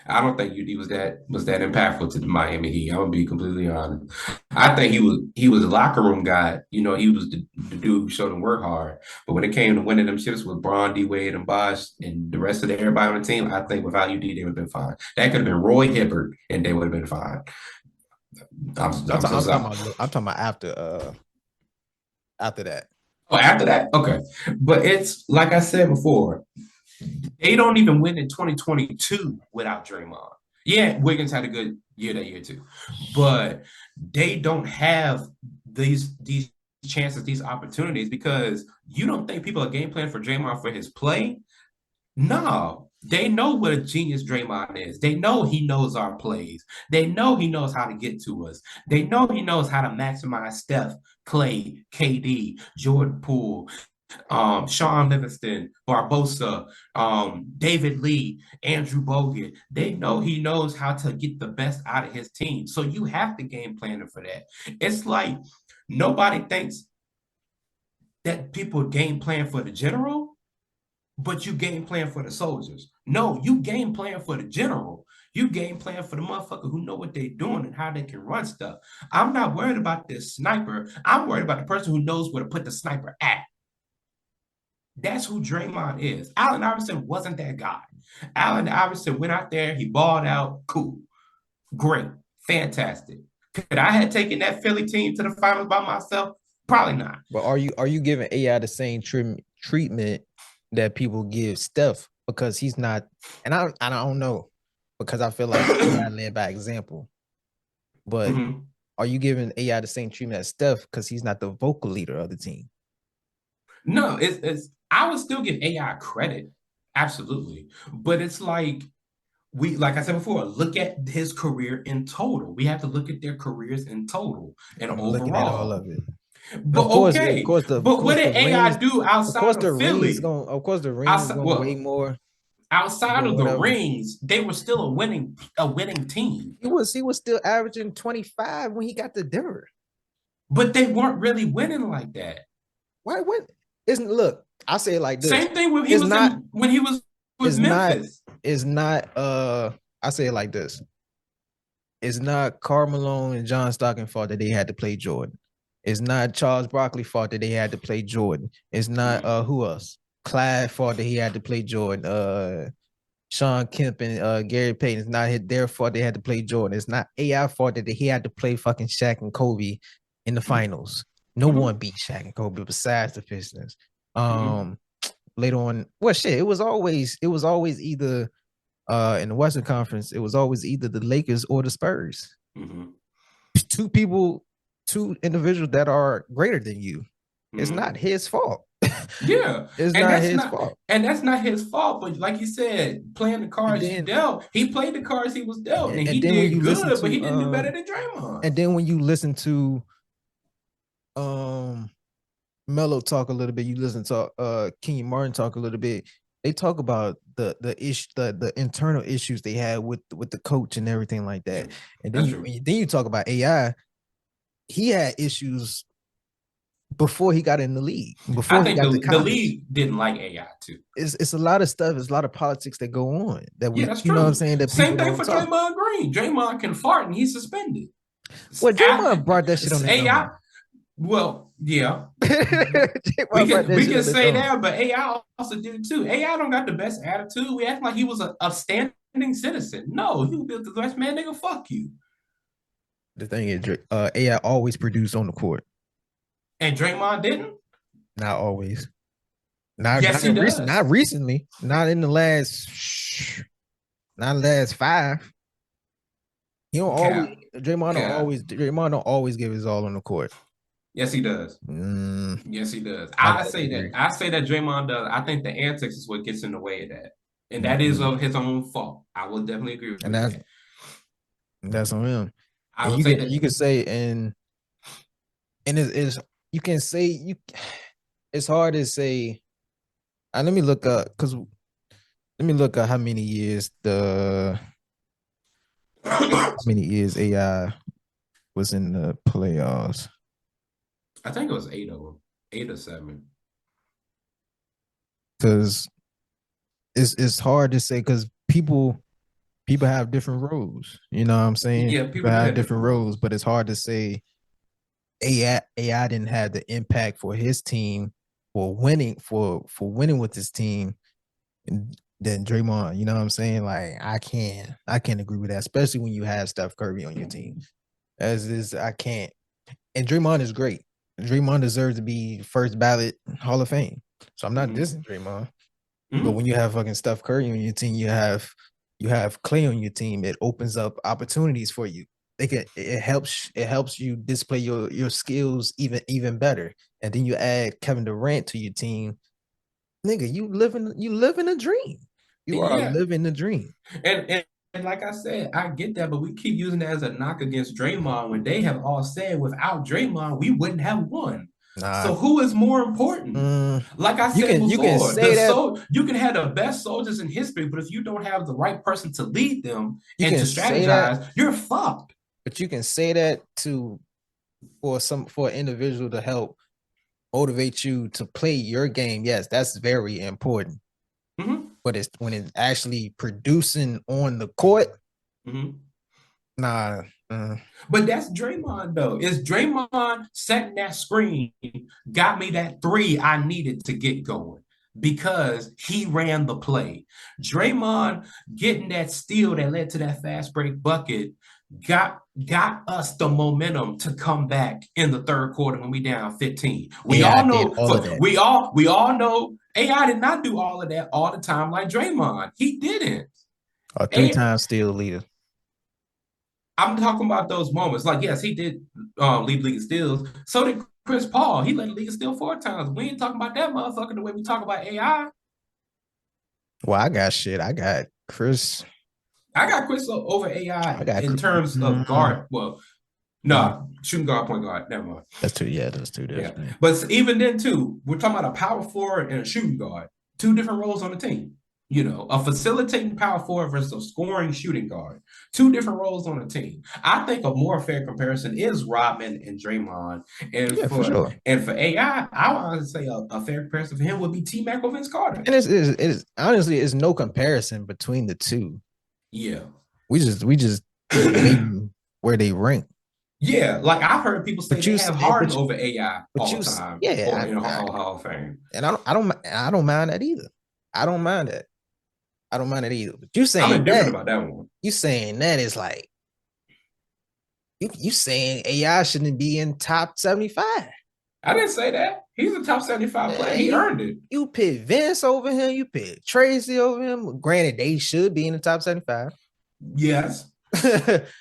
S3: I don't think UD was that impactful to the Miami Heat. I'm gonna be completely honest. I think he was a locker room guy. He was the dude who showed them work hard. But when it came to winning them chips with Bron, D Wade, and Bosh, and the rest of everybody on the team, I think without UD they would have been fine. That could have been Roy Hibbert, and they would have been fine. I'm
S2: talking about after that.
S3: Oh, after that? Okay. But it's like I said before, they don't even win in 2022 without Draymond. Yeah, Wiggins had a good year that year too. But they don't have these chances, these opportunities, because you don't think people are game planning for Draymond for his play? No. They know what a genius Draymond is. They know he knows our plays. They know he knows how to get to us. They know he knows how to maximize Steph, Clay, KD, Jordan Poole, Sean Livingston, Barbosa, David Lee, Andrew Bogut. They know he knows how to get the best out of his team. So you have to game plan for that. It's like nobody thinks that people game plan for the general, but you game plan for the soldiers. No, you game plan for the general. You game plan for the motherfucker who know what they're doing and how they can run stuff. I'm not worried about this sniper. I'm worried about the person who knows where to put the sniper at. That's who Draymond is. Allen Iverson wasn't that guy. Allen Iverson went out there, he balled out, cool, great, fantastic. Could I have taken that Philly team to the finals by myself? Probably not.
S2: But are you giving AI the same treatment that people give Steph, because he's not? And I don't know, because I feel like AI led by example. But are you giving AI the same treatment as Steph because he's not the vocal leader of the team?
S3: No, I would still give AI credit, absolutely. But it's like I said before, look at his career in total. We have to look at their careers in total and overall. Looking at all of it. But what did AI do outside of Philly?
S2: Of course, the rings is going way more.
S3: Outside of the rings, they were still a winning team.
S2: He was still averaging 25 when he got to Denver.
S3: But they weren't really winning like that.
S2: Why? What? Isn't look? I say it like this.
S3: Same thing when he
S2: It's
S3: was
S2: not.
S3: when he was with
S2: It's
S3: Memphis.
S2: not. I say it like this. It's not Karl Malone and John Stockton fault that they had to play Jordan. It's not Charles Barkley fault that they had to play Jordan. It's not who else? Clyde fault that he had to play Jordan. Sean Kemp and Gary Payton. It's not their fault they had to play Jordan. It's not AI fault that he had to play fucking Shaq and Kobe in the finals. No one beat Shaq and Kobe besides the Pistons. Later on, well, shit, it was always either in the Western Conference, it was always either the Lakers or the Spurs. Two individuals that are greater than you. It's not his fault.
S3: Yeah,
S2: it's not his fault.
S3: And that's not his fault. But like you said, playing the cards he dealt, he played the cards he was dealt, and he did good, but he didn't do better than Draymond.
S2: And then when you listen to Melo talk a little bit, you listen to Kenyon Martin talk a little bit, they talk about the internal issues they had with the coach and everything like that. And then you talk about AI. He had issues before he got in the league. Before
S3: I think the league didn't like AI too.
S2: It's a lot of stuff. It's a lot of politics that go on. That
S3: that's
S2: you
S3: true.
S2: know what I'm saying. That
S3: same thing for Draymond Green. Draymond can fart and he's suspended.
S2: Well, Draymond brought that shit on
S3: AI. Well, yeah, we can say that, but AI also did it too. AI don't got the best attitude. We act like he was a standing citizen. No, he was the best man. Nigga, fuck you.
S2: The thing is, AI always produced on the court.
S3: And Draymond didn't?
S2: Not always. Not recently. Not in the last 5. He don't always. Draymond don't always give his all on the court.
S3: Yes, he does. Yes, he does. I say that Draymond does. I think the antics is what gets in the way of that, and that is of his own fault. I will definitely agree with that.
S2: That's on him. You can say and it's you can say it's hard to say. Let me look up how many years AI was in the playoffs.
S3: I think it was 8 of them, 8 or 7.
S2: Because it's hard to say because people have different roles. You know what I'm saying?
S3: Yeah,
S2: people have different roles, but it's hard to say AI didn't have the impact for his team for winning with his team than Draymond. You know what I'm saying? Like I can't agree with that, especially when you have Steph Curry on your team. I can't. And Draymond is great. Draymond deserves to be first ballot Hall of Fame. So I'm not dissing Draymond. But when you have fucking Steph Curry on your team, you have Clay on your team, it opens up opportunities for you. It helps you display your skills even better. And then you add Kevin Durant to your team. Nigga, you live in a dream. You are living the dream.
S3: And like I said, I get that, but we keep using that as a knock against Draymond when they have all said without Draymond, we wouldn't have won. So who is more important? Like I said before, you can have the best soldiers in history, but if you don't have the right person to lead them and to strategize, you're fucked.
S2: But you can say that for an individual to help motivate you to play your game. Yes, that's very important. But it's when it's actually producing on the court. Nah.
S3: But that's Draymond though. Is Draymond setting that screen got me that 3 I needed to get going because he ran the play. Draymond getting that steal that led to that fast break bucket got us the momentum to come back in the third quarter when we down 15. We all know AI did not do all of that all the time like Draymond. He didn't.
S2: A 3-time steal leader.
S3: I'm talking about those moments. Like, yes, he did lead the league in steals. So did Chris Paul. He led the league in steals 4 times. We ain't talking about that motherfucker the way we talk about AI.
S2: Well, I got Chris.
S3: I got Chris over AI in terms of guard. Well, no, shooting guard, point guard. Never mind.
S2: That's two different.
S3: Yeah. But even then, too, we're talking about a power forward and a shooting guard. 2 different roles on the team. a facilitating power forward versus a scoring shooting guard. Two different roles on a team. I think a more fair comparison is Rodman and Draymond. And
S2: Yeah, for
S3: for
S2: sure.
S3: AI, I want to say a fair comparison for him would be T-Mac or Vince Carter.
S2: And it's honestly, it's no comparison between the two.
S3: Yeah.
S2: We just where they rank.
S3: Yeah, like I've heard people say they have Harden over AI all the time.
S2: Yeah,
S3: in Hall of Fame.
S2: And I don't mind that either. I don't mind that either. But you saying
S3: I'm indifferent about that one.
S2: You saying that is like you saying AI shouldn't be in top 75.
S3: I didn't say that. He's a top 75 player. He earned it.
S2: You pick Vince over him. You pick Tracy over him. Granted, they should be in the top 75.
S3: Yes.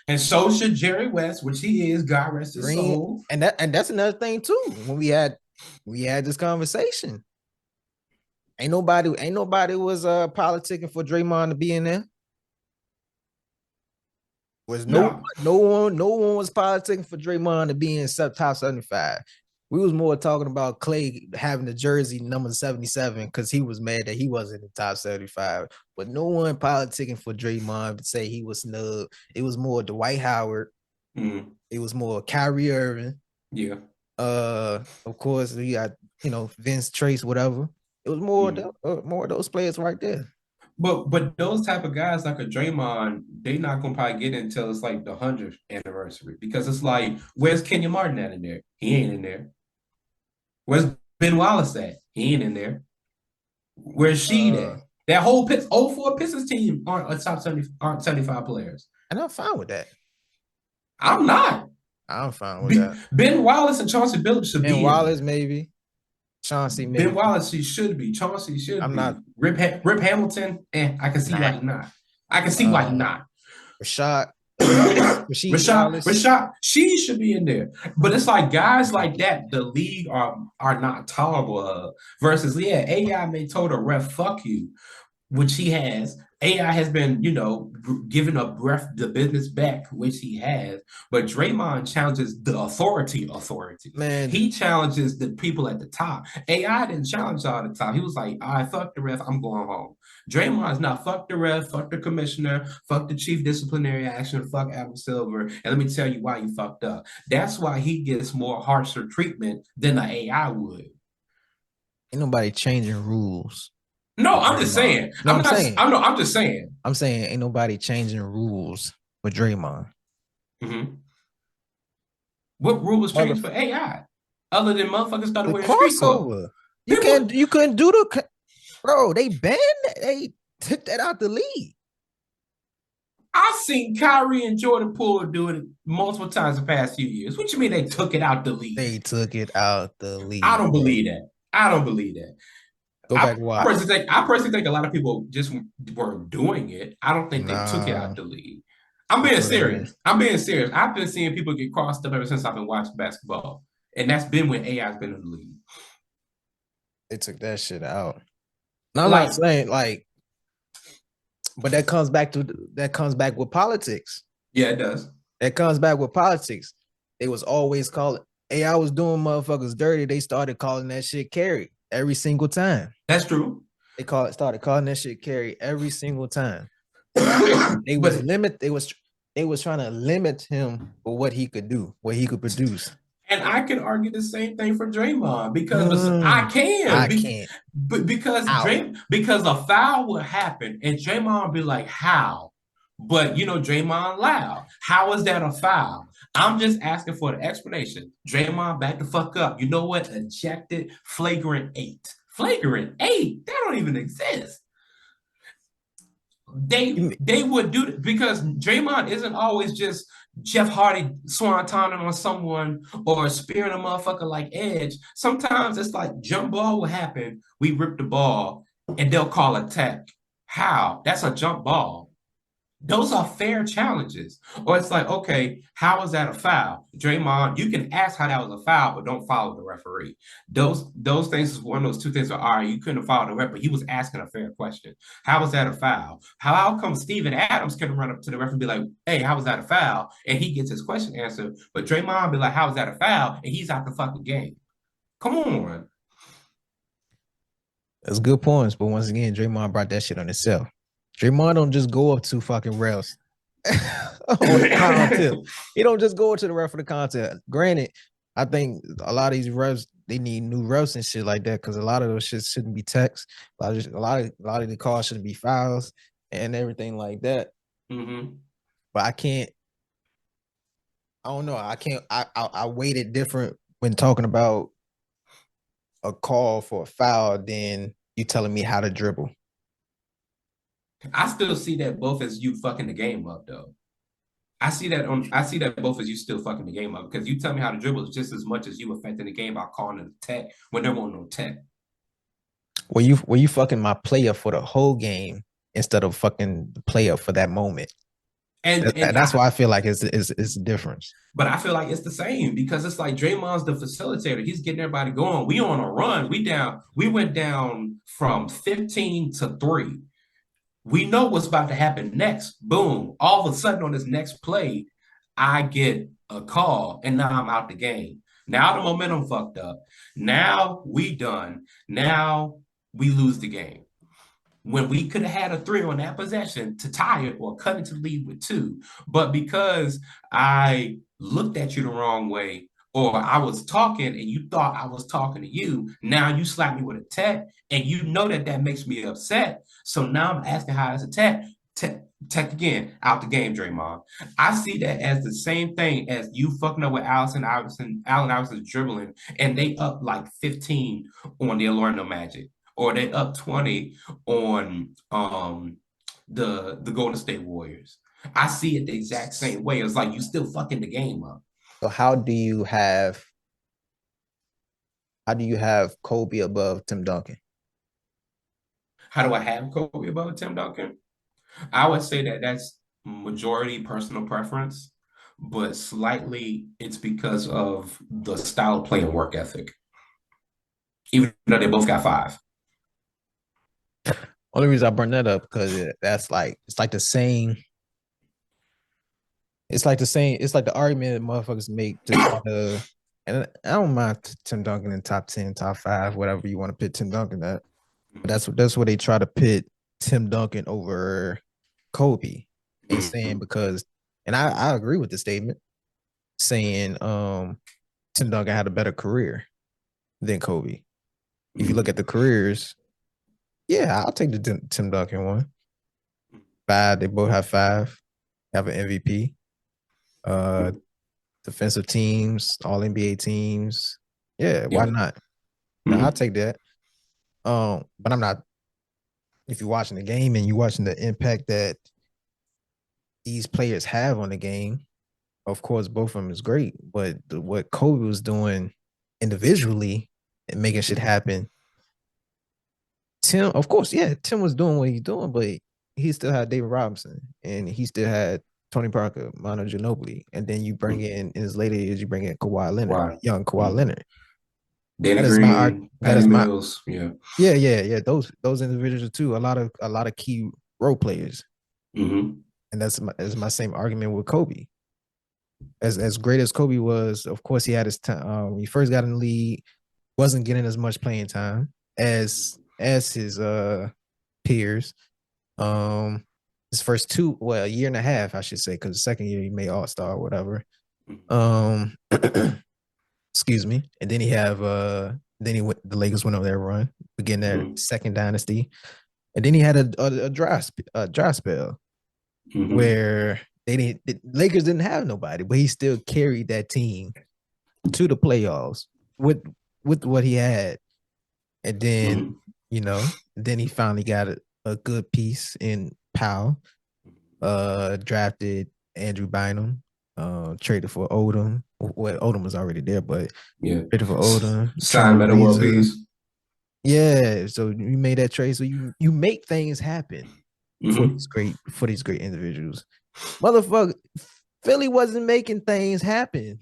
S3: And so should Jerry West, which he is. God rest his soul.
S2: And that's another thing too. When we had this conversation, ain't nobody was politicking for Draymond to be in there. Was no one was politicking for Draymond to be in top 75. We was more talking about Clay having the jersey number 77 because he was mad that he wasn't in the top 75. But no one politicking for Draymond to say he was snubbed. It was more Dwight Howard.
S3: Mm-hmm.
S2: It was more Kyrie Irving.
S3: Yeah.
S2: Of course, we got Vince, Trace, whatever. It was more of those players right there.
S3: But those type of guys like a Draymond, they not gonna probably get it until it's like the 100th anniversary because it's like, where's Kenyon Martin at in there? He ain't in there. Where's Ben Wallace at? He ain't in there. Where's Sheed at? That whole 04 Pistons team aren't 75 players.
S2: And I'm fine with that.
S3: I'm not.
S2: I'm fine with that.
S3: Ben Wallace and Chauncey Billups should be.
S2: Ben Wallace, maybe. Chauncey, maybe.
S3: Ben Wallace, he should be. Chauncey should be.
S2: I'm not.
S3: Rip Hamilton, I can see why he's not. I can see why he's not. Rashad, she should be in there. But it's like guys like that, the league are not tolerable of. Versus, AI may told a ref, fuck you, which he has. AI has been, giving the business back, which he has. But Draymond challenges the authority.
S2: Man,
S3: he challenges the people at the top. AI didn't challenge all the time. He was like, all right, fuck the ref, I'm going home. Draymond's not fuck the ref, fuck the commissioner, fuck the chief disciplinary action, fuck Adam Silver, and let me tell you why you fucked up. That's why he gets more harsher treatment than the AI would.
S2: Ain't nobody changing rules.
S3: No, I'm just saying. I'm just saying.
S2: I'm saying ain't nobody changing rules with Draymond.
S3: Mm-hmm. What rule was changed for AI? Other than motherfuckers started wearing street clothes.
S2: You couldn't do the bro. They banned that. They took that out the league.
S3: I've seen Kyrie and Jordan Poole do it multiple times the past few years. What you mean they took it out the league?
S2: They took it out the league.
S3: I don't believe that.
S2: Go back and watch.
S3: I personally think a lot of people just weren't doing it. I don't think they took it out the league. I'm being serious. I've been seeing people get crossed up ever since I've been watching basketball. And that's been when AI's been in the league.
S2: They took that shit out. Now, I'm not saying but that comes back with politics.
S3: Yeah, it does.
S2: That comes back with politics. They was always calling AI was doing motherfuckers dirty. They started calling that shit carry every single time.
S3: That's true.
S2: They started calling that shit carry every single time. They was trying to limit him for what he could do, what he could produce.
S3: And I can argue the same thing for Draymond because I can't. Because a foul will happen and Draymond will be like, how? But Draymond loud. How is that a foul? I'm just asking for the explanation. Draymond, back the fuck up. You know what? Ejected flagrant 8. Flagrant 8? That don't even exist. They would do it because Draymond isn't always just Jeff Hardy swantoning on someone or spearing a motherfucker like Edge. Sometimes it's like jump ball will happen. We rip the ball and they'll call attack. How? That's a jump ball. Those are fair challenges. Or it's like, okay, how is that a foul? Draymond, you can ask how that was a foul, but don't follow the referee. Those things is one of those two things are, all right, you couldn't follow the ref, but he was asking a fair question. How was that a foul? How come Steven Adams can run up to the ref and be like, hey, how was that a foul? And he gets his question answered. But Draymond be like, how was that a foul? And he's out the fucking game. Come on.
S2: That's good points. But once again, Draymond brought that shit on himself. Draymond don't just go up to fucking refs on the content. He don't just go to the ref for the content. Granted, I think a lot of these refs, they need new refs and shit like that because a lot of those shit shouldn't be text. A lot of the calls shouldn't be fouls and everything like that.
S3: Mm-hmm.
S2: But I don't know. I weight it different when talking about a call for a foul than you telling me how to dribble.
S3: I still see that both as you fucking the game up, though. I see that both as you still fucking the game up because you tell me how to dribble just as much as you affecting the game by calling it a tech when there won't no tech.
S2: Were you fucking my player for the whole game instead of fucking the player for that moment? And that's why I feel like it's a difference.
S3: But I feel like it's the same because it's like Draymond's the facilitator. He's getting everybody going. We on a run. We went down from 15 to 3. We know what's about to happen next. Boom. All of a sudden on this next play, I get a call and now I'm out the game. Now the momentum fucked up. Now we done. Now we lose the game. When we could have had a 3 on that possession to tie it or cut into the lead with 2. But because I looked at you the wrong way or I was talking and you thought I was talking to you, now you slap me with a tech and you know that makes me upset. So now I'm asking how it's a tech. Tech again, out the game, Draymond. I see that as the same thing as you fucking up with Allen Iverson's dribbling, and they up like 15 on the Orlando Magic. Or they up 20 on the Golden State Warriors. I see it the exact same way. It's like you still fucking the game up.
S2: So how do you have Kobe above Tim Duncan?
S3: How do I have Kobe above Tim Duncan? I would say that's majority personal preference, but slightly it's because of the style of play and work ethic. Even though they both got 5.
S2: Only reason I bring that up because it's like the same. It's like the argument that motherfuckers make and I don't mind Tim Duncan in top 10, top 5, whatever you want to pit Tim Duncan at. But that's where they try to pit Tim Duncan over Kobe and saying because, and I agree with the statement saying Tim Duncan had a better career than Kobe. If you look at the careers, yeah, I'll take the Tim Duncan one. 5, they both have 5, have an MVP. Defensive teams, all NBA teams. Yeah, why not? No, I'll take that. But I'm not. If you're watching the game and you're watching the impact that these players have on the game, of course, both of them is great. But what Kobe was doing individually and making shit happen, Tim, of course, yeah, Tim was doing what he's doing, but he still had David Robinson and he still had Tony Parker, Manu Ginobili, and then you bring in his later years, you bring in Kawhi Leonard, young Kawhi Leonard.
S3: Danny Green, Patty Mills,
S2: yeah. Those individuals too. A lot of key role players, and that's my same argument with Kobe. As great as Kobe was, of course, he had his time. When he first got in the league, wasn't getting as much playing time as his peers. His first a year and a half, I should say, because the second year he made All-Star or whatever. Excuse me. And then the Lakers went on their run, began their second dynasty. And then he had a dry spell where the Lakers didn't have nobody, but he still carried that team to the playoffs with what he had. And then, then he finally got a good piece in Powell, drafted Andrew Bynum, traded for Odom. Well, Odom was already there, but traded for Odom.
S3: Signed Meta World Peace.
S2: Yeah, so you made that trade. So you make things happen for these great individuals. Motherfucker, Philly wasn't making things happen.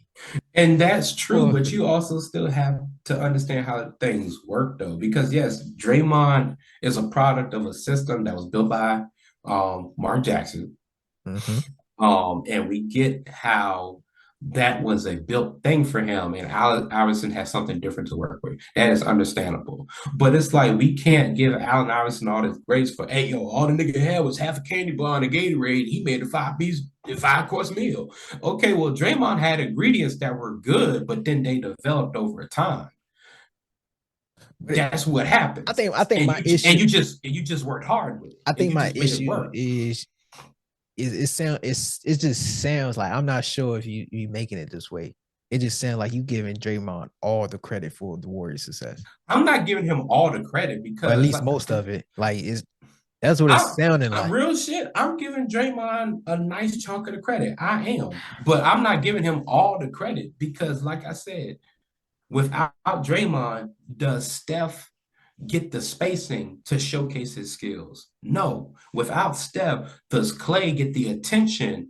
S3: And that's true, but you also still have to understand how things work, though, because yes, Draymond is a product of a system that was built by Mark Jackson. And we get how that was a built thing for him, and Allen Iverson has something different to work with. That is understandable. But it's like we can't give Allen Iverson all this grace for, hey, yo, all the nigga had was half a candy bar and a Gatorade. He made a 5-course meal. Okay, well, Draymond had ingredients that were good, but then they developed over time. That's what happens.
S2: I think my issue,
S3: and you just worked hard with it.
S2: I think my issue is it just sounds like, I'm not sure if you making it this way. It just sounds like you giving Draymond all the credit for the Warriors' success.
S3: I'm not giving him all the credit because,
S2: or at least most of it. Like, that's what it's sounding like.
S3: Real shit. I'm giving Draymond a nice chunk of the credit. I am, but I'm not giving him all the credit because, like I said, without Draymond, does Steph get the spacing to showcase his skills? No. Without Steph, does Clay get the attention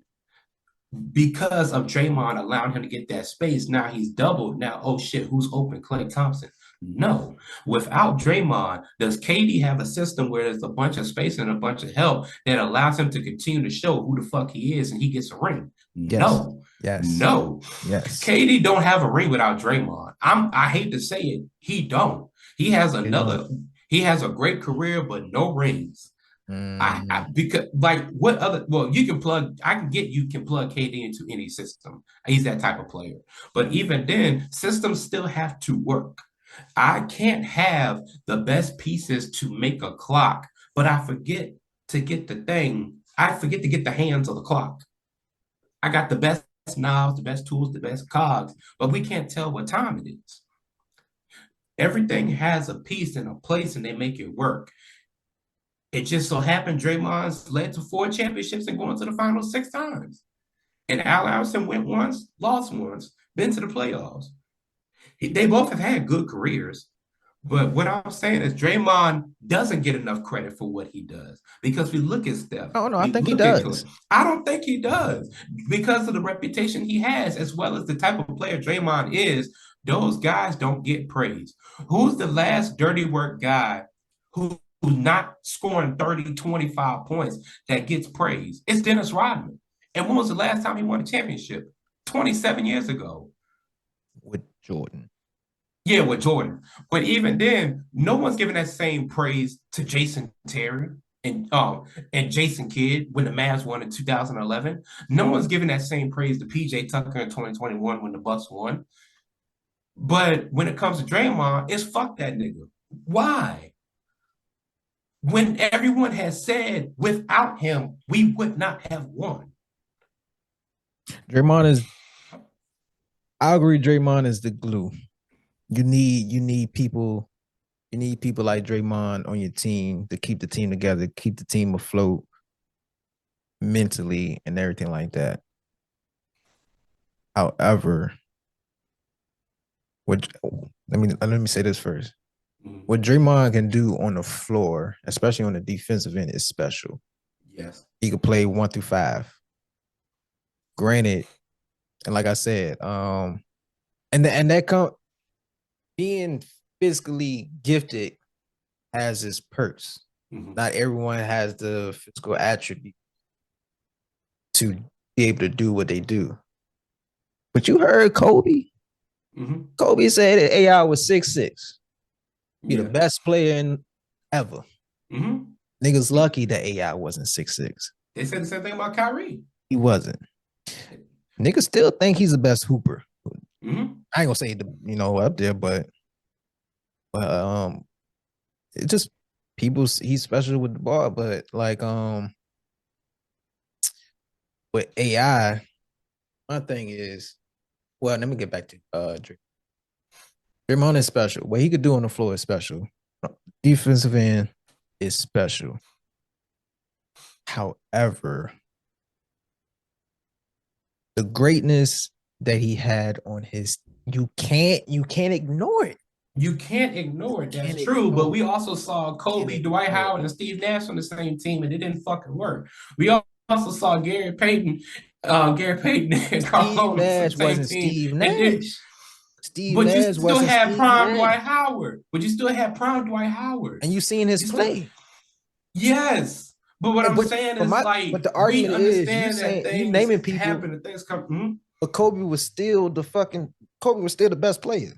S3: because of Draymond allowing him to get that space? Now he's doubled. Now, oh shit, who's open? Clay Thompson. No. Without Draymond, does KD have a system where there's a bunch of space and a bunch of help that allows him to continue to show who the fuck he is and he gets a ring?
S2: Yes.
S3: No.
S2: Yes.
S3: No.
S2: Yes.
S3: KD don't have a ring without Draymond. I hate to say it. He don't. He has a great career, but no rings. Because like what other, well, you can plug KD into any system. He's that type of player. But even then, systems still have to work. I can't have the best pieces to make a clock, but I forget to get the thing. I forget to get the hands of the clock. I got the best knobs, the best tools, the best cogs, but we can't tell what time it is. Everything has a piece and a place, and they make it work. It just so happened Draymond's led to 4 championships and going to the finals 6 times. And Allen Iverson went once, lost once, been to the playoffs. They both have had good careers. But what I'm saying is Draymond doesn't get enough credit for what he does. Because we look at Steph.
S2: Oh, no, I think he does.
S3: I don't think he does. Because of the reputation he has, as well as the type of player Draymond is, those guys don't get praise. Who's the last dirty work guy who's not scoring 30, 25 points that gets praise? It's Dennis Rodman. And when was the last time he won a championship? 27 years ago.
S2: With Jordan.
S3: Yeah, with Jordan. But even then, no one's giving that same praise to Jason Terry and Jason Kidd when the Mavs won in 2011. No one's giving that same praise to PJ Tucker in 2021 when the Bucks won. But when it comes to Draymond, it's fuck that nigga. Why? When everyone has said without him, we would not have won.
S2: I agree, Draymond is the glue. You need people like Draymond on your team to keep the team together, keep the team afloat mentally and everything like that. However, let me say this first. What Draymond can do on the floor, especially on the defensive end, is special.
S3: Yes.
S2: He could play 1 through 5. Granted, and like I said, being physically gifted has its perks. Mm-hmm. Not everyone has the physical attribute to be able to do what they do. But you heard Kobe. Mm-hmm. Kobe said that AI was 6'6". Be the best player ever. Mm-hmm. Niggas lucky that AI wasn't 6'6".
S3: They said the same thing about Kyrie.
S2: He wasn't. Niggas still think he's the best hooper. Mm-hmm. I ain't gonna say up there, but it just he's special with the ball. But like with AI, my thing is, well, let me get back to Draymond. Draymond is special. What he could do on the floor is special. Defensive end is special. However, the greatness that he had on his, you can't ignore it.
S3: You can't ignore it. That's true. But we also saw Kobe, Dwight Howard, and Steve Nash on the same team, and it didn't fucking work. We also saw Gary Payton and Carl
S2: Nash wasn't Steve Nash.
S3: But you still had prime Dwight Howard. And
S2: you seen his play.
S3: Yes. But what I'm saying is,
S2: but the argument is, you naming people.
S3: Happen, things come.
S2: But Kobe was still the best player.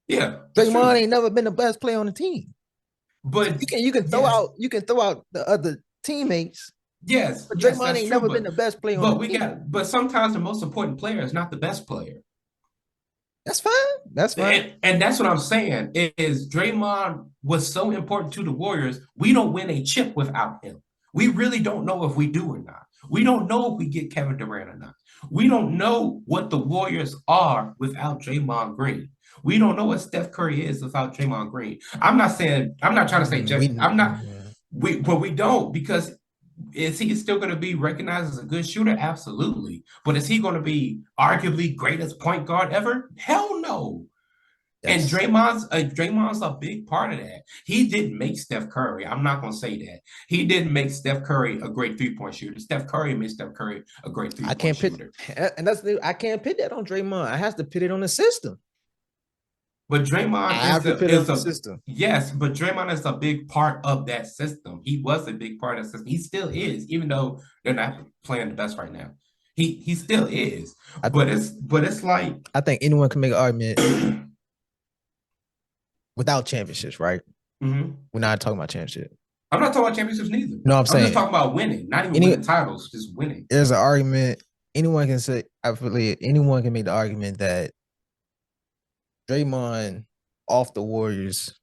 S3: Yeah, that's
S2: Draymond
S3: true.
S2: ain't never been the best player on the team.
S3: But
S2: You can throw out the other teammates.
S3: Yes,
S2: But
S3: yes,
S2: Draymond
S3: that's
S2: ain't
S3: true.
S2: never been the best player on the team.
S3: But sometimes the most important player is not the best player.
S2: That's fine. That's fine.
S3: And that's what I'm saying is Draymond was so important to the Warriors. We don't win a chip without him. We really don't know if we do or not. We don't know if we get Kevin Durant or not. We don't know what the Warriors are without Draymond Green. We don't know what Steph Curry is without Draymond Green. I'm not trying to say but we don't, because is he still going to be recognized as a good shooter? Absolutely. But is he going to be arguably greatest point guard ever? Hell no. Yes. And Draymond's a big part of that. He didn't make Steph Curry. I'm not going to say that. He didn't make Steph Curry a great three-point shooter. Steph Curry made Steph Curry a great three-point shooter.
S2: I can't put that on Draymond. I have to put it on the system.
S3: But Draymond is a system. Yes, but Draymond is a big part of that system. He was a big part of the system. He still is, even though they're not playing the best right now. He still is. But it's like,
S2: I think anyone can make an argument without championships, right?
S3: Mm-hmm. We're
S2: not talking about championships.
S3: I'm not talking about championships neither.
S2: No, I'm saying
S3: just talking about winning, not even winning titles, just winning.
S2: There's an argument. Anyone can say, I believe anyone can make the argument that Draymond off the Warriors,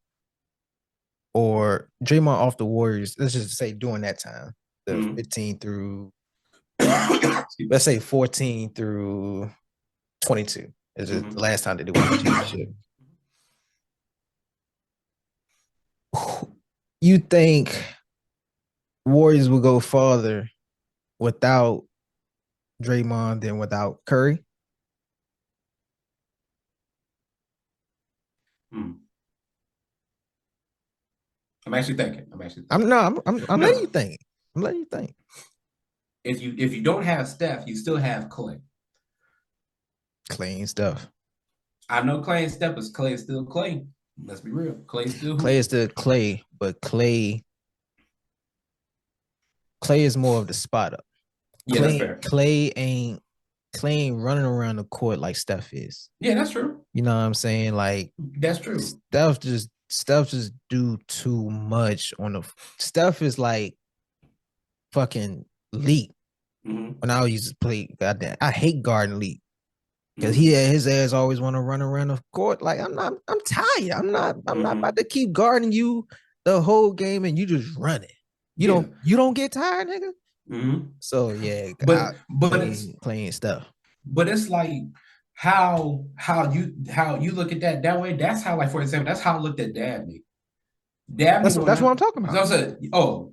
S2: let's just say during that time, the 15 through, let's say 14 through 22 is the last time that they won the championship. You think Warriors will go farther without Draymond than without Curry?
S3: I'm actually thinking.
S2: I'm letting you think. I'm letting you think.
S3: If you don't have Steph, you still have Clay.
S2: Clay and Steph.
S3: I know Clay and Steph, but Clay is still Clay. Let's be real. Clay is still
S2: Clay, but Clay is more of the spot up.
S3: Yeah, that's fair.
S2: Clay ain't running around the court like Steph is.
S3: Yeah, that's true.
S2: You know what I'm saying? Like,
S3: that's true.
S2: Steph just do too much on the. Steph is like fucking Leak. When I used to play, goddamn, I hate guarding Leak because his ass always want to run around the court. Like, I'm tired. I'm not about to keep guarding you the whole game and you just running. You don't get tired, nigga. So yeah,
S3: but it's
S2: playing stuff.
S3: But it's like how you look at that way. That's how, like, for example, that's how I looked at Dabney.
S2: That's what I'm talking about.
S3: I said,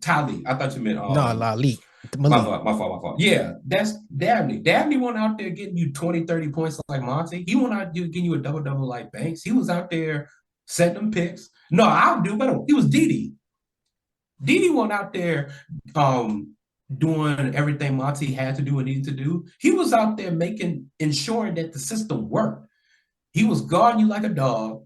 S3: Tali. I thought you meant
S2: Leak.
S3: My fault. Yeah, that's Dabney. Dabney went out there getting you 20, 30 points like Monty. He went out there getting you a double-double like Banks. He was out there setting them picks. No, I'll do better. He was Didi. Didi went out there doing everything Monty had to do and needed to do. He was out there ensuring that the system worked. He was guarding you like a dog,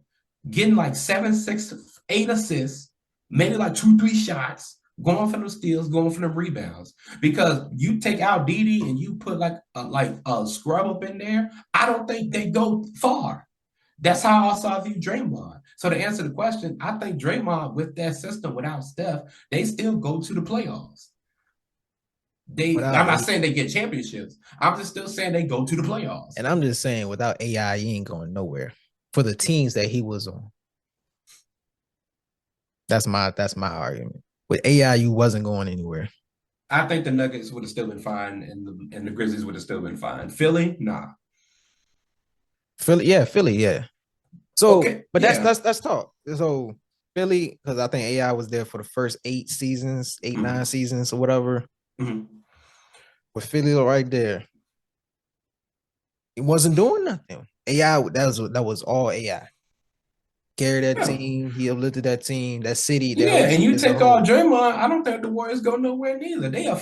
S3: getting like 7, 6, 8 assists, maybe like 2, 3 shots, going for them steals, going for them rebounds. Because you take out Didi and you put like a scrub up in there, I don't think they go far. That's how I also view Draymond. So to answer the question, I think Draymond, with that system, without Steph, they still go to the playoffs. I'm not saying they get championships. I'm just still saying they go to the playoffs.
S2: And I'm just saying, without AI, he ain't going nowhere for the teams that he was on. That's my argument. With AI, you wasn't going anywhere.
S3: I think the Nuggets would have still been fine, and the Grizzlies would have still been fine. Philly, nah.
S2: Philly, yeah. So, okay, but that's talk. So Philly, because I think AI was there for the first 9 seasons or whatever. With Philly right there, he wasn't doing nothing. AI, that was all AI. Carried that team, he uplifted that team, that city.
S3: And you take all Draymond, I don't think the Warriors go nowhere neither. They are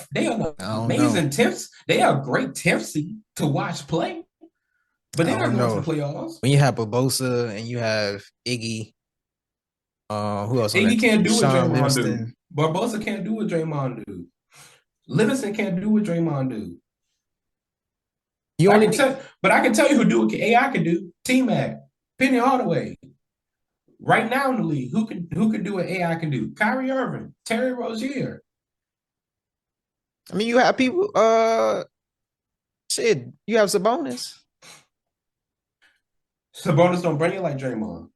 S3: amazing temps. They are great tempsy to watch play. But they're not going to the playoffs.
S2: When you have Barbosa and you have Iggy, who else?
S3: Iggy can't do what Draymond do. Barbosa can't do what Draymond do. Livingston can't do what Draymond do.
S2: You only
S3: but I can tell you who do what AI can do. T-Mac, Penny Hardaway. Right now in the league, who can do what AI can do? Kyrie Irving, Terry Rozier.
S2: I mean, you have people. Shit, you have Sabonis.
S3: Sabonis don't bring it like Draymond.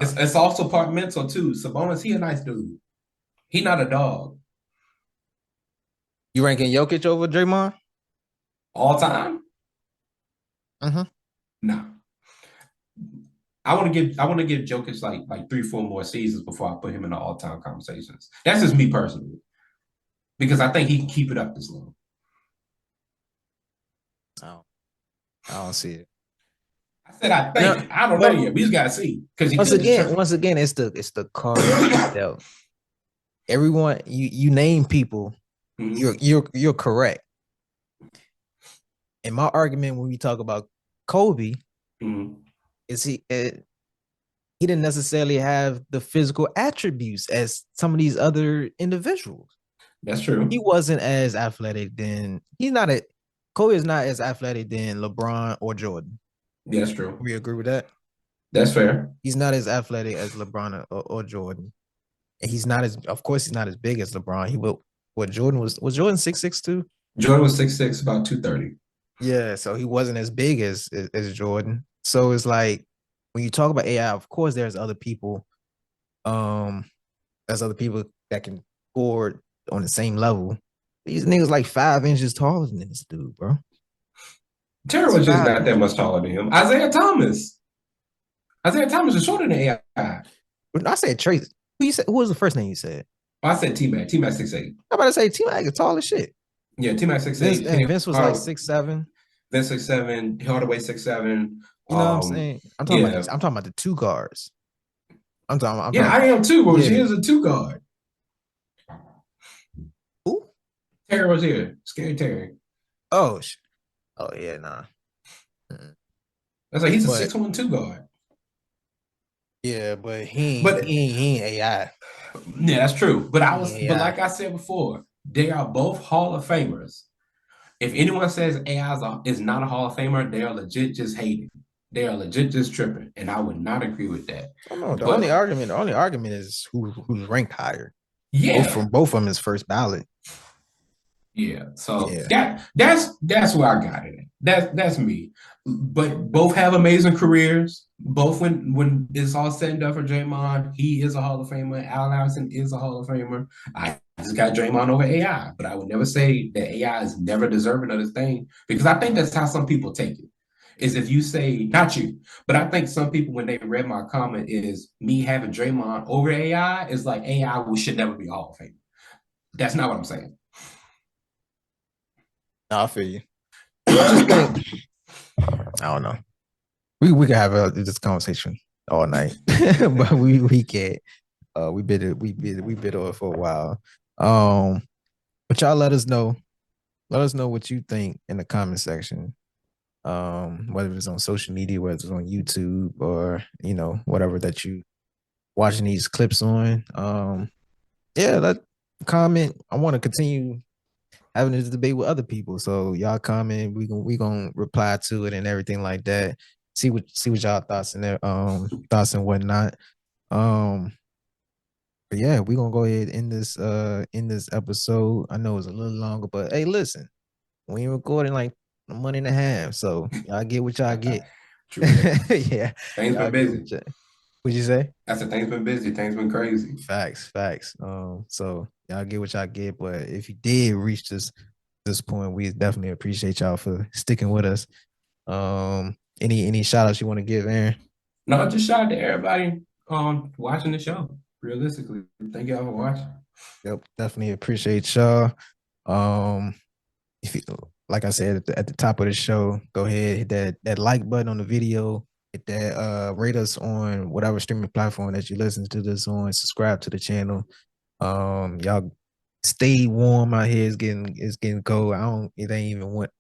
S3: It's also part mental too. Sabonis, he a nice dude. He not a dog.
S2: You ranking Jokic over Draymond?
S3: All time?
S2: Mm-hmm.
S3: No. I want to give Jokic like 3-4 more seasons before I put him in the all-time conversations. That's just me personally. Because I think he can keep it up this long.
S2: I don't see it.
S3: I said I think. I don't know yet. We just gotta see. Because
S2: once again, it's the card dealt. Everyone, you name people, you're correct. And my argument when we talk about Kobe is he didn't necessarily have the physical attributes as some of these other individuals.
S3: That's true.
S2: He wasn't as athletic than Kobe is not as athletic than LeBron or Jordan.
S3: That's true.
S2: We agree with that?
S3: That's fair.
S2: He's not as athletic as LeBron or Jordan. And he's not as big as LeBron. Jordan was Jordan 6'6" too?
S3: Jordan was 6'6", about 230.
S2: Yeah, so he wasn't as big as Jordan. So it's like when you talk about AI, of course there's other people. There's other people that can score on the same level. These niggas like 5 inches taller than this dude, bro.
S3: Terry was just not that much taller than him. Isaiah Thomas is shorter than AI.
S2: I said Tracy. Who was the first name you said?
S3: I said T-Mac. T-Mac 6'8".
S2: I'm about to say T-Mac is tall as shit.
S3: Yeah, T-Mac 6'8".
S2: Vince was like 6'7".
S3: Vince 6'7". Hardaway 6'7".
S2: You know what I'm saying? I'm talking about the two guards. I am
S3: too, but she is a 2 guard.
S2: Who?
S3: Terry was here. Scary Terry.
S2: Oh yeah, nah.
S3: That's like he's a 6'1" 2 guard.
S2: Yeah, but he ain't AI.
S3: Yeah, that's true. But like I said before, they are both Hall of Famers. If anyone says AI is not a Hall of Famer, they are legit just hating. They are legit just tripping, and I would not agree with that.
S2: The only argument is who's ranked higher.
S3: Yeah,
S2: both of them is first ballot.
S3: Yeah, so that's where I got it. That's me. But both have amazing careers. Both when it's all said and done for Draymond, he is a Hall of Famer. Allen Iverson is a Hall of Famer. I just got Draymond over AI, but I would never say that AI is never deserving of this thing because I think that's how some people take it. Is if you say, not you, but I think some people when they read my comment is me having Draymond over AI is like AI should never be a Hall of Famer. That's not what I'm saying.
S2: I feel you. I don't know. We could have this conversation all night, but we can't. We bid on it for a while. But y'all let us know. Let us know what you think in the comment section. Whether it's on social media, whether it's on YouTube, or whatever that you watching these clips on. Let comment. I want to continue having this debate with other people. So y'all comment. We gonna reply to it and everything like that. See what y'all thoughts and thoughts and whatnot. But yeah, we're gonna go ahead in this episode. I know it's a little longer, but hey, listen, we ain't recording like a month and a half, so y'all get what y'all get.
S3: True.
S2: Yeah.
S3: Things been busy.
S2: What'd you say?
S3: I said things been busy. Things been crazy.
S2: Facts. So y'all get what y'all get, but if you did reach this point, we definitely appreciate y'all for sticking with us. Any shout outs you want to give, Aaron?
S3: No, just shout out to everybody watching the show. Realistically, thank y'all for watching.
S2: Yep, definitely appreciate y'all. If you, like I said at the top of the show, go ahead, hit that like button on the video, hit that rate us on whatever streaming platform that you listen to this on, subscribe to the channel. Y'all stay warm out here. It's getting cold. It ain't even winter.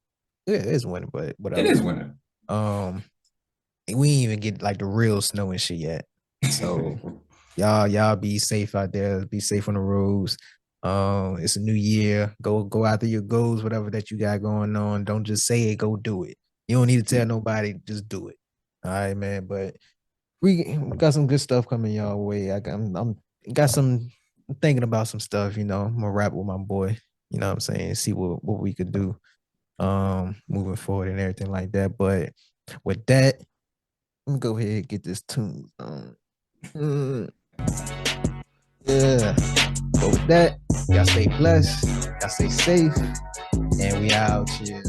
S2: It is winter, but whatever.
S3: It is winter.
S2: We ain't even get like the real snow and shit yet. So y'all be safe out there. Be safe on the roads. It's a new year. Go after your goals, whatever that you got going on. Don't just say it, go do it. You don't need to tell nobody, just do it. All right, man. But we got some good stuff coming your way. I'm got some thinking about some stuff, I'm gonna rap with my boy, you know what I'm saying, see what we could do moving forward and everything like that. But with that, let me go ahead and get this tune. Yeah. But with that, y'all stay blessed, y'all stay safe, and we out here.